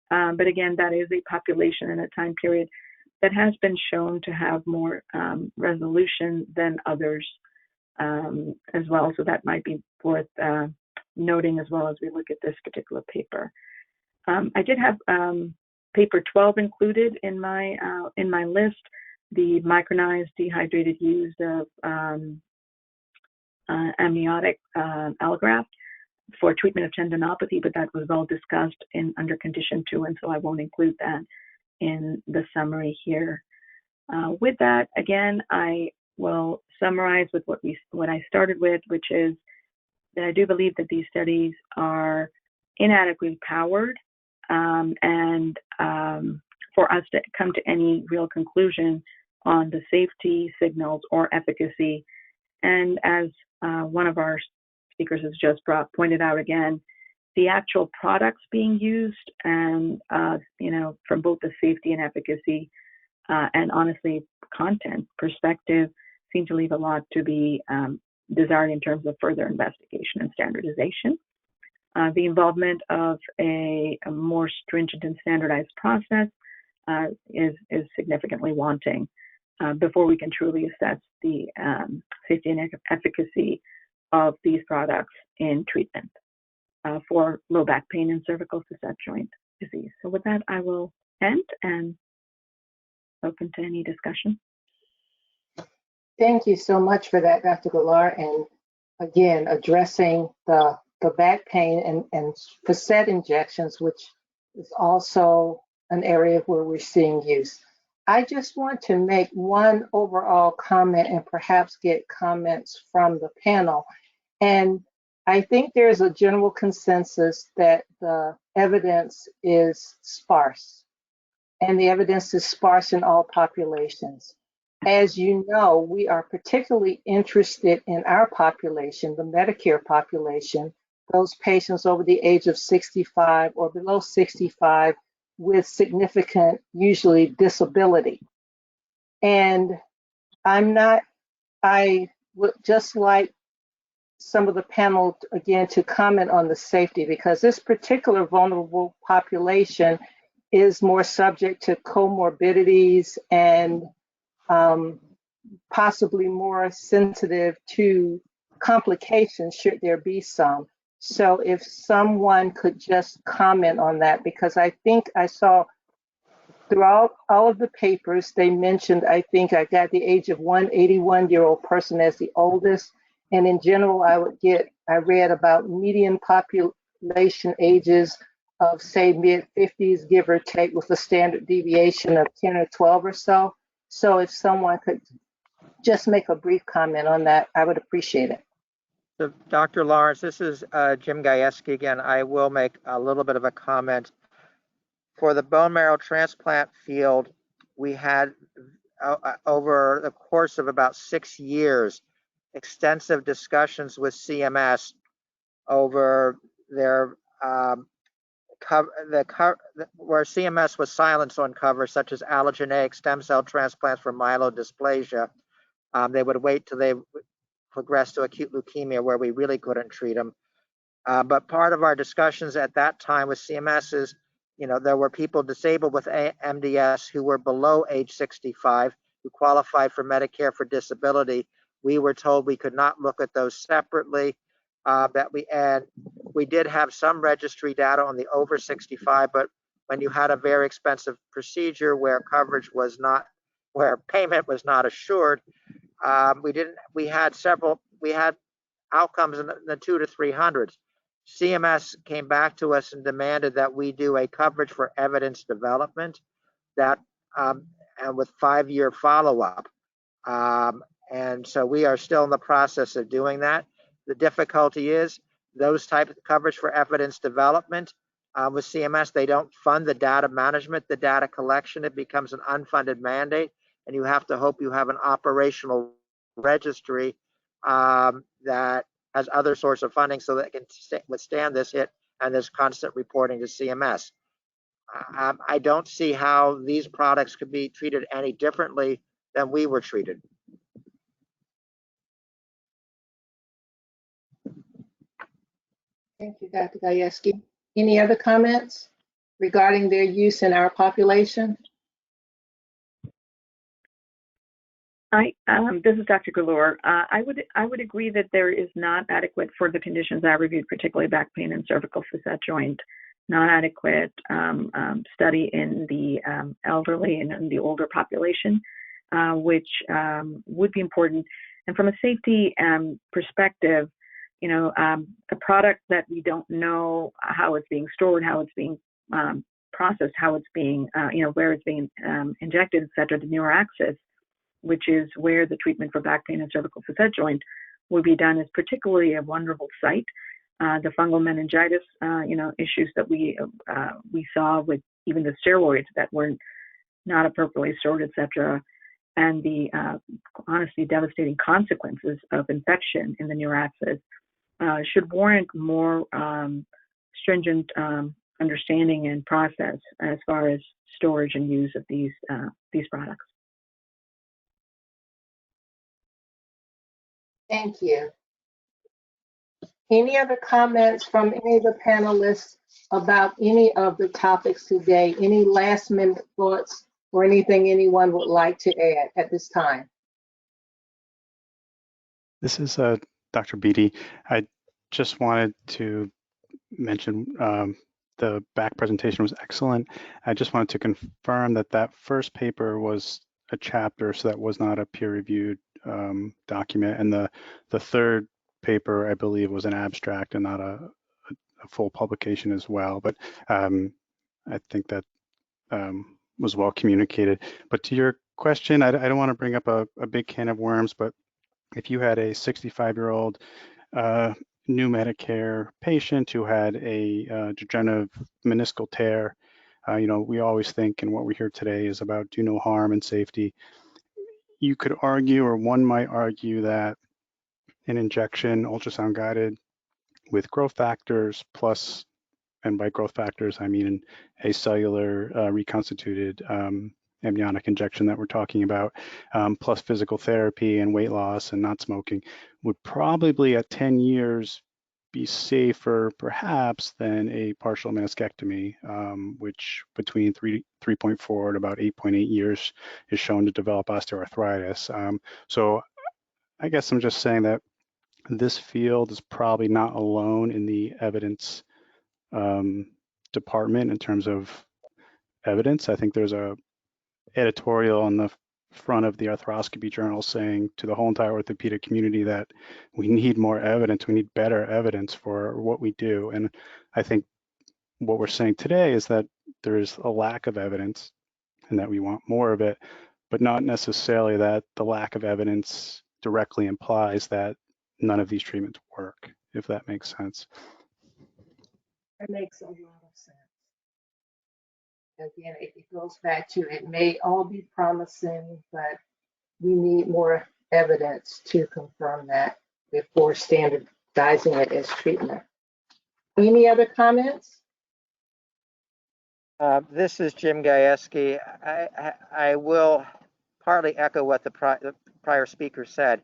But again, that is a population in a time period that has been shown to have more resolution than others as well. So that might be worth noting as well as we look at this particular paper. I did have paper 12 included in my list, the micronized dehydrated use of amniotic allograft for treatment of tendinopathy, but that was all discussed under condition 2, and so I won't include that in the summary here. With that, again, I will summarize with what I started with, which is that I do believe that these studies are inadequately powered, and for us to come to any real conclusion on the safety signals or efficacy. And as one of our speakers has just pointed out again, the actual products being used and, from both the safety and efficacy and honestly content perspective seem to leave a lot to be desired in terms of further investigation and standardization. The involvement of a more stringent and standardized process is significantly wanting before we can truly assess the safety and efficacy of these products in treatment for low back pain and cervical facet joint disease. So with that, I will end and open to any discussion. Thank you so much for that, Dr. Galar, and again, addressing the back pain and facet injections, which is also an area where we're seeing use. I just want to make one overall comment and perhaps get comments from the panel. And I think there's a general consensus that the evidence is sparse, and the evidence is sparse in all populations. As you know, we are particularly interested in our population, the Medicare population, those patients over the age of 65 or below 65 with significant, usually, disability. And I would just like some of the panel, again, to comment on the safety, because this particular vulnerable population is more subject to comorbidities and possibly more sensitive to complications should there be some. So if someone could just comment on that, because I think I saw throughout all of the papers, they mentioned, I think I got the age of one 81-year-old person as the oldest. And in general, I read about median population ages of say mid-50s, give or take, with a standard deviation of 10 or 12 or so. So if someone could just make a brief comment on that, I would appreciate it. So Dr. Lawrence, this is Jim Guyeske again. I will make a little bit of a comment. For the bone marrow transplant field, we had over the course of about 6 years, extensive discussions with CMS over their where CMS was silenced on covers such as allogeneic stem cell transplants for myelodysplasia. They would wait till they progressed to acute leukemia where we really couldn't treat them. But part of our discussions at that time with CMS is, there were people disabled with MDS who were below age 65 who qualified for Medicare for disability. We were told we could not look at those separately. We did have some registry data on the over 65, but when you had a very expensive procedure where payment was not assured, we had outcomes in the 200 to 300s. CMS came back to us and demanded that we do a coverage for evidence development and with 5-year follow-up. And so we are still in the process of doing that. The difficulty is those type of coverage for evidence development with CMS, they don't fund the data management, the data collection. It becomes an unfunded mandate, and you have to hope you have an operational registry that has other source of funding so that it can withstand this hit and this constant reporting to CMS. I don't see how these products could be treated any differently than we were treated. Thank you, Dr. Guyeske. Any other comments regarding their use in our population? This is Dr. Galore. I would agree that there is not adequate for the conditions I reviewed, particularly back pain and cervical facet joint, not adequate study in the elderly and in the older population, which would be important. And from a safety perspective, a product that we don't know how it's being stored, how it's being processed, how it's being, where it's being injected, et cetera, the neuroaxis, which is where the treatment for back pain and cervical facet joint will be done, is particularly a vulnerable site. The fungal meningitis, issues that we saw with even the steroids that were not appropriately stored, et cetera, and the honestly devastating consequences of infection in the neuroaxis should warrant more stringent understanding and process as far as storage and use of these products. Thank you. Any other comments from any of the panelists about any of the topics today? Any last minute thoughts or anything anyone would like to add at this time? This is Dr. Beatty. I just wanted to mention the back presentation was excellent. I just wanted to confirm that that first paper was a chapter, so that was not a peer-reviewed document. And the third paper, I believe, was an abstract and not a full publication as well. But I think that was well communicated. But to your question, I don't want to bring up a big can of worms, but if you had a 65-year-old new Medicare patient who had a degenerative meniscal tear, we always think, and what we hear today is about do no harm and safety. You could argue, or one might argue, that an injection, ultrasound guided, with growth factors plus, and by growth factors, I mean a cellular reconstituted amniotic injection that we're talking about, plus physical therapy and weight loss and not smoking, would probably at 10 years be safer perhaps than a partial meniscectomy, which between 3.4 and about 8.8 years is shown to develop osteoarthritis. So I guess I'm just saying that this field is probably not alone in the evidence department in terms of evidence. I think there's a editorial on the front of the arthroscopy journal saying to the whole entire orthopedic community that we need more evidence, we need better evidence for what we do. And I think what we're saying today is that there is a lack of evidence and that we want more of it, but not necessarily that the lack of evidence directly implies that none of these treatments work, if that makes sense. That makes a lot of sense. Again, it goes back to it may all be promising, but we need more evidence to confirm that before standardizing it as treatment. Any other comments? This is Jim Guyeske. I will partly echo what the prior speaker said.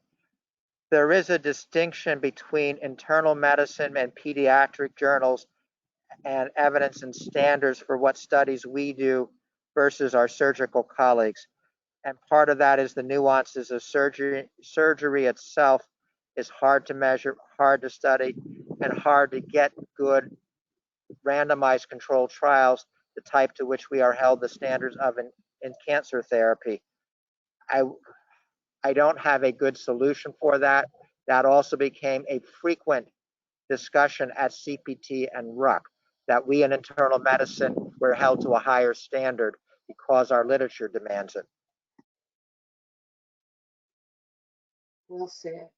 There is a distinction between internal medicine and pediatric journals and evidence and standards for what studies we do versus our surgical colleagues. And part of that is the nuances of surgery. Surgery itself is hard to measure, hard to study, and hard to get good randomized controlled trials, the type to which we are held the standards of in cancer therapy. I don't have a good solution for that. That also became a frequent discussion at CPT and RUC, that we in internal medicine were held to a higher standard because our literature demands it. Well said.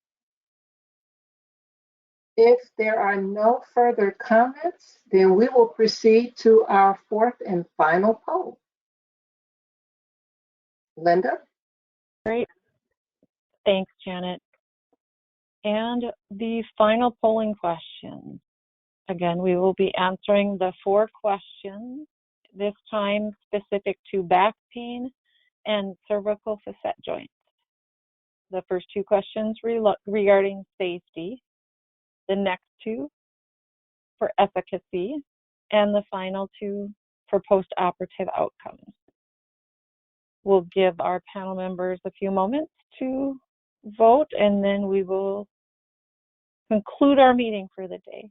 If there are no further comments, then we will proceed to our fourth and final poll. Linda? Great. Thanks, Janet. And the final polling question. Again, we will be answering the 4 questions, this time specific to back pain and cervical facet joints. The first 2 questions regarding safety, the next 2 for efficacy, and the final 2 for post-operative outcomes. We'll give our panel members a few moments to vote, and then we will conclude our meeting for the day.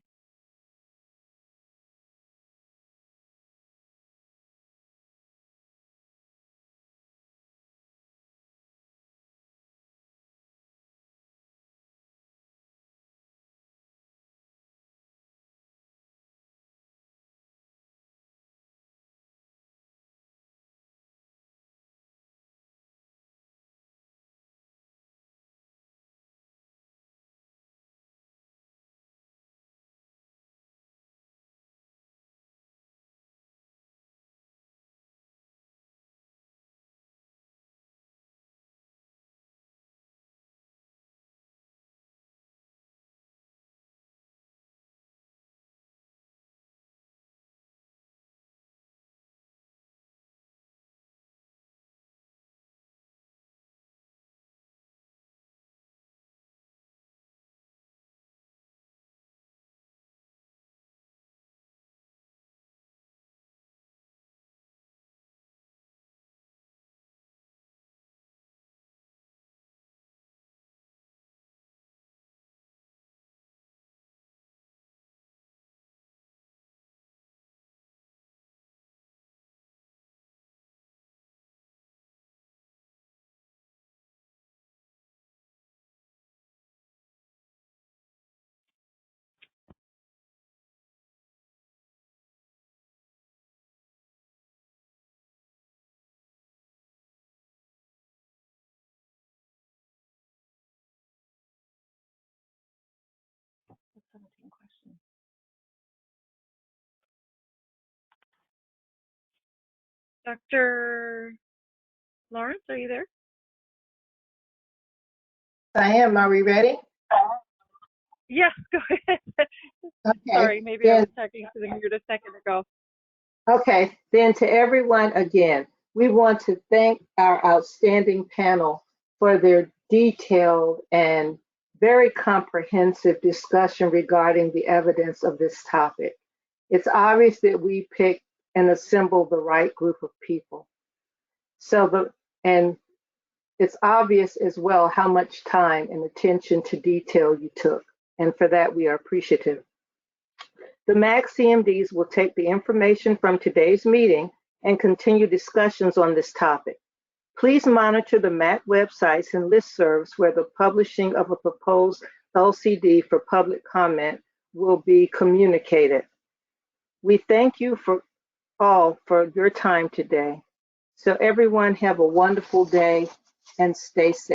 Dr. Lawrence, are you there? I am. Are we ready? Yes, go ahead. Okay. Sorry, maybe I was talking to the mute a second ago. Okay, then to everyone again, we want to thank our outstanding panel for their detailed and very comprehensive discussion regarding the evidence of this topic. It's obvious that we picked and assembled the right group of people. And it's obvious as well how much time and attention to detail you took. And for that, we are appreciative. The MAC CMDs will take the information from today's meeting and continue discussions on this topic. Please monitor the MAC websites and listservs where the publishing of a proposed LCD for public comment will be communicated. We thank you all for your time today. So everyone have a wonderful day and stay safe.